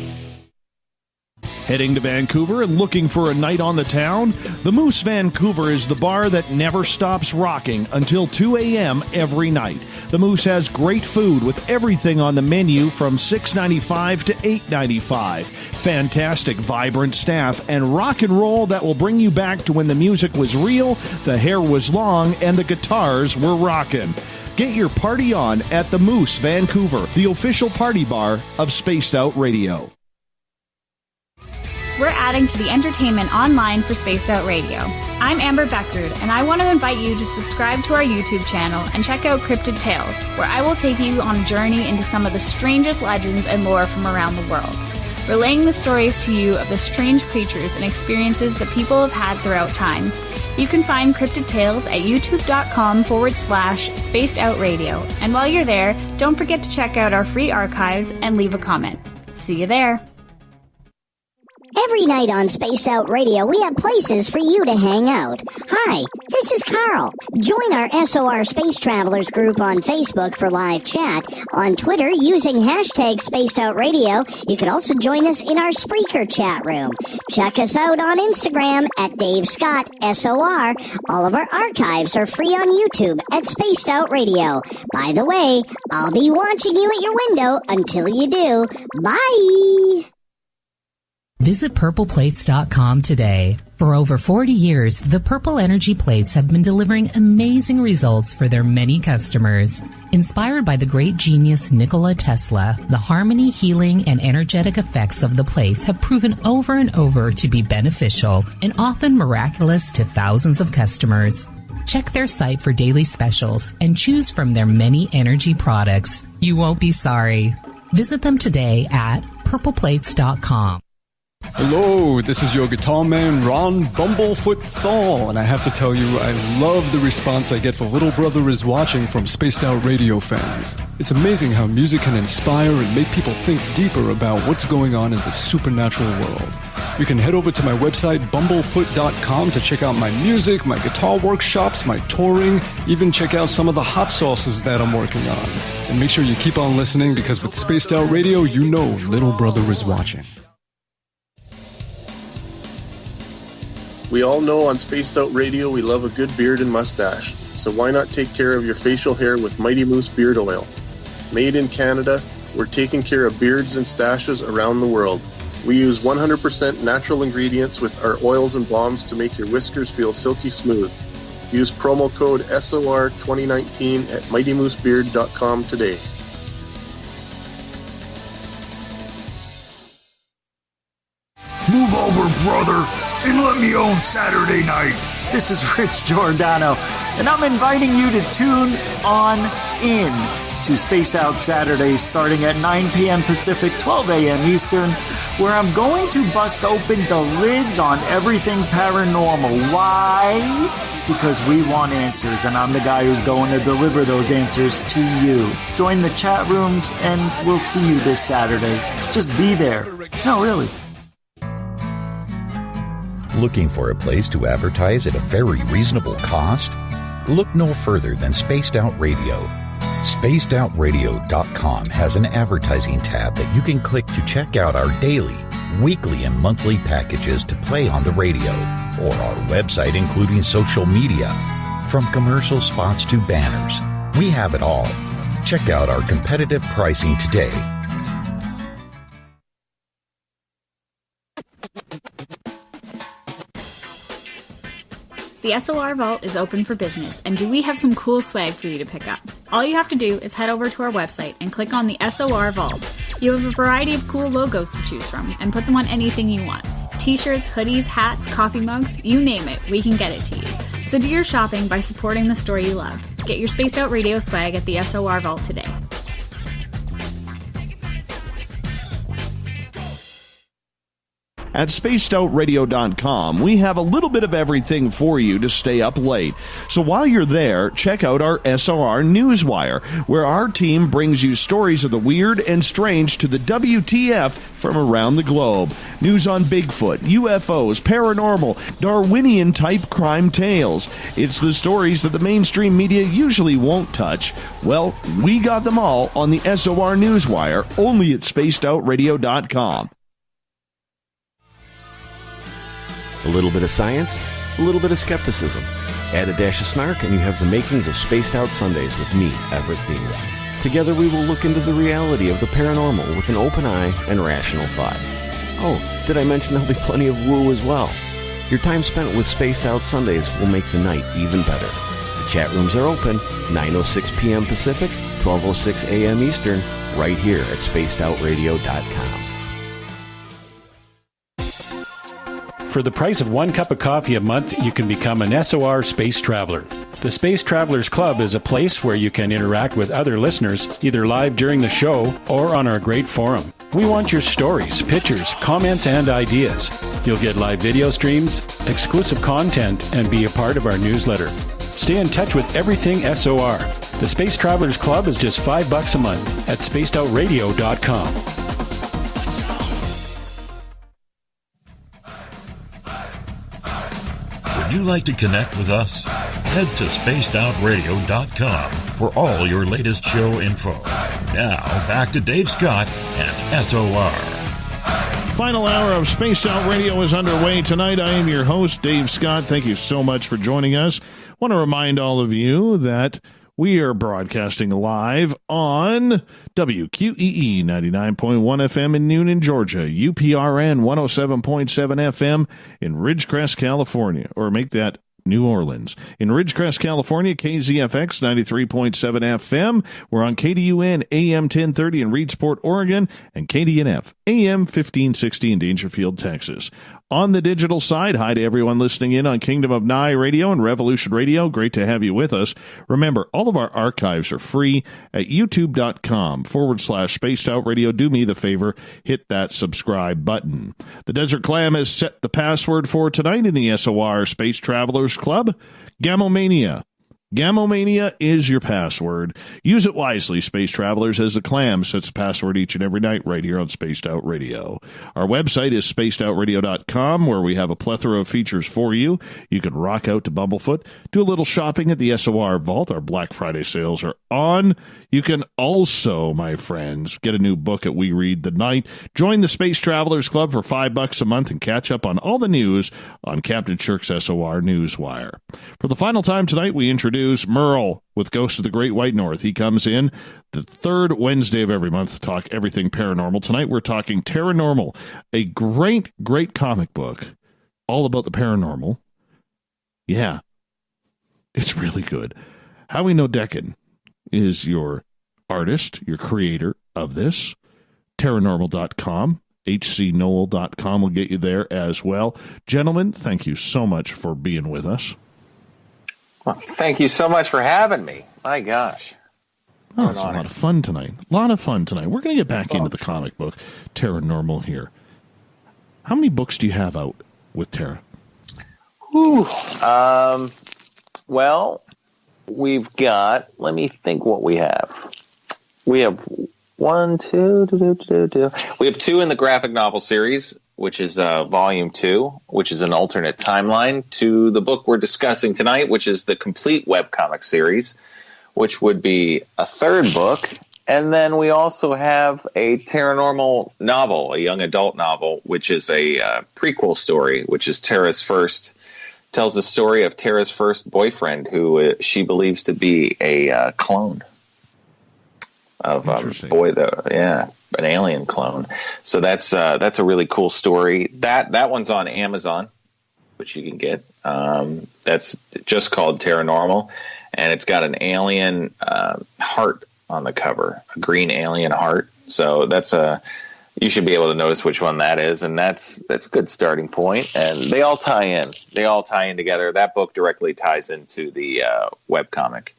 [SPEAKER 1] Heading to Vancouver and looking for a night on the town? The Moose Vancouver is the bar that never stops rocking until 2 a.m. every night. The Moose has great food with everything on the menu from $6.95 to $8.95. Fantastic, vibrant staff and rock and roll that will bring you back to when the music was real, the hair was long, and the guitars were rocking. Get your party on at the Moose Vancouver, the official party bar of Spaced Out Radio.
[SPEAKER 9] We're adding to the entertainment online for Spaced Out Radio. I'm Amber Beckrud, and I want to invite you to subscribe to our YouTube channel and check out Cryptid Tales, where I will take you on a journey into some of the strangest legends and lore from around the world, relaying the stories to you of the strange creatures and experiences that people have had throughout time. You can find Cryptid Tales at youtube.com/Spaced Out Radio. And while you're there, don't forget to check out our free archives and leave a comment. See you there.
[SPEAKER 8] Every night on Spaced Out Radio, we have places for you to hang out. Hi, this is Carl. Join our SOR Space Travelers group on Facebook for live chat. On Twitter, using hashtag Spaced Out Radio, you can also join us in our Spreaker chat room. Check us out on Instagram at Dave Scott SOR. All of our archives are free on YouTube at Spaced Out Radio. By the way, I'll be watching you at your window until you do. Bye!
[SPEAKER 16] Visit purpleplates.com today. For over 40 years, the Purple Energy Plates have been delivering amazing results for their many customers. Inspired by the great genius Nikola Tesla, the harmony, healing, and energetic effects of the plates have proven over and over to be beneficial and often miraculous to thousands of customers. Check their site for daily specials and choose from their many energy products. You won't be sorry. Visit them today at purpleplates.com.
[SPEAKER 6] Hello, this is your guitar man, Ron Bumblefoot Thal, and I have to tell you, I love the response I get for Little Brother is Watching from Spaced Out Radio fans. It's amazing how music can inspire and make people think deeper about what's going on in the supernatural world. You can head over to my website, bumblefoot.com, to check out my music, my guitar workshops, my touring, even check out some of the hot sauces that I'm working on. And make sure you keep on listening, because with Spaced Out Radio, you know Little Brother is watching.
[SPEAKER 5] We all know on Spaced Out Radio we love a good beard and mustache, so why not take care of your facial hair with Mighty Moose Beard Oil? Made in Canada, we're taking care of beards and stashes around the world. We use 100% natural ingredients with our oils and balms to make your whiskers feel silky smooth. Use promo code SOR2019 at MightyMooseBeard.com today.
[SPEAKER 11] Move over, brother, and let me own Saturday night.
[SPEAKER 12] This is Rich Giordano, and I'm inviting you to tune on in to Spaced Out Saturdays starting at 9 p.m. Pacific, 12 a.m. Eastern, where I'm going to bust open the lids on everything paranormal. Why? Because we want answers, and I'm the guy who's going to deliver those answers to you. Join the chat rooms, and we'll see you this Saturday. Just be there. No, really.
[SPEAKER 18] Looking for a place to advertise at a very reasonable cost? Look no further than Spaced Out Radio. SpacedOutRadio.com has an advertising tab that you can click to check out our daily, weekly, and monthly packages to play on the radio, or our website including social media. From commercial spots to banners, we have it all. Check out our competitive pricing today.
[SPEAKER 9] The SOR Vault is open for business, and do we have some cool swag for you to pick up? All you have to do is head over to our website and click on the SOR Vault. You have a variety of cool logos to choose from, and put them on anything you want. T-shirts, hoodies, hats, coffee mugs, you name it, we can get it to you. So do your shopping by supporting the store you love. Get your Spaced Out Radio swag at the SOR Vault today.
[SPEAKER 1] At spacedoutradio.com, we have a little bit of everything for you to stay up late. So while you're there, check out our SOR Newswire, where our team brings you stories of the weird and strange to the WTF from around the globe. News on Bigfoot, UFOs, paranormal, Darwinian-type crime tales. It's the stories that the mainstream media usually won't touch. Well, we got them all on the SOR Newswire, only at spacedoutradio.com.
[SPEAKER 7] A little bit of science, a little bit of skepticism. Add a dash of snark and you have the makings of Spaced Out Sundays with me, Everett Thiemer. Together we will look into the reality of the paranormal with an open eye and rational thought. Oh, did I mention there'll be plenty of woo as well? Your time spent with Spaced Out Sundays will make the night even better. The chat rooms are open, 9:06 p.m. Pacific, 12:06 a.m. Eastern, right here at spacedoutradio.com.
[SPEAKER 13] For the price of 1 cup of coffee a month, you can become an SOR Space Traveler. The Space Travelers Club is a place where you can interact with other listeners, either live during the show or on our great forum. We want your stories, pictures, comments, and ideas. You'll get live video streams, exclusive content, and be a part of our newsletter. Stay in touch with everything SOR. The Space Travelers Club is just $5 a month at spacedoutradio.com.
[SPEAKER 17] Would you like to connect with us? Head to spacedoutradio.com for all your latest show info. Now, back to Dave Scott and SOR.
[SPEAKER 1] Final hour of Spaced Out Radio is underway tonight. I am your host, Dave Scott. Thank you so much for joining us. I want to remind all of you that we are broadcasting live on WQEE 99.1 FM in Noonan, Georgia, UPRN 107.7 FM in Ridgecrest, California, or make that New Orleans. In Ridgecrest, California, KZFX 93.7 FM. We're on KDUN AM 1030 in Reedsport, Oregon, and KDNF AM 1560 in Dangerfield, Texas. On the digital side, hi to everyone listening in on Kingdom of Nye Radio and Revolution Radio. Great to have you with us. Remember, all of our archives are free at youtube.com/Spaced Out Radio. Do me the favor, hit that subscribe button. The Desert Clam has set the password for tonight in the SOR Space Travelers Club. Gamomania. Gamomania is your password. Use it wisely, Space Travelers, as the Clam sets the password each and every night right here on Spaced Out Radio. Our website is spacedoutradio.com, where we have a plethora of features for you. You can rock out to Bumblefoot, do a little shopping at the SOR Vault. Our Black Friday sales are on. You can also, my friends, get a new book at We Read the Night. Join the Space Travelers Club for $5 a month and catch up on all the news on Captain Shirk's SOR Newswire. For the final time tonight, we introduce Merle with Ghost of the Great White North. He comes in the third Wednesday of every month to talk everything paranormal. Tonight we're talking Paranormal, a great, great comic book all about the paranormal. Yeah, it's really good. Howie Noeldechen is your artist, your creator of this. Paranormal.com. HCNoel.com will get you there as well. Gentlemen, thank you so much for being with us.
[SPEAKER 3] Well, thank you so much for having me. My gosh.
[SPEAKER 1] Oh, it's a lot of fun tonight. A lot of fun tonight. We're going to get back into the comic book, Paranormal, here. How many books do you have out with Tara?
[SPEAKER 3] Well, we've got, let me think what we have. We have one, two. We have 2 in the graphic novel series, which is volume 2, which is an alternate timeline to the book we're discussing tonight, which is the complete webcomic series, which would be a 3rd book. And then we also have a paranormal novel, a young adult novel, which is a prequel story, which is tells the story of Tara's first boyfriend, who she believes to be a clone of an alien clone. So that's a really cool story. That one's on Amazon, which you can get. That's just called Paranormal, and it's got an alien heart on the cover, a green alien heart. So that's a you should be able to notice which one that is, and that's a good starting point. And they all tie in. They all tie in together. That book directly ties into the webcomic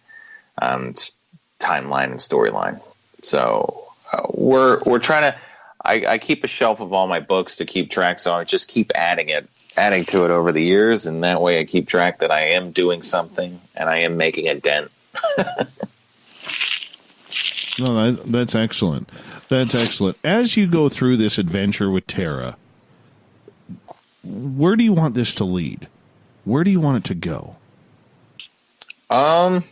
[SPEAKER 3] timeline and storyline. So we're trying to. I keep a shelf of all my books to keep track, so I just keep adding to it over the years, and that way I keep track that I am doing something and I am making a dent.
[SPEAKER 1] No, that's excellent. That's excellent. As you go through this adventure with Tara, where do you want this to lead? Where do you want it to go?
[SPEAKER 3] I'd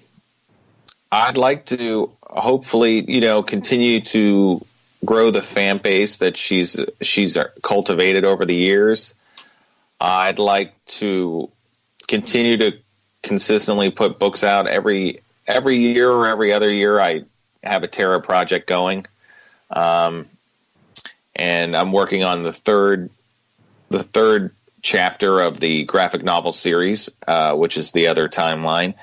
[SPEAKER 3] like to hopefully, continue to grow the fan base that she's cultivated over the years. I'd like to continue to consistently put books out every year or every other year. I have a Tara project going, and I'm working on the third chapter of the graphic novel series, which is the other timeline.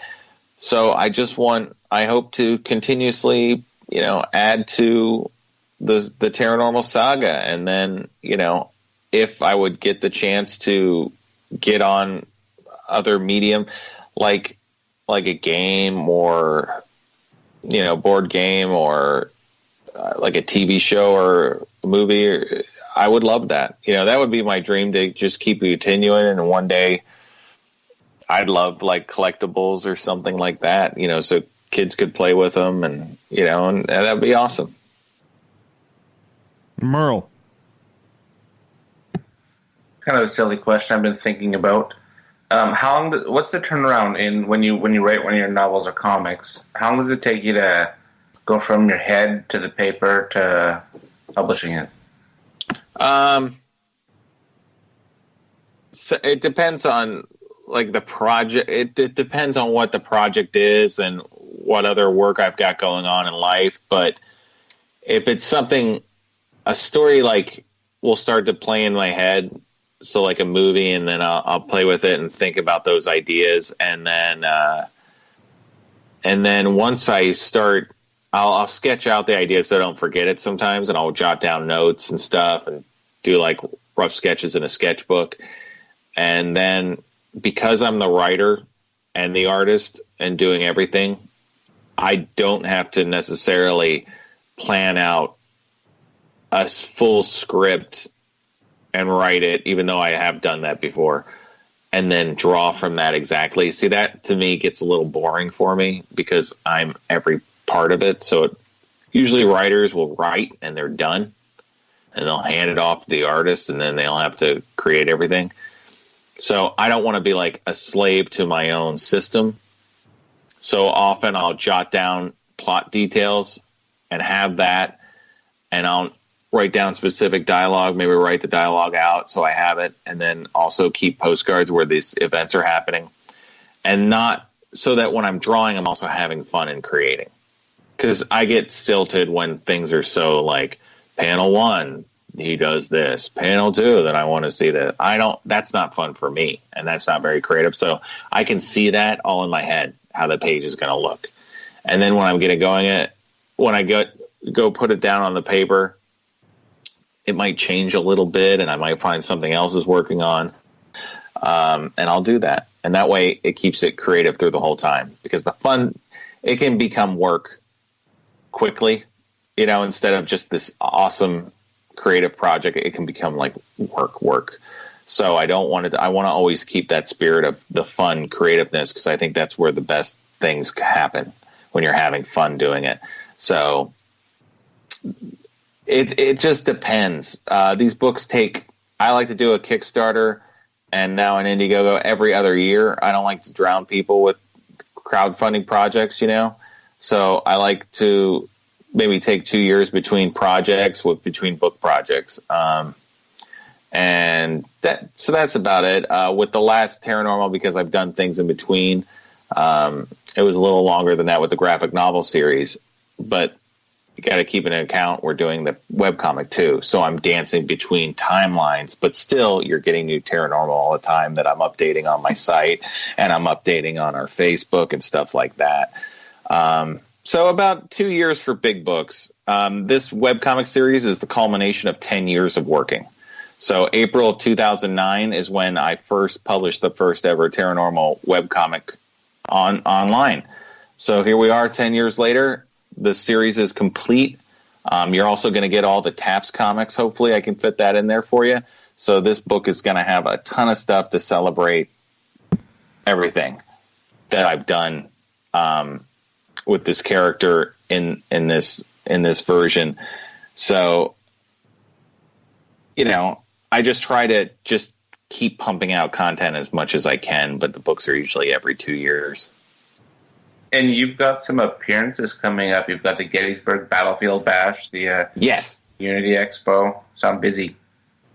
[SPEAKER 3] So I hope to continuously, add to the Paranormal saga, and then, if I would get the chance to get on other medium, like a game or, board game or like a TV show or a movie, I would love that. That would be my dream, to just keep continuing. And one day I'd love like collectibles or something like that, so kids could play with them, and that'd be awesome.
[SPEAKER 1] Merle.
[SPEAKER 2] Kind of a silly question I've been thinking about. What's the turnaround in when you write one of your novels or comics? How long does it take you to go from your head to the paper to publishing it?
[SPEAKER 3] So it depends on like the project. It depends on what the project is and what other work I've got going on in life. But if it's something, a story like will start to play in my head. So like a movie, and then I'll play with it and think about those ideas. And then once I start, I'll sketch out the idea so I don't forget it sometimes, and I'll jot down notes and stuff and do like rough sketches in a sketchbook. And then because I'm the writer and the artist and doing everything, I don't have to necessarily plan out a full script and write it, even though I have done that before, and then draw from that exactly. See, that to me gets a little boring for me because I'm every part of it. So usually writers will write and they're done, and they'll hand it off to the artist, and then they'll have to create everything. So I don't want to be like a slave to my own system. So often I'll jot down plot details and have that, and I'll write down specific dialogue, maybe write the dialogue out so I have it, and then also keep postcards where these events are happening, and not so that when I'm drawing, I'm also having fun and creating. Because I get stilted when things are so like, panel 1, he does this, panel 2, then I want to see that. That's not fun for me, and that's not very creative. So I can see that all in my head, how the page is going to look. And then when I'm getting going, when I go put it down on the paper, it might change a little bit, and I might find something else is working on, and I'll do that. And that way it keeps it creative through the whole time, because the fun, it can become work quickly, instead of just this awesome creative project, it can become like work. So I don't want to, I want to always keep that spirit of the fun creativeness, because I think that's where the best things happen, when you're having fun doing it. So it just depends. These books I like to do a Kickstarter and now an Indiegogo every other year. I don't like to drown people with crowdfunding projects, So I like to maybe take 2 years between projects, between book projects. And so that's about it. With the last Paranormal, because I've done things in between, it was a little longer than that with the graphic novel series, but you got to keep in account we're doing the webcomic too. So I'm dancing between timelines, but still you're getting new Paranormal all the time that I'm updating on my site, and I'm updating on our Facebook and stuff like that. So about 2 years for big books. This webcomic series is the culmination of 10 years of working. So April of 2009 is when I first published the first ever Paranormal webcomic online. So here we are 10 years later. The series is complete. You're also going to get all the TAPS comics. Hopefully I can fit that in there for you. So this book is going to have a ton of stuff to celebrate everything that I've done with this character in this version. So, I just try to just keep pumping out content as much as I can, but the books are usually every 2 years.
[SPEAKER 2] And you've got some appearances coming up. You've got the Gettysburg Battlefield Bash, the
[SPEAKER 3] yes
[SPEAKER 2] Unity Expo. So I'm busy.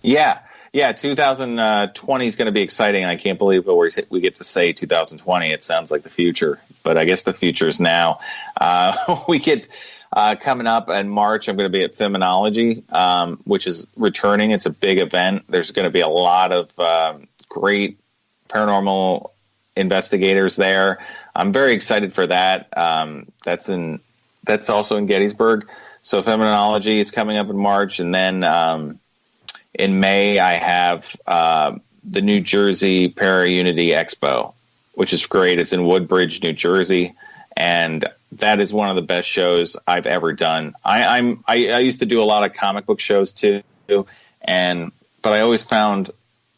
[SPEAKER 3] Yeah. 2020 is going to be exciting. I can't believe we get to say 2020. It sounds like the future, but I guess the future is now. We get coming up in March. I'm going to be at Feminology, which is returning. It's a big event. There's going to be a lot of great paranormal investigators there. I'm very excited for that. That's also in Gettysburg. So Feminology is coming up in March, and then in May I have the New Jersey Para-Unity Expo, which is great. It's in Woodbridge, New Jersey, and that is one of the best shows I've ever done. I used to do a lot of comic book shows too, but I always found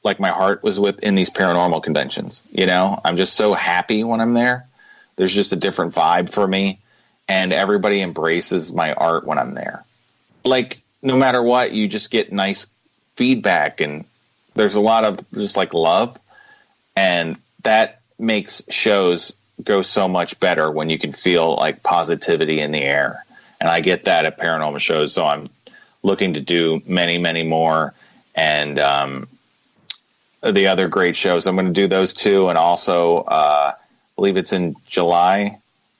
[SPEAKER 3] like my heart was in these paranormal conventions. I'm just so happy when I'm there. There's just a different vibe for me, and everybody embraces my art when I'm there. Like, no matter what, you just get nice feedback, and there's a lot of just like love, and that makes shows go so much better when you can feel like positivity in the air. And I get that at paranormal shows, so I'm looking to do many, many more. And the other great shows, I'm going to do those too. And also, I believe it's in July,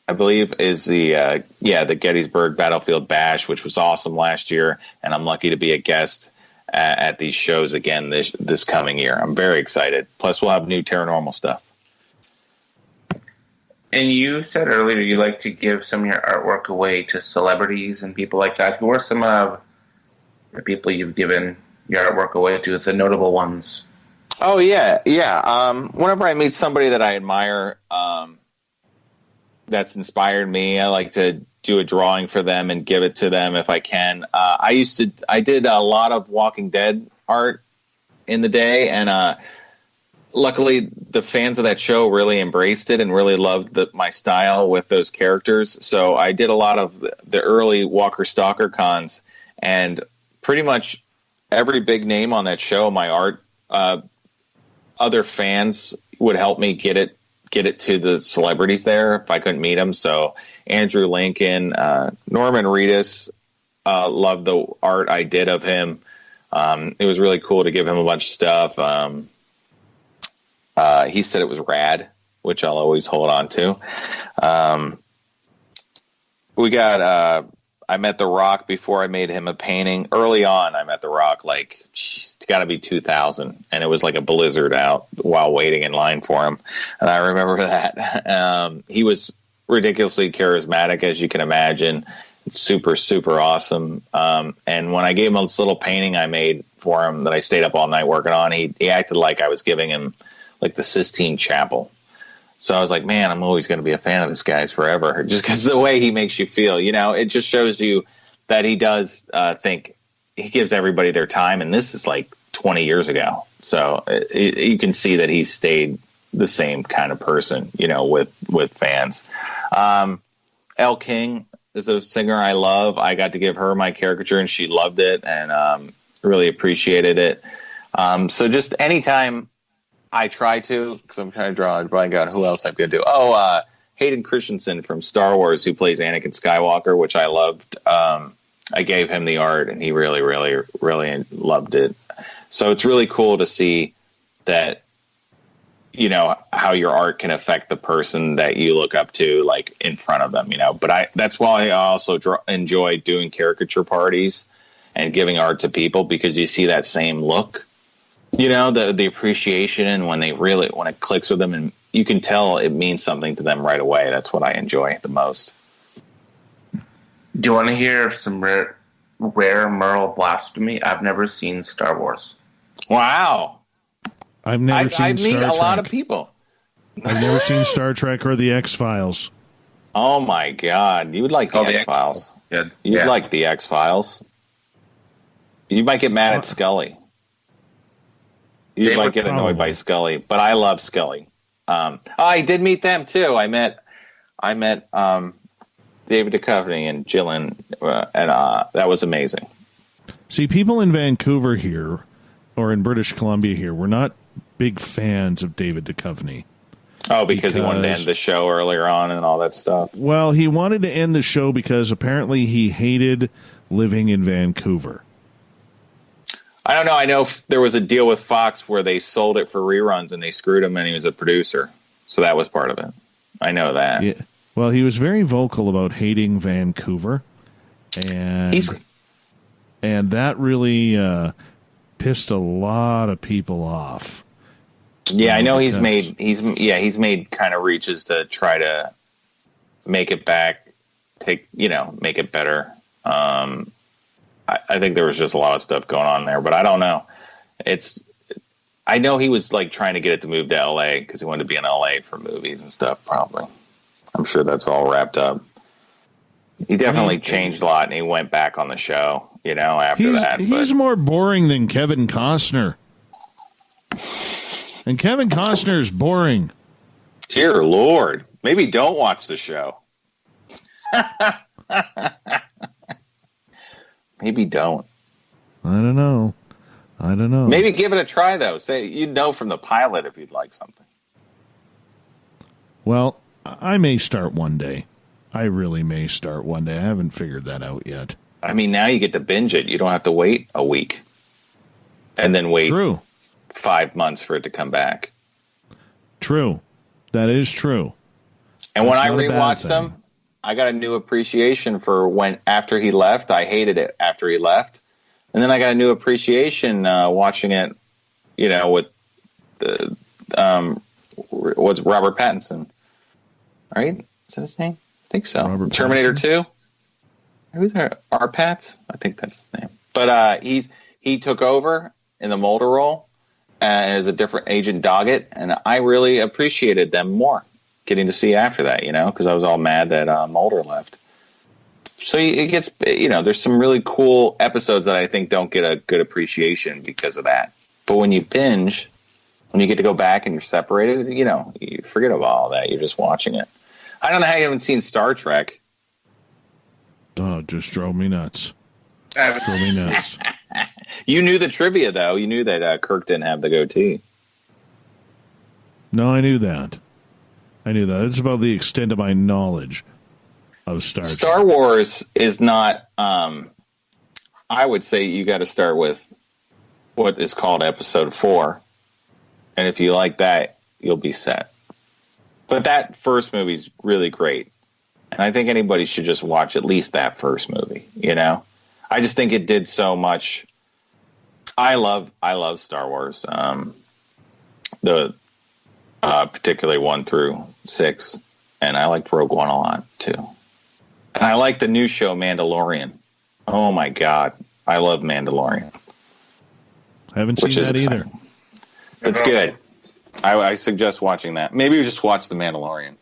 [SPEAKER 3] is the Gettysburg Battlefield Bash, which was awesome last year. And I'm lucky to be a guest at these shows again this coming year. I'm very excited. Plus, we'll have new paranormal stuff.
[SPEAKER 2] And you said earlier you like to give some of your artwork away to celebrities and people like that. Who are some of the people you've given your artwork away to, the notable ones?
[SPEAKER 3] Oh, yeah. Whenever I meet somebody that I admire that's inspired me, I like to do a drawing for them and give it to them if I can. I did a lot of Walking Dead art in the day, and luckily the fans of that show really embraced it and really loved my style with those characters. So I did a lot of the early Walker Stalker cons, and pretty much every big name on that show, my art, other fans would help me get it to the celebrities there if I couldn't meet them. So Andrew Lincoln, Norman Reedus, loved the art I did of him. It was really cool to give him a bunch of stuff. He said it was rad, which I'll always hold on to. We got, I met The Rock before I made him a painting. Early on, I met The Rock, it's got to be 2000, and it was like a blizzard out while waiting in line for him. And I remember that. He was ridiculously charismatic, as you can imagine. Super, super awesome. And when I gave him this little painting I made for him that I stayed up all night working on, he acted like I was giving him like the Sistine Chapel. So I was like, man, I'm always going to be a fan of this guy's forever, just because the way he makes you feel, it just shows you that he does think he gives everybody their time. And this is like 20 years ago. So you can see that he's stayed the same kind of person, with fans. Elle King is a singer I love. I got to give her my caricature and she loved it and really appreciated it. So just anytime I try to, because I'm trying to draw. My God, who else I'm going to do? Hayden Christensen from Star Wars, who plays Anakin Skywalker, which I loved. I gave him the art, and he really, really, really loved it. So it's really cool to see that, how your art can affect the person that you look up to, like in front of them. But that's why I also enjoy doing caricature parties and giving art to people, because you see that same look. The appreciation, and when it clicks with them, and you can tell it means something to them right away. That's what I enjoy the most.
[SPEAKER 2] Do you want to hear some rare Merle blasphemy? I've never seen Star Wars.
[SPEAKER 3] Wow.
[SPEAKER 1] I've never seen Star Trek.
[SPEAKER 3] I meet a lot of people.
[SPEAKER 1] I've never seen Star Trek or the X-Files.
[SPEAKER 3] Oh, my God. You would like the X-Files. You'd like the X-Files. You might get mad at Scully. You might get annoyed by Scully, but I love Scully. I did meet them, too. I met David Duchovny and Gillian, and that was amazing.
[SPEAKER 1] See, people in Vancouver here, or in British Columbia here, were not big fans of David Duchovny.
[SPEAKER 3] Oh, because he wanted to end the show earlier on and all that stuff.
[SPEAKER 1] Well, he wanted to end the show because apparently he hated living in Vancouver.
[SPEAKER 3] I don't know. I know there was a deal with Fox where they sold it for reruns and they screwed him and he was a producer. So that was part of it. I know that.
[SPEAKER 1] Yeah. Well, he was very vocal about hating Vancouver. And that really pissed a lot of people off.
[SPEAKER 3] Yeah, I know he's made kind of reaches to try to make it back, make it better. I think there was just a lot of stuff going on there, but I don't know. I know he was like trying to get it to move to LA because he wanted to be in LA for movies and stuff. Probably, I'm sure that's all wrapped up. He definitely changed a lot, and he went back on the show. After that,
[SPEAKER 1] he's more boring than Kevin Costner. And Kevin Costner is boring.
[SPEAKER 3] Dear Lord. Maybe don't watch the show. Maybe don't.
[SPEAKER 1] I don't know.
[SPEAKER 3] Maybe give it a try, though. Say you'd know from the pilot if you'd like something.
[SPEAKER 1] Well, I may start one day. I really may start one day. I haven't figured that out yet.
[SPEAKER 3] I mean, now you get to binge it. You don't have to wait a week. And then wait 5 months for it to come back.
[SPEAKER 1] True. That is true.
[SPEAKER 3] And when I rewatched them, I got a new appreciation for after he left. I hated it after he left. And then I got a new appreciation watching it, with what's Robert Pattinson. Right? Is that his name? I think so. Terminator 2? Who's there? Arpats? I think that's his name. But he took over in the Mulder role as a different Agent Doggett, and I really appreciated them more getting to see after that, because I was all mad that Mulder left. So it gets, there's some really cool episodes that I think don't get a good appreciation because of that. But when you binge, when you get to go back and you're separated, you forget about all that. You're just watching it. I don't know how you haven't seen Star Trek.
[SPEAKER 1] Oh, it just drove me nuts. Drove me nuts.
[SPEAKER 3] You knew the trivia, though. You knew that Kirk didn't have the goatee.
[SPEAKER 1] No, I knew that. It's about the extent of my knowledge of Star Trek.
[SPEAKER 3] Star Wars is not, I would say you got to start with what is called Episode 4. And if you like that, you'll be set. But that first movie's really great. And I think anybody should just watch at least that first movie, I just think it did so much. I love Star Wars. The particularly 1 through 6, and I liked Rogue One a lot too. And I like the new show Mandalorian. Oh my God, I love Mandalorian.
[SPEAKER 1] I haven't seen that either.
[SPEAKER 3] It's good. I suggest watching that. Maybe just watch The Mandalorian.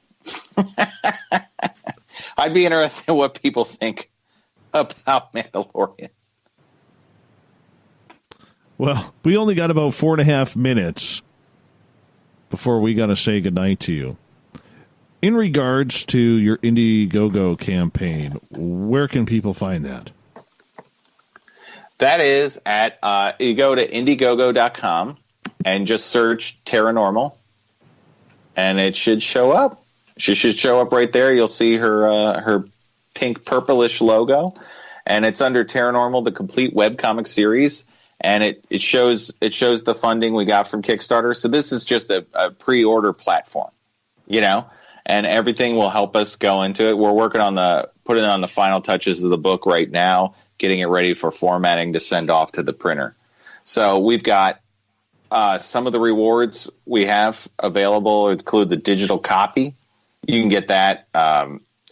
[SPEAKER 3] I'd be interested in what people think about Mandalorian.
[SPEAKER 1] Well, we only got about 4.5 minutes before we got to say goodnight to you. In regards to your Indiegogo campaign, where can people find that?
[SPEAKER 3] That is at, you go to Indiegogo.com and just search Paranormal, and it should show up. She should show up right there. You'll see her pink purplish logo, and it's under Paranormal, the complete webcomic series, and it shows the funding we got from Kickstarter. So this is just a pre-order platform, and everything will help us go into it. We're working on putting on the final touches of the book right now, getting it ready for formatting to send off to the printer. So we've got some of the rewards we have available include the digital copy. You can get that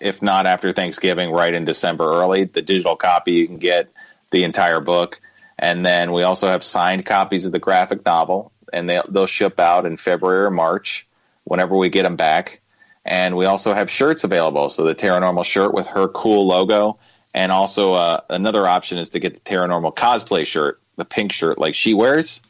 [SPEAKER 3] if not after Thanksgiving, right in December early. The digital copy, you can get the entire book. And then we also have signed copies of the graphic novel, and they'll ship out in February or March whenever we get them back. And we also have shirts available. So the Paranormal shirt with her cool logo. And also another option is to get the Paranormal cosplay shirt, the pink shirt like she wears.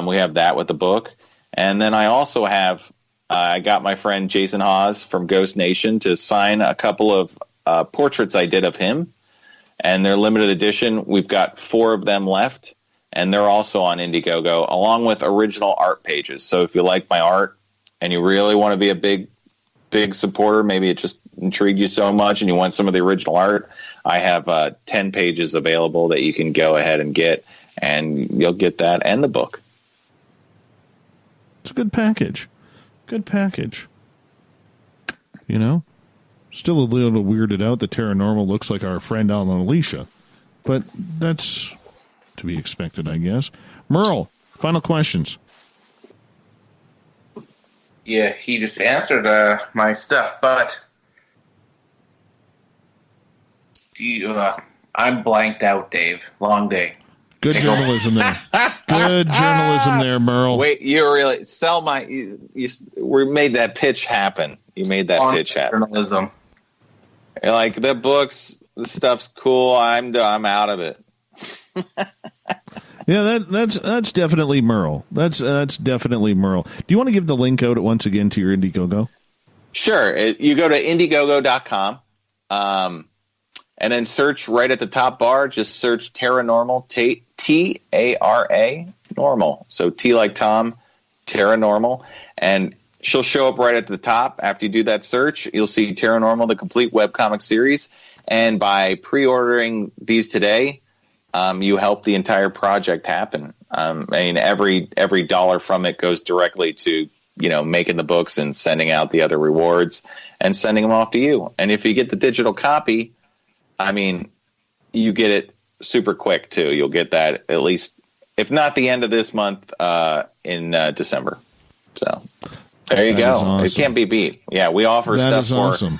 [SPEAKER 3] We have that with the book. And then I also have, I got my friend Jason Hawes from Ghost Nation to sign a couple of portraits I did of him. And they're limited edition. We've got 4 of them left. And they're also on Indiegogo, along with original art pages. So if you like my art and you really want to be a big supporter, maybe it just intrigued you so much and you want some of the original art, I have 10 pages available that you can go ahead and get, and you'll get that and the book.
[SPEAKER 1] It's a good package. Good package. You know? Still a little weirded out that Paranormal looks like our friend Alan Alicia, but that's to be expected, I guess. Merle, final questions.
[SPEAKER 2] Yeah, he just answered my stuff, but I'm blanked out, Dave. Long day.
[SPEAKER 1] Good journalism there. Good journalism there, Merle.
[SPEAKER 3] Wait, you really we made that pitch happen. You made that pitch happen.
[SPEAKER 2] Journalism.
[SPEAKER 3] Like the books, the stuff's cool. I'm out of it.
[SPEAKER 1] Yeah, that's definitely Merle. That's definitely Merle. Do you want to give the link out once again to your Indiegogo?
[SPEAKER 3] Sure. You go to Indiegogo.com, and then search right at the top bar. Just search Paranormal, T-A-R-A, normal. So T like Tom, Paranormal, and she'll show up right at the top. After you do that search, you'll see Paranormal, the complete webcomic series. And by pre-ordering these today, you help the entire project happen. I mean, every dollar from it goes directly to, making the books and sending out the other rewards and sending them off to you. And if you get the digital copy, I mean, you get it super quick too. You'll get that at least, if not the end of this month, in December. So there you go. Awesome. It can't be beat. Yeah, we offer
[SPEAKER 1] that
[SPEAKER 3] stuff
[SPEAKER 1] is awesome.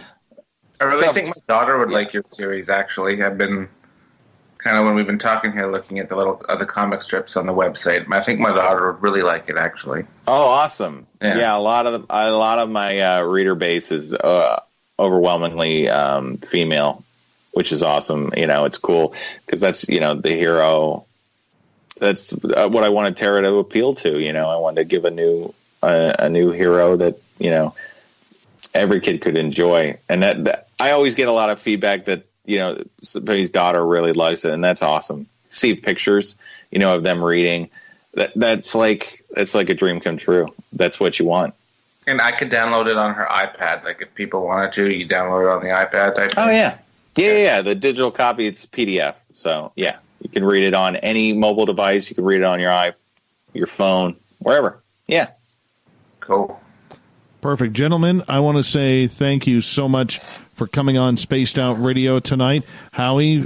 [SPEAKER 2] I really think my daughter would like your series, actually. I've been kind of, when we've been talking here, looking at the little other comic strips on the website. I think my daughter would really like it, actually.
[SPEAKER 3] Oh, awesome. Yeah, a lot of my reader base is overwhelmingly female, which is awesome. It's cool because that's, the hero. That's what I wanted Tara to appeal to. I wanted to give a new hero that, every kid could enjoy. And that I always get a lot of feedback that, somebody's daughter really likes it, and that's awesome. See pictures, of them reading. That's like a dream come true. That's what you want.
[SPEAKER 2] And I could download it on her iPad. Like if people wanted to, you download it on the iPad type thing.
[SPEAKER 3] Oh yeah. Yeah. The digital copy, it's PDF. So yeah, you can read it on any mobile device. You can read it on your phone, wherever. Yeah.
[SPEAKER 2] Cool.
[SPEAKER 1] Perfect. Gentlemen, I want to say thank you so much for coming on Spaced Out Radio tonight. Howie,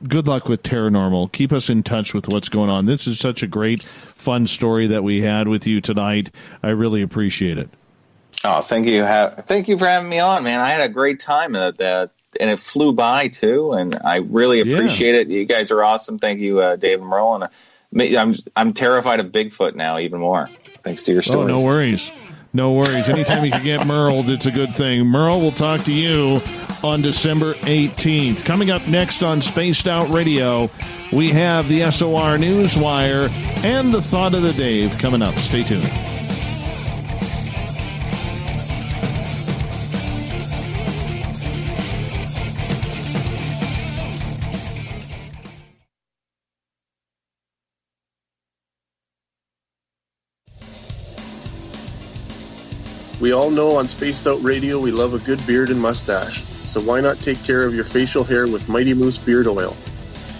[SPEAKER 1] good luck with Paranormal. Keep us in touch with what's going on. This is such a great, fun story that we had with you tonight. I really appreciate it.
[SPEAKER 3] Oh, thank you. Thank you for having me on, man. I had a great time, and it flew by, too, and I really appreciate it. You guys are awesome. Thank you, Dave and Merle. And I'm terrified of Bigfoot now even more, thanks to your stories.
[SPEAKER 1] Oh, no worries. No worries. Anytime you can get Merle, it's a good thing. Merle, we'll talk to you on December 18th. Coming up next on Spaced Out Radio, we have the SOR Newswire and the Thought of the Dave coming up. Stay tuned.
[SPEAKER 5] We all know on Spaced Out Radio we love a good beard and mustache, so why not take care of your facial hair with Mighty Moose Beard Oil?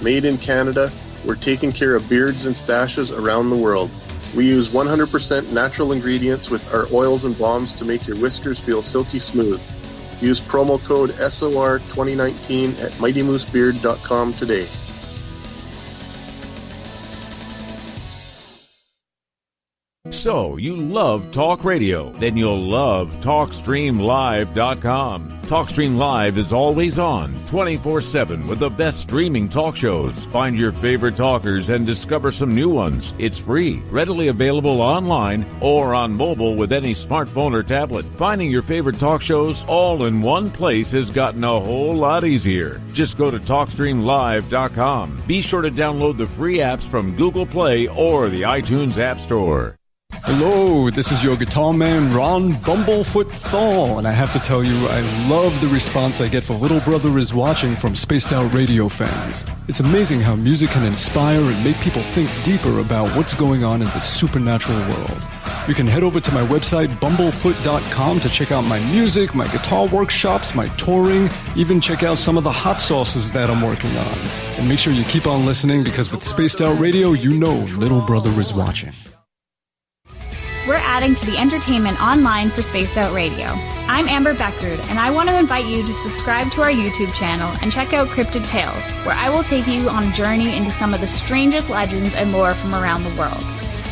[SPEAKER 5] Made in Canada, we're taking care of beards and stashes around the world. We use 100% natural ingredients with our oils and balms to make your whiskers feel silky smooth. Use promo code SOR2019 at MightyMooseBeard.com today.
[SPEAKER 19] So, you love talk radio? Then you'll love TalkStreamLive.com. TalkStream Live is always on, 24/7 with the best streaming talk shows. Find your favorite talkers and discover some new ones. It's free, readily available online or on mobile with any smartphone or tablet. Finding your favorite talk shows all in one place has gotten a whole lot easier. Just go to TalkStreamLive.com. Be sure to download the free apps from Google Play or the iTunes App Store.
[SPEAKER 6] Hello, this is your guitar man, Ron Bumblefoot Thaw, and I have to tell you, I love the response I get for Little Brother is Watching from Spaced Out Radio fans. It's amazing how music can inspire and make people think deeper about what's going on in the supernatural world. You can head over to my website, bumblefoot.com, to check out my music, my guitar workshops, my touring, even check out some of the hot sauces that I'm working on. And make sure you keep on listening, because with Spaced Out Radio, you know Little Brother is watching.
[SPEAKER 9] We're adding to the entertainment online for Spaced Out Radio. I'm Amber Beckrud, and I want to invite you to subscribe to our YouTube channel and check out Cryptid Tales, where I will take you on a journey into some of the strangest legends and lore from around the world,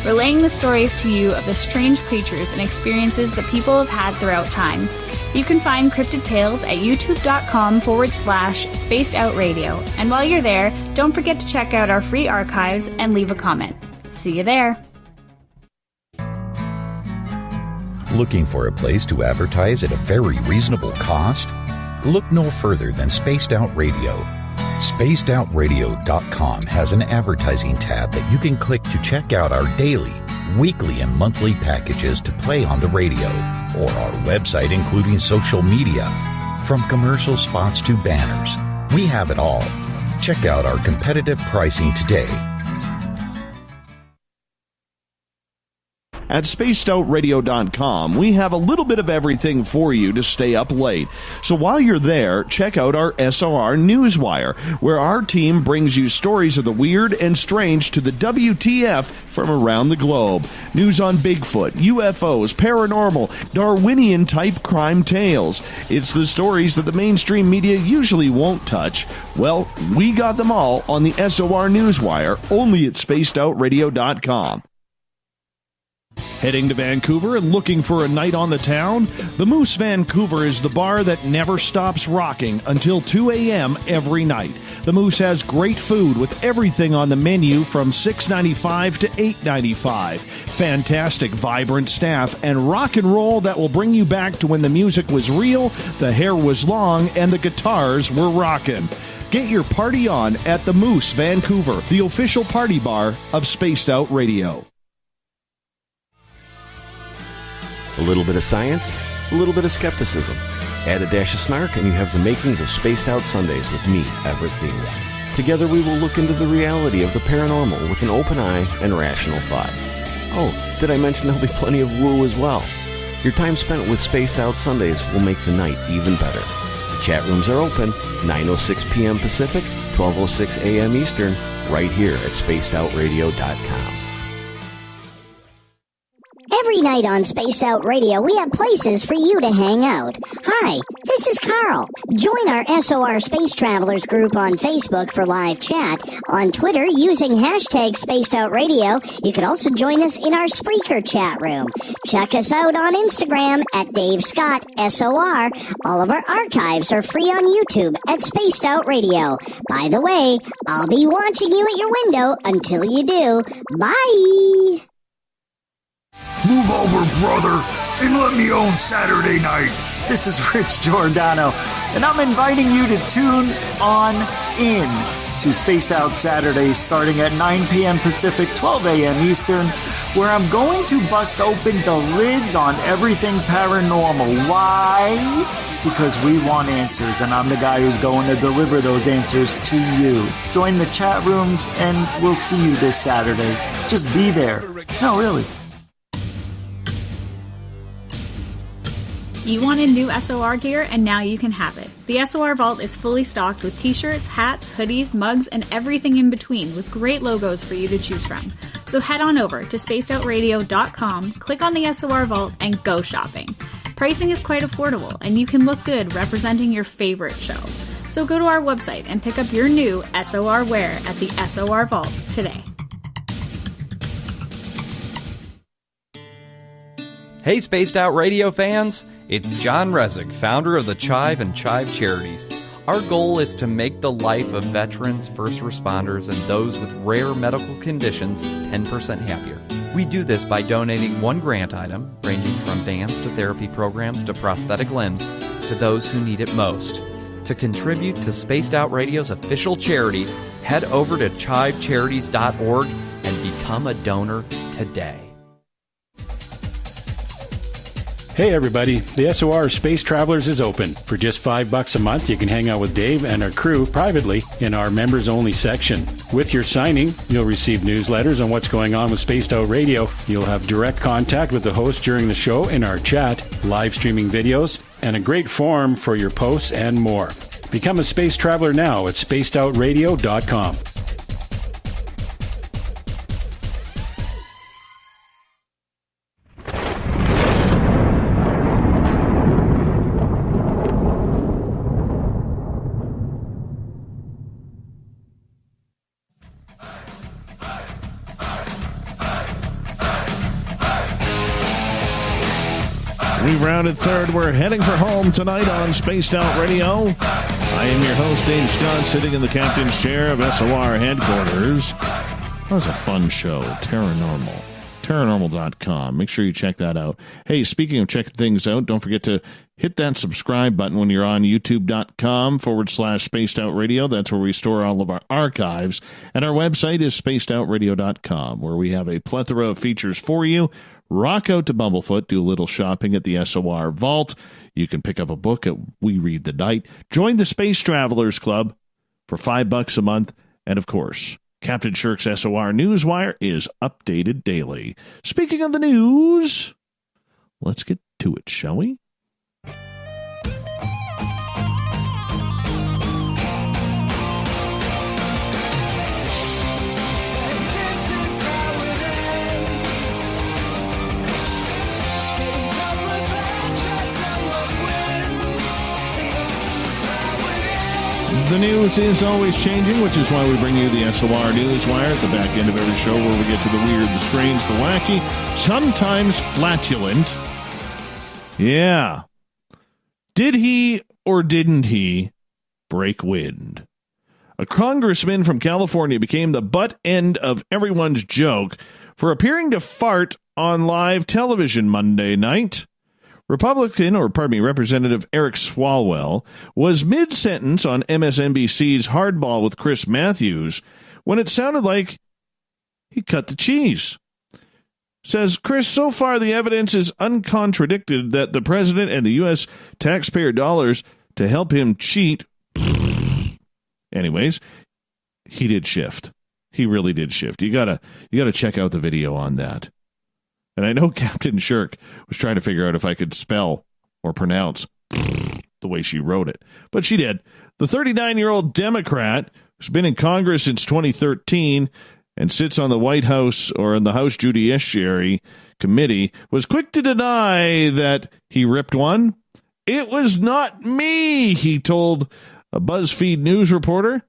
[SPEAKER 9] relaying the stories to you of the strange creatures and experiences that people have had throughout time. You can find Cryptid Tales at youtube.com/Spaced Out Radio. And while you're there, don't forget to check out our free archives and leave a comment. See you there.
[SPEAKER 18] Looking for a place to advertise at a very reasonable cost? Look no further than Spaced Out Radio. SpacedOutRadio.com has an advertising tab that you can click to check out our daily, weekly, and monthly packages to play on the radio, or our website including social media. From commercial spots to banners, we have it all. Check out our competitive pricing today.
[SPEAKER 1] At spacedoutradio.com, we have a little bit of everything for you to stay up late. So while you're there, check out our SOR Newswire, where our team brings you stories of the weird and strange to the WTF from around the globe. News on Bigfoot, UFOs, paranormal, Darwinian-type crime tales. It's the stories that the mainstream media usually won't touch. Well, we got them all on the SOR Newswire, only at spacedoutradio.com. Heading to Vancouver and looking for a night on the town? The Moose Vancouver is the bar that never stops rocking until 2 a.m. every night. The Moose has great food with everything on the menu from $6.95 to $8.95. Fantastic, vibrant staff and rock and roll that will bring you back to when the music was real, the hair was long, and the guitars were rocking. Get your party on at the Moose Vancouver, the official party bar of Spaced Out Radio.
[SPEAKER 7] A little bit of science, a little bit of skepticism. Add a dash of snark and you have the makings of Spaced Out Sundays with me, Everett Thiemer. Together we will look into the reality of the paranormal with an open eye and rational thought. Oh, did I mention there'll be plenty of woo as well? Your time spent with Spaced Out Sundays will make the night even better. The chat rooms are open, 9:06 p.m. Pacific, 12:06 a.m. Eastern, right here at spacedoutradio.com.
[SPEAKER 8] Every night on Spaced Out Radio, we have places for you to hang out. Hi, this is Carl. Join our SOR Space Travelers group on Facebook for live chat. On Twitter, using hashtag Spaced Out Radio. You can also join us in our Spreaker chat room. Check us out on Instagram at Dave Scott SOR. All of our archives are free on YouTube at Spaced Out Radio. By the way, I'll be watching you at your window until you do. Bye!
[SPEAKER 11] Move over, brother, and let me own Saturday night.
[SPEAKER 12] This is Rich Giordano, and I'm inviting you to tune on in to Spaced Out Saturdays starting at 9 p.m. Pacific, 12 a.m. Eastern, where I'm going to bust open the lids on everything paranormal. Why? Because we want answers, and I'm the guy who's going to deliver those answers to you. Join the chat rooms, and we'll see you this Saturday. Just be there. No, really.
[SPEAKER 9] You wanted new SOR gear, and now you can have it. The SOR Vault is fully stocked with t-shirts, hats, hoodies, mugs, and everything in between with great logos for you to choose from. So head on over to spacedoutradio.com, click on the SOR Vault, and go shopping. Pricing is quite affordable, and you can look good representing your favorite show. So go to our website and pick up your new SOR wear at the SOR Vault today.
[SPEAKER 4] Hey, Spaced Out Radio fans! It's John Resig, founder of the Chive and Chive Charities. Our goal is to make the life of veterans, first responders, and those with rare medical conditions 10% happier. We do this by donating one grant item, ranging from dance to therapy programs to prosthetic limbs, to those who need it most. To contribute to Spaced Out Radio's official charity, head over to chivecharities.org and become a donor today.
[SPEAKER 13] Hey everybody, the SOR Space Travelers is open. For just $5 a month, you can hang out with Dave and our crew privately in our members-only section. With your signing, you'll receive newsletters on what's going on with Spaced Out Radio. You'll have direct contact with the host during the show in our chat, live streaming videos, and a great forum for your posts and more. Become a space traveler now at spacedoutradio.com.
[SPEAKER 1] We rounded third. We're heading for home tonight on Spaced Out Radio. I am your host, Dave Scott, sitting in the captain's chair of SOR headquarters. That was a fun show. Paranormal. Paranormal.com. Make sure you check that out. Hey, speaking of checking things out, don't forget to hit that subscribe button when you're on youtube.com/Spaced Out Radio. That's where we store all of our archives. And our website is spacedoutradio.com, where we have a plethora of features for you. Rock out to Bumblefoot, do a little shopping at the SOR Vault. You can pick up a book at We Read the Night. Join the Space Travelers Club for $5 a month. And, of course, Captain Shirk's SOR Newswire is updated daily. Speaking of the news, let's get to it, shall we? The news is always changing, which is why we bring you the SOR Newswire at the back end of every show, where we get to the weird, the strange, the wacky, sometimes flatulent. Yeah. Did he or didn't he break wind? A congressman from California became the butt end of everyone's joke for appearing to fart on live television Monday night. Representative Eric Swalwell was mid-sentence on MSNBC's Hardball with Chris Matthews when it sounded like he cut the cheese. Says, Chris, so far the evidence is uncontradicted that the president and the U.S. taxpayer dollars to help him cheat. Anyways, he did shift. He really did shift. You gotta check out the video on that. And I know Captain Shirk was trying to figure out if I could spell or pronounce the way she wrote it. But she did. The 39-year-old Democrat who's been in Congress since 2013 and sits on the White House or in the House Judiciary Committee was quick to deny that he ripped one. It was not me, he told a BuzzFeed News reporter.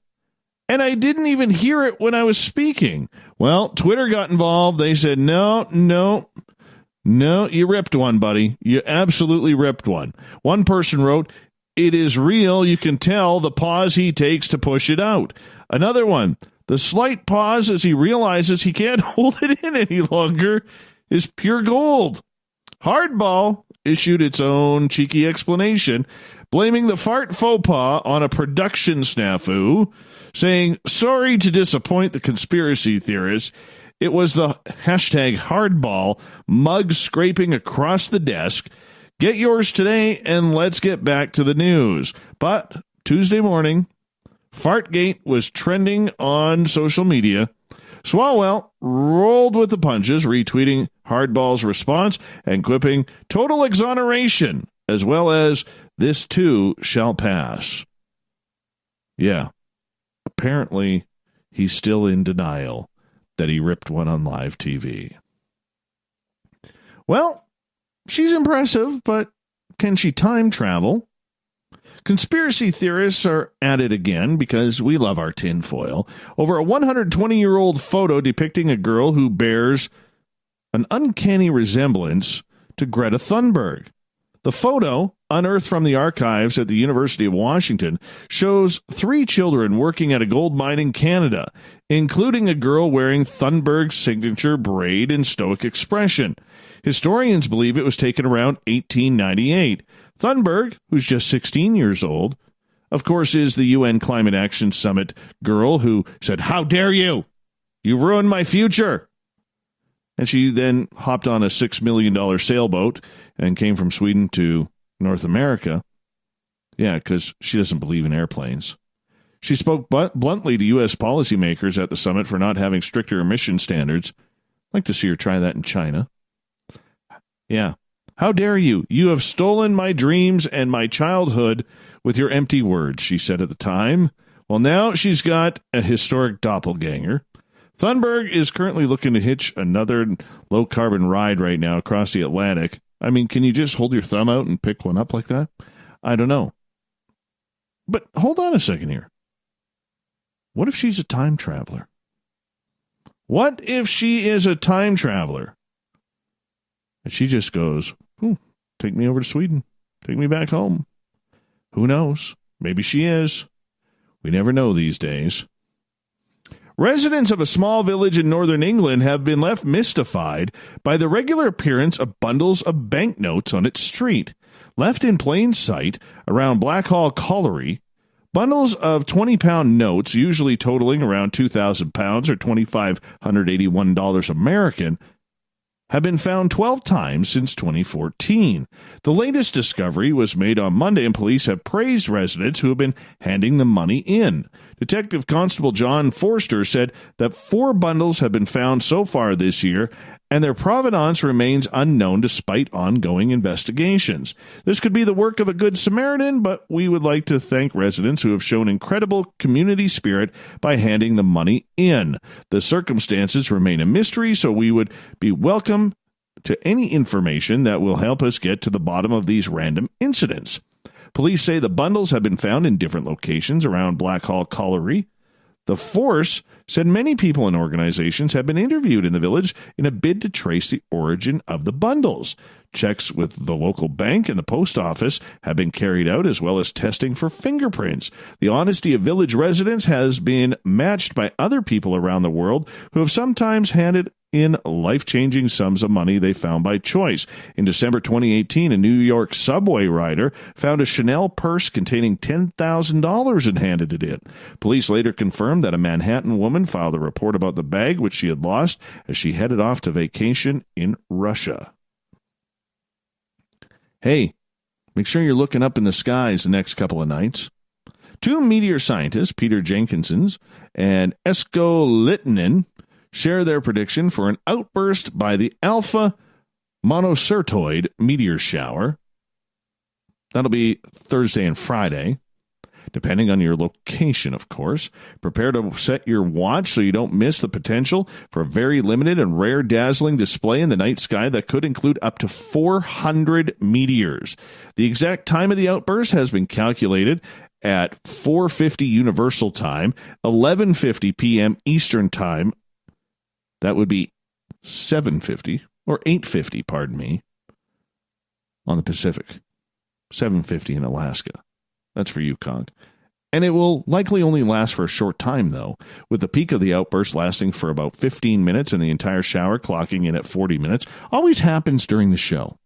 [SPEAKER 1] And I didn't even hear it when I was speaking. Well, Twitter got involved. They said, no, you ripped one, buddy. You absolutely ripped one. One person wrote, it is real. You can tell the pause he takes to push it out. Another one, the slight pause as he realizes he can't hold it in any longer is pure gold. Hardball issued its own cheeky explanation, blaming the fart faux pas on a production snafu, saying, sorry to disappoint the conspiracy theorists. It was the hashtag hardball mug scraping across the desk. Get yours today, and let's get back to the news. But Tuesday morning, Fartgate was trending on social media. Swalwell rolled with the punches, retweeting Hardball's response and quipping, total exoneration, as well as, this too shall pass. Yeah. Apparently, he's still in denial that he ripped one on live TV. Well, she's impressive, but can she time travel? Conspiracy theorists are at it again because we love our tinfoil over a 120-year-old photo depicting a girl who bears an uncanny resemblance to Greta Thunberg. The photo, unearthed from the archives at the University of Washington, shows 3 children working at a gold mine in Canada, including a girl wearing Thunberg's signature braid and stoic expression. Historians believe it was taken around 1898. Thunberg, who's just 16 years old, of course, is the UN Climate Action Summit girl who said, "How dare you? You ruined my future." And she then hopped on a $6 million sailboat and came from Sweden to North America. Yeah, because she doesn't believe in airplanes. She spoke bluntly to U.S. policymakers at the summit for not having stricter emission standards. I'd like to see her try that in China. Yeah. "How dare you? You have stolen my dreams and my childhood with your empty words," she said at the time. Well, now she's got a historic doppelganger. Thunberg is currently looking to hitch another low-carbon ride right now across the Atlantic. I mean, can you just hold your thumb out and pick one up like that? I don't know. But hold on a second here. What if she's a time traveler? What if she is a time traveler? And she just goes, take me over to Sweden. Take me back home. Who knows? Maybe she is. We never know these days. Residents of a small village in northern England have been left mystified by the regular appearance of bundles of banknotes on its street. Left in plain sight around Blackhall Colliery, bundles of 20-pound notes, usually totaling around £2,000 or $2,581 American, have been found 12 times since 2014. The latest discovery was made on Monday, and police have praised residents who have been handing the money in. Detective Constable John Forster said that 4 bundles have been found so far this year, and their provenance remains unknown despite ongoing investigations. This could be the work of a good Samaritan, but we would like to thank residents who have shown incredible community spirit by handing the money in. The circumstances remain a mystery, so we would be welcome to any information that will help us get to the bottom of these random incidents. Police say the bundles have been found in different locations around Blackhall Colliery. The force said many people and organizations have been interviewed in the village in a bid to trace the origin of the bundles. Checks with the local bank and the post office have been carried out, as well as testing for fingerprints. The honesty of village residents has been matched by other people around the world who have sometimes handed in life-changing sums of money they found by choice. In December 2018, a New York subway rider found a Chanel purse containing $10,000 and handed it in. Police later confirmed that a Manhattan woman filed a report about the bag, which she had lost as she headed off to vacation in Russia. Hey, make sure you're looking up in the skies the next couple of nights. 2 meteor scientists, Peter Jenkinson and Esko Littinen, share their prediction for an outburst by the Alpha Monocertoid meteor shower. That'll be Thursday and Friday, depending on your location, of course. Prepare to set your watch so you don't miss the potential for a very limited and rare dazzling display in the night sky that could include up to 400 meteors. The exact time of the outburst has been calculated at 4:50 Universal Time, 11:50 p.m. Eastern Time. That would be 7:50 or 8:50, pardon me, on the Pacific. 7:50 in Alaska. That's for you, Conk. And it will likely only last for a short time, though, with the peak of the outburst lasting for about 15 minutes and the entire shower clocking in at 40 minutes. Always happens during the show.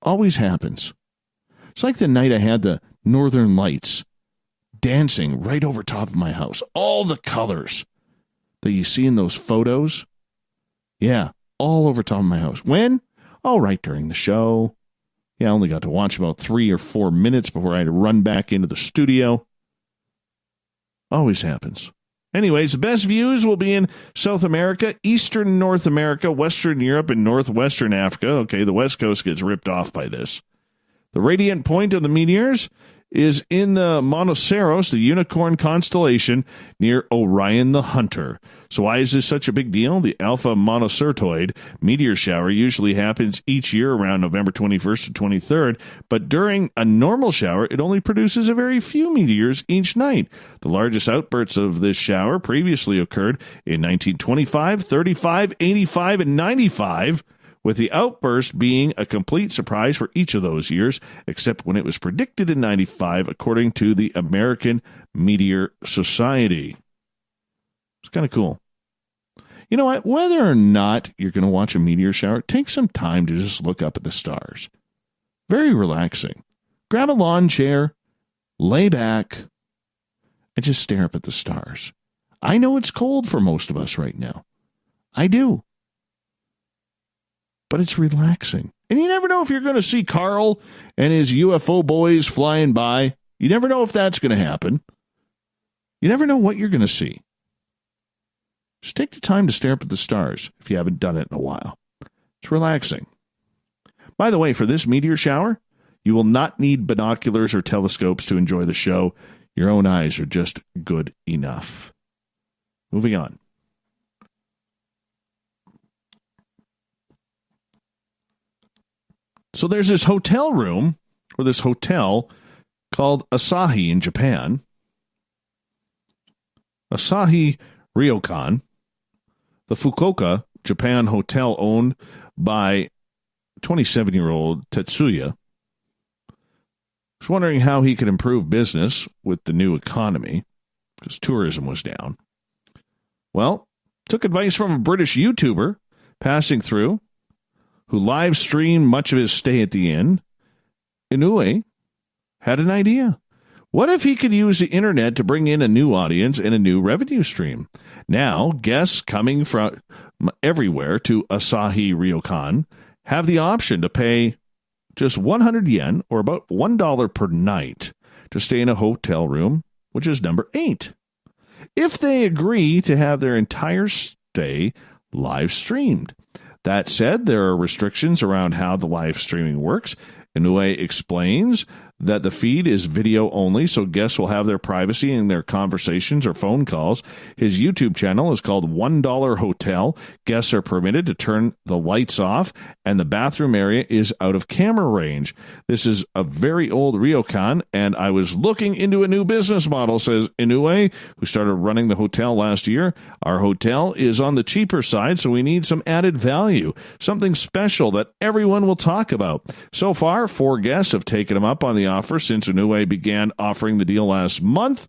[SPEAKER 1] Always happens. It's like the night I had the Northern Lights dancing right over top of my house. All the colors that you see in those photos. Yeah, all over top of my house. When? Oh, right during the show. Yeah, I only got to watch about 3 or 4 minutes before I had to run back into the studio. Always happens. Anyways, the best views will be in South America, Eastern North America, Western Europe, and Northwestern Africa. Okay, the West Coast gets ripped off by this. The radiant point of the meteors is in the Monoceros, the unicorn constellation, near Orion the Hunter. So why is this such a big deal? The Alpha Monocertoid meteor shower usually happens each year around November 21st to 23rd, but during a normal shower, it only produces a very few meteors each night. The largest outbursts of this shower previously occurred in 1925, 35, 85, and 95, with the outburst being a complete surprise for each of those years, except when it was predicted in 95, according to the American Meteor Society. It's kind of cool. You know what? Whether or not you're going to watch a meteor shower, take some time to just look up at the stars. Very relaxing. Grab a lawn chair, lay back, and just stare up at the stars. I know it's cold for most of us right now. I do. But it's relaxing. And you never know if you're going to see Carl and his UFO boys flying by. You never know if that's going to happen. You never know what you're going to see. Just take the time to stare up at the stars if you haven't done it in a while. It's relaxing. By the way, for this meteor shower, you will not need binoculars or telescopes to enjoy the show. Your own eyes are just good enough. Moving on. So there's this hotel room, or this hotel, called Asahi in Japan. Asahi Ryokan, the Fukuoka, Japan hotel owned by 27-year-old Tetsuya, was wondering how he could improve business with the new economy, because tourism was down. Well, took advice from a British YouTuber passing through, who live streamed much of his stay at the inn. Inoue had an idea. What if he could use the internet to bring in a new audience and a new revenue stream? Now, guests coming from everywhere to Asahi Ryokan have the option to pay just 100 yen, or about $1 per night, to stay in a hotel room, which is number 8. If they agree to have their entire stay live streamed. That said, there are restrictions around how the live streaming works. Inoue explains that the feed is video only, so guests will have their privacy in their conversations or phone calls. His YouTube channel is called $1 Hotel. Guests are permitted to turn the lights off, and the bathroom area is out of camera range. This is a very old ryokan, and I was looking into a new business model, says Inoue, who started running the hotel last year. Our hotel is on the cheaper side, so we need some added value, something special that everyone will talk about. So far, 4 guests have taken him up on the offer since Inoue began offering the deal last month.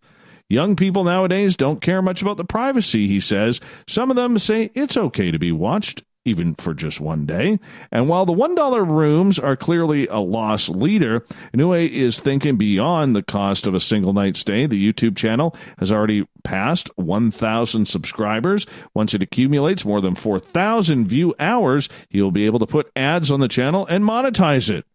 [SPEAKER 1] Young people nowadays don't care much about the privacy, he says. Some of them say it's okay to be watched, even for just one day. And while the $1 rooms are clearly a loss leader, Inoue is thinking beyond the cost of a single night stay. The YouTube channel has already passed 1,000 subscribers. Once it accumulates more than 4,000 view hours, he will be able to put ads on the channel and monetize it.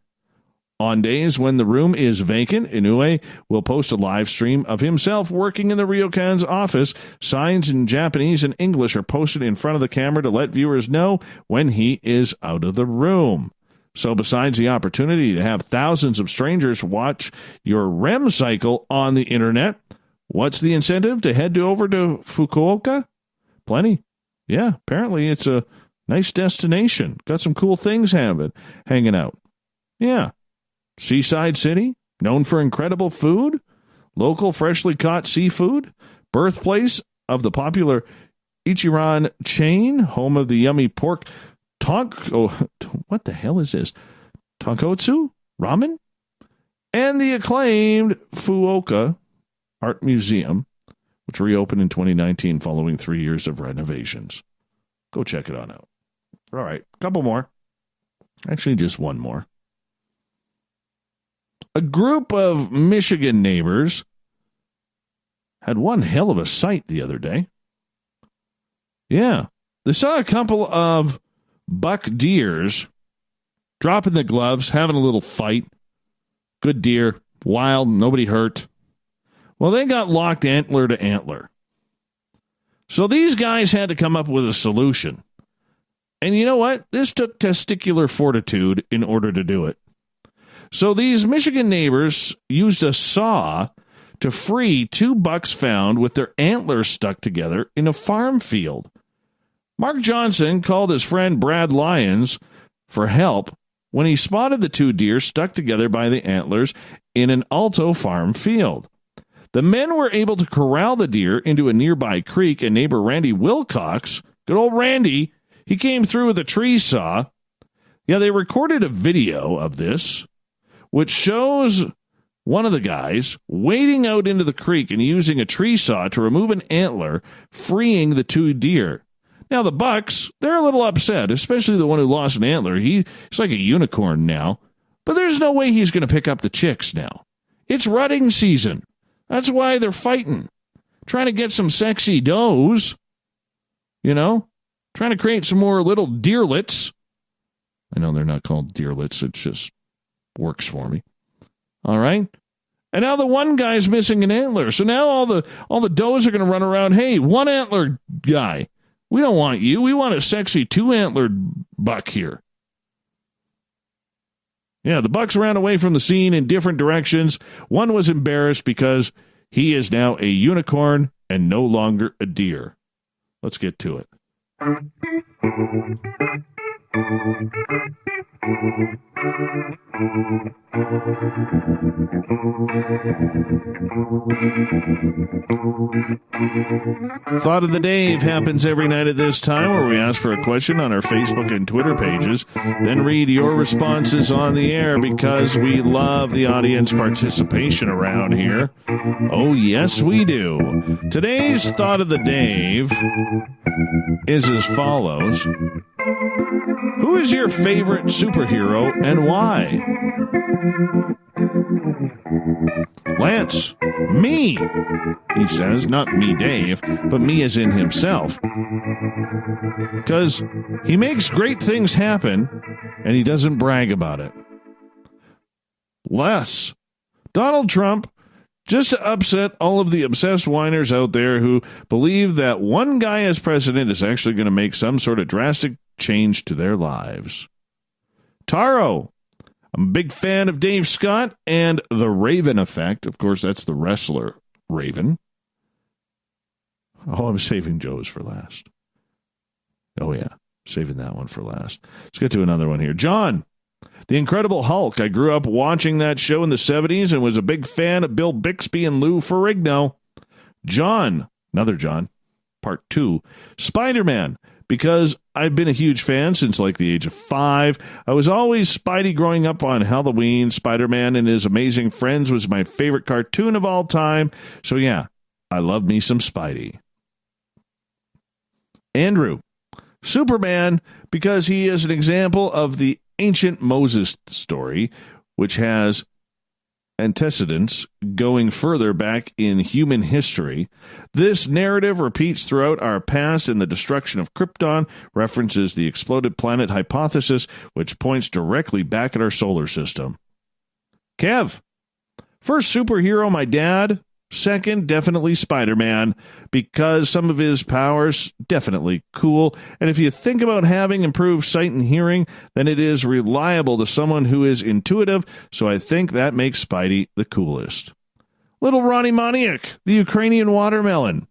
[SPEAKER 1] On days when the room is vacant, Inoue will post a live stream of himself working in the ryokan's office. Signs in Japanese and English are posted in front of the camera to let viewers know when he is out of the room. So besides the opportunity to have thousands of strangers watch your REM cycle on the internet, what's the incentive to head over to Fukuoka? Plenty. Yeah, apparently it's a nice destination. Got some cool things hanging out. Yeah. Seaside city, known for incredible food, local freshly caught seafood, birthplace of the popular Ichiran chain, home of the yummy pork what the hell is this? Tonkotsu? Ramen? And the acclaimed Fukuoka Art Museum, which reopened in 2019 following 3 years of renovations. Go check it on out. All right, a couple more. Actually, just one more. A group of Michigan neighbors had one hell of a sight the other day. Yeah, they saw a couple of buck deers dropping the gloves, having a little fight. Good deer, wild, nobody hurt. Well, they got locked antler to antler. So these guys had to come up with a solution. And you know what? This took testicular fortitude in order to do it. So these Michigan neighbors used a saw to free 2 bucks found with their antlers stuck together in a farm field. Mark Johnson called his friend Brad Lyons for help when he spotted the 2 deer stuck together by the antlers in an Alto farm field. The men were able to corral the deer into a nearby creek, and neighbor Randy Wilcox, good old Randy, he came through with a tree saw Yeah, they recorded a video of this, which shows one of the guys wading out into the creek and using a tree saw to remove an antler, freeing the 2 deer. Now, the bucks, they're a little upset, especially the one who lost an antler. He's like a unicorn now, but there's no way he's going to pick up the chicks now. It's rutting season. That's why they're fighting, trying to get some sexy does, trying to create some more little deerlets. I know they're not called deerlets. It just works for me. All right. And now the one guy's missing an antler. So now all the does are going to run around. Hey, 1 antler guy. We don't want you. We want a sexy 2-antlered buck here. Yeah, the bucks ran away from the scene in different directions. One was embarrassed because he is now a unicorn and no longer a deer. Let's get to it. Thought of the Dave happens every night at this time, where we ask for a question on our Facebook and Twitter pages, then read your responses on the air because we love the audience participation around here. Oh, yes, we do. Today's Thought of the Dave is as follows. Who is your favorite superhero and why? Lance, me, he says. Not me, Dave, but me as in himself. Because he makes great things happen, and he doesn't brag about it. Les, Donald Trump, just to upset all of the obsessed whiners out there who believe that one guy as president is actually going to make some sort of drastic change to their lives. Taro, I'm a big fan of Dave Scott and the Raven Effect. Of course, that's the wrestler Raven. Oh, I'm saving Joe's for last. Oh, yeah, saving that one for last. Let's get to another one here. John, The Incredible Hulk. I grew up watching that show in the 70s and was a big fan of Bill Bixby and Lou Ferrigno. John, another John, part 2, Spider-Man. Because I've been a huge fan since like the age of 5. I was always Spidey growing up on Halloween. Spider-Man and His Amazing Friends was my favorite cartoon of all time. So yeah, I love me some Spidey. Andrew, Superman, because he is an example of the ancient Moses story, which has antecedents going further back in human history. This narrative repeats throughout our past in the destruction of Krypton, references the exploded planet hypothesis, which points directly back at our solar system. Kev, first superhero, my dad. Second, definitely Spider-Man, because some of his powers, definitely cool. And if you think about having improved sight and hearing, then it is reliable to someone who is intuitive, so I think that makes Spidey the coolest. Little Ronnie Moniak, the Ukrainian watermelon.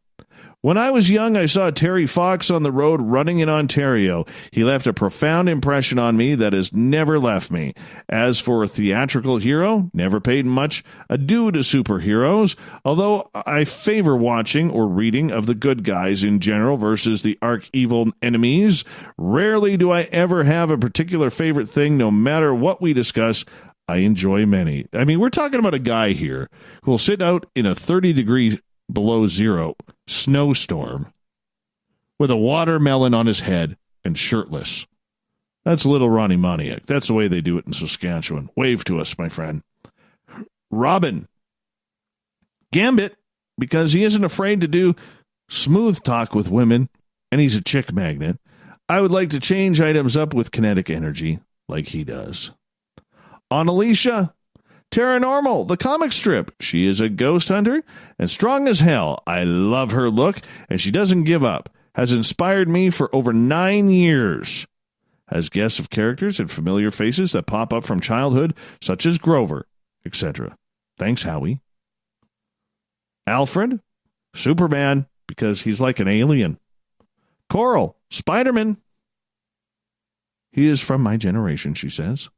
[SPEAKER 1] When I was young, I saw Terry Fox on the road running in Ontario. He left a profound impression on me that has never left me. As for a theatrical hero, never paid much ado to superheroes, although I favor watching or reading of the good guys in general versus the arch-evil enemies. Rarely do I ever have a particular favorite thing, no matter what we discuss. I enjoy many. I mean, we're talking about a guy here who will sit out in a 30-degree below zero snowstorm with a watermelon on his head and shirtless. That's little Ronnie Moniak. That's the way they do it in Saskatchewan. Wave to us, my friend. Robin Gambit, because he isn't afraid to do smooth talk with women, and he's a chick magnet. I would like to change items up with kinetic energy like he does. On Alicia, Paranormal, the comic strip. She is a ghost hunter and strong as hell. I love her look, and she doesn't give up. Has inspired me for over 9 years. Has guests of characters and familiar faces that pop up from childhood, such as Grover, etc. Thanks, Howie. Alfred, Superman, because he's like an alien. Coral, Spider-Man. He is from my generation, she says.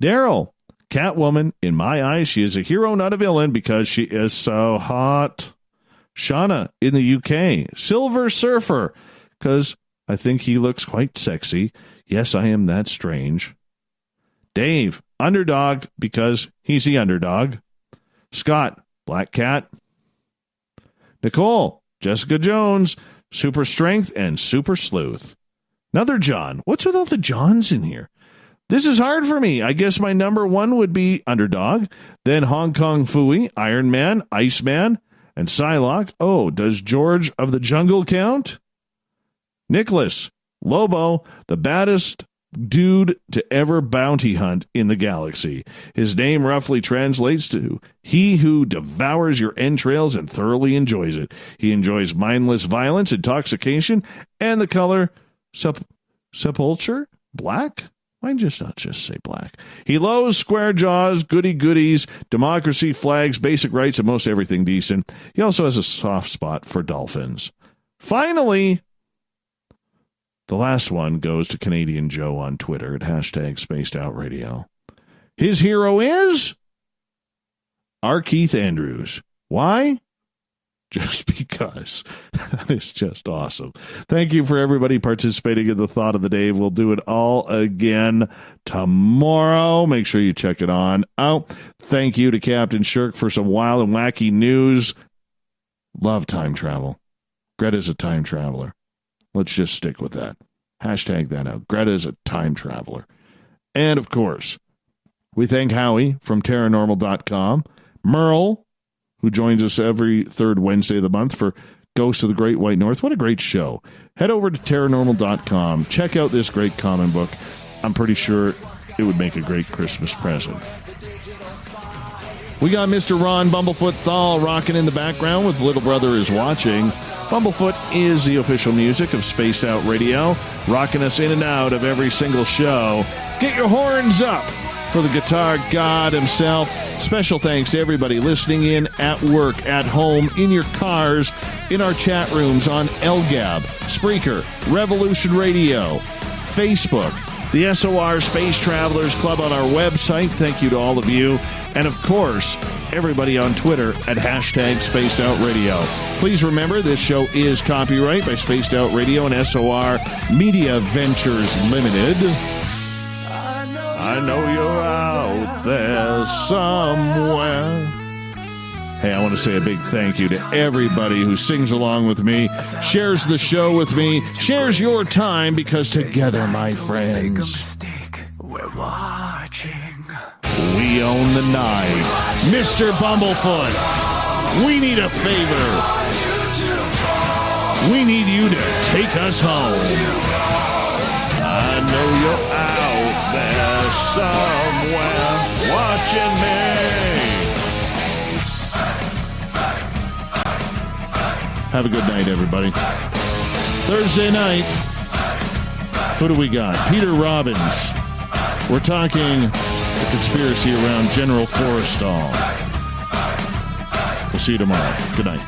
[SPEAKER 1] Daryl, Catwoman, in my eyes, she is a hero, not a villain, because she is so hot. Shauna, in the UK. Silver Surfer, because I think he looks quite sexy. Yes, I am that strange. Dave, underdog, because he's the underdog. Scott, Black Cat. Nicole, Jessica Jones, Super Strength, and Super Sleuth. Another John. What's with all the Johns in here? This is hard for me. I guess my number one would be Underdog, then Hong Kong Phooey, Iron Man, Iceman, and Psylocke. Oh, does George of the Jungle count? Nicholas, Lobo, the baddest dude to ever bounty hunt in the galaxy. His name roughly translates to he who devours your entrails and thoroughly enjoys it. He enjoys mindless violence, intoxication, and the color sepulture? Black? Why not just say black? He loathes square jaws, goody goodies, democracy, flags, basic rights, and most everything decent. He also has a soft spot for dolphins. Finally, the last one goes to Canadian Joe on Twitter at #SpacedOutRadio. His hero is R. Keith Andrews. Why? Just because. That is just awesome. Thank you for everybody participating in the Thought of the Day. We'll do it all again tomorrow. Make sure you check it on out. Thank you to Captain Shirk for some wild and wacky news. Love time travel. Greta's a time traveler. Let's just stick with that. Hashtag that out. Greta is a time traveler. And, of course, we thank Howie from Paranormal.com, Merle, who joins us every third Wednesday of the month for Ghosts of the Great White North. What a great show. Head over to Paranormal.com. Check out this great comic book. I'm pretty sure it would make a great Christmas present. We got Mr. Ron Bumblefoot THAL rocking in the background with Little Brother is Watching. Bumblefoot is the official music of Spaced Out Radio, rocking us in and out of every single show. Get your horns up for the guitar god himself. Special thanks to everybody listening in at work, at home, in your cars, in our chat rooms on LGAB, Spreaker, Revolution Radio, Facebook, the SOR Space Travelers Club on our website. Thank you to all of you. And, of course, everybody on Twitter at #SpacedOutRadio. Please remember, this show is copyright by Spaced Out Radio and SOR Media Ventures Limited. I know you're out there somewhere. Hey, I want to say a big thank you to everybody who sings along with me, shares the show with me, shares your time, because together, my friends,
[SPEAKER 11] we're watching.
[SPEAKER 1] We own the night. Mr. Bumblefoot, we need a favor. We need you to take us home. I know you're out there somewhere watching me. Have a good night, everybody. Thursday night, who do we got? Peter Robbins. We're talking the conspiracy around General Forrestal. We'll see you tomorrow. Good night.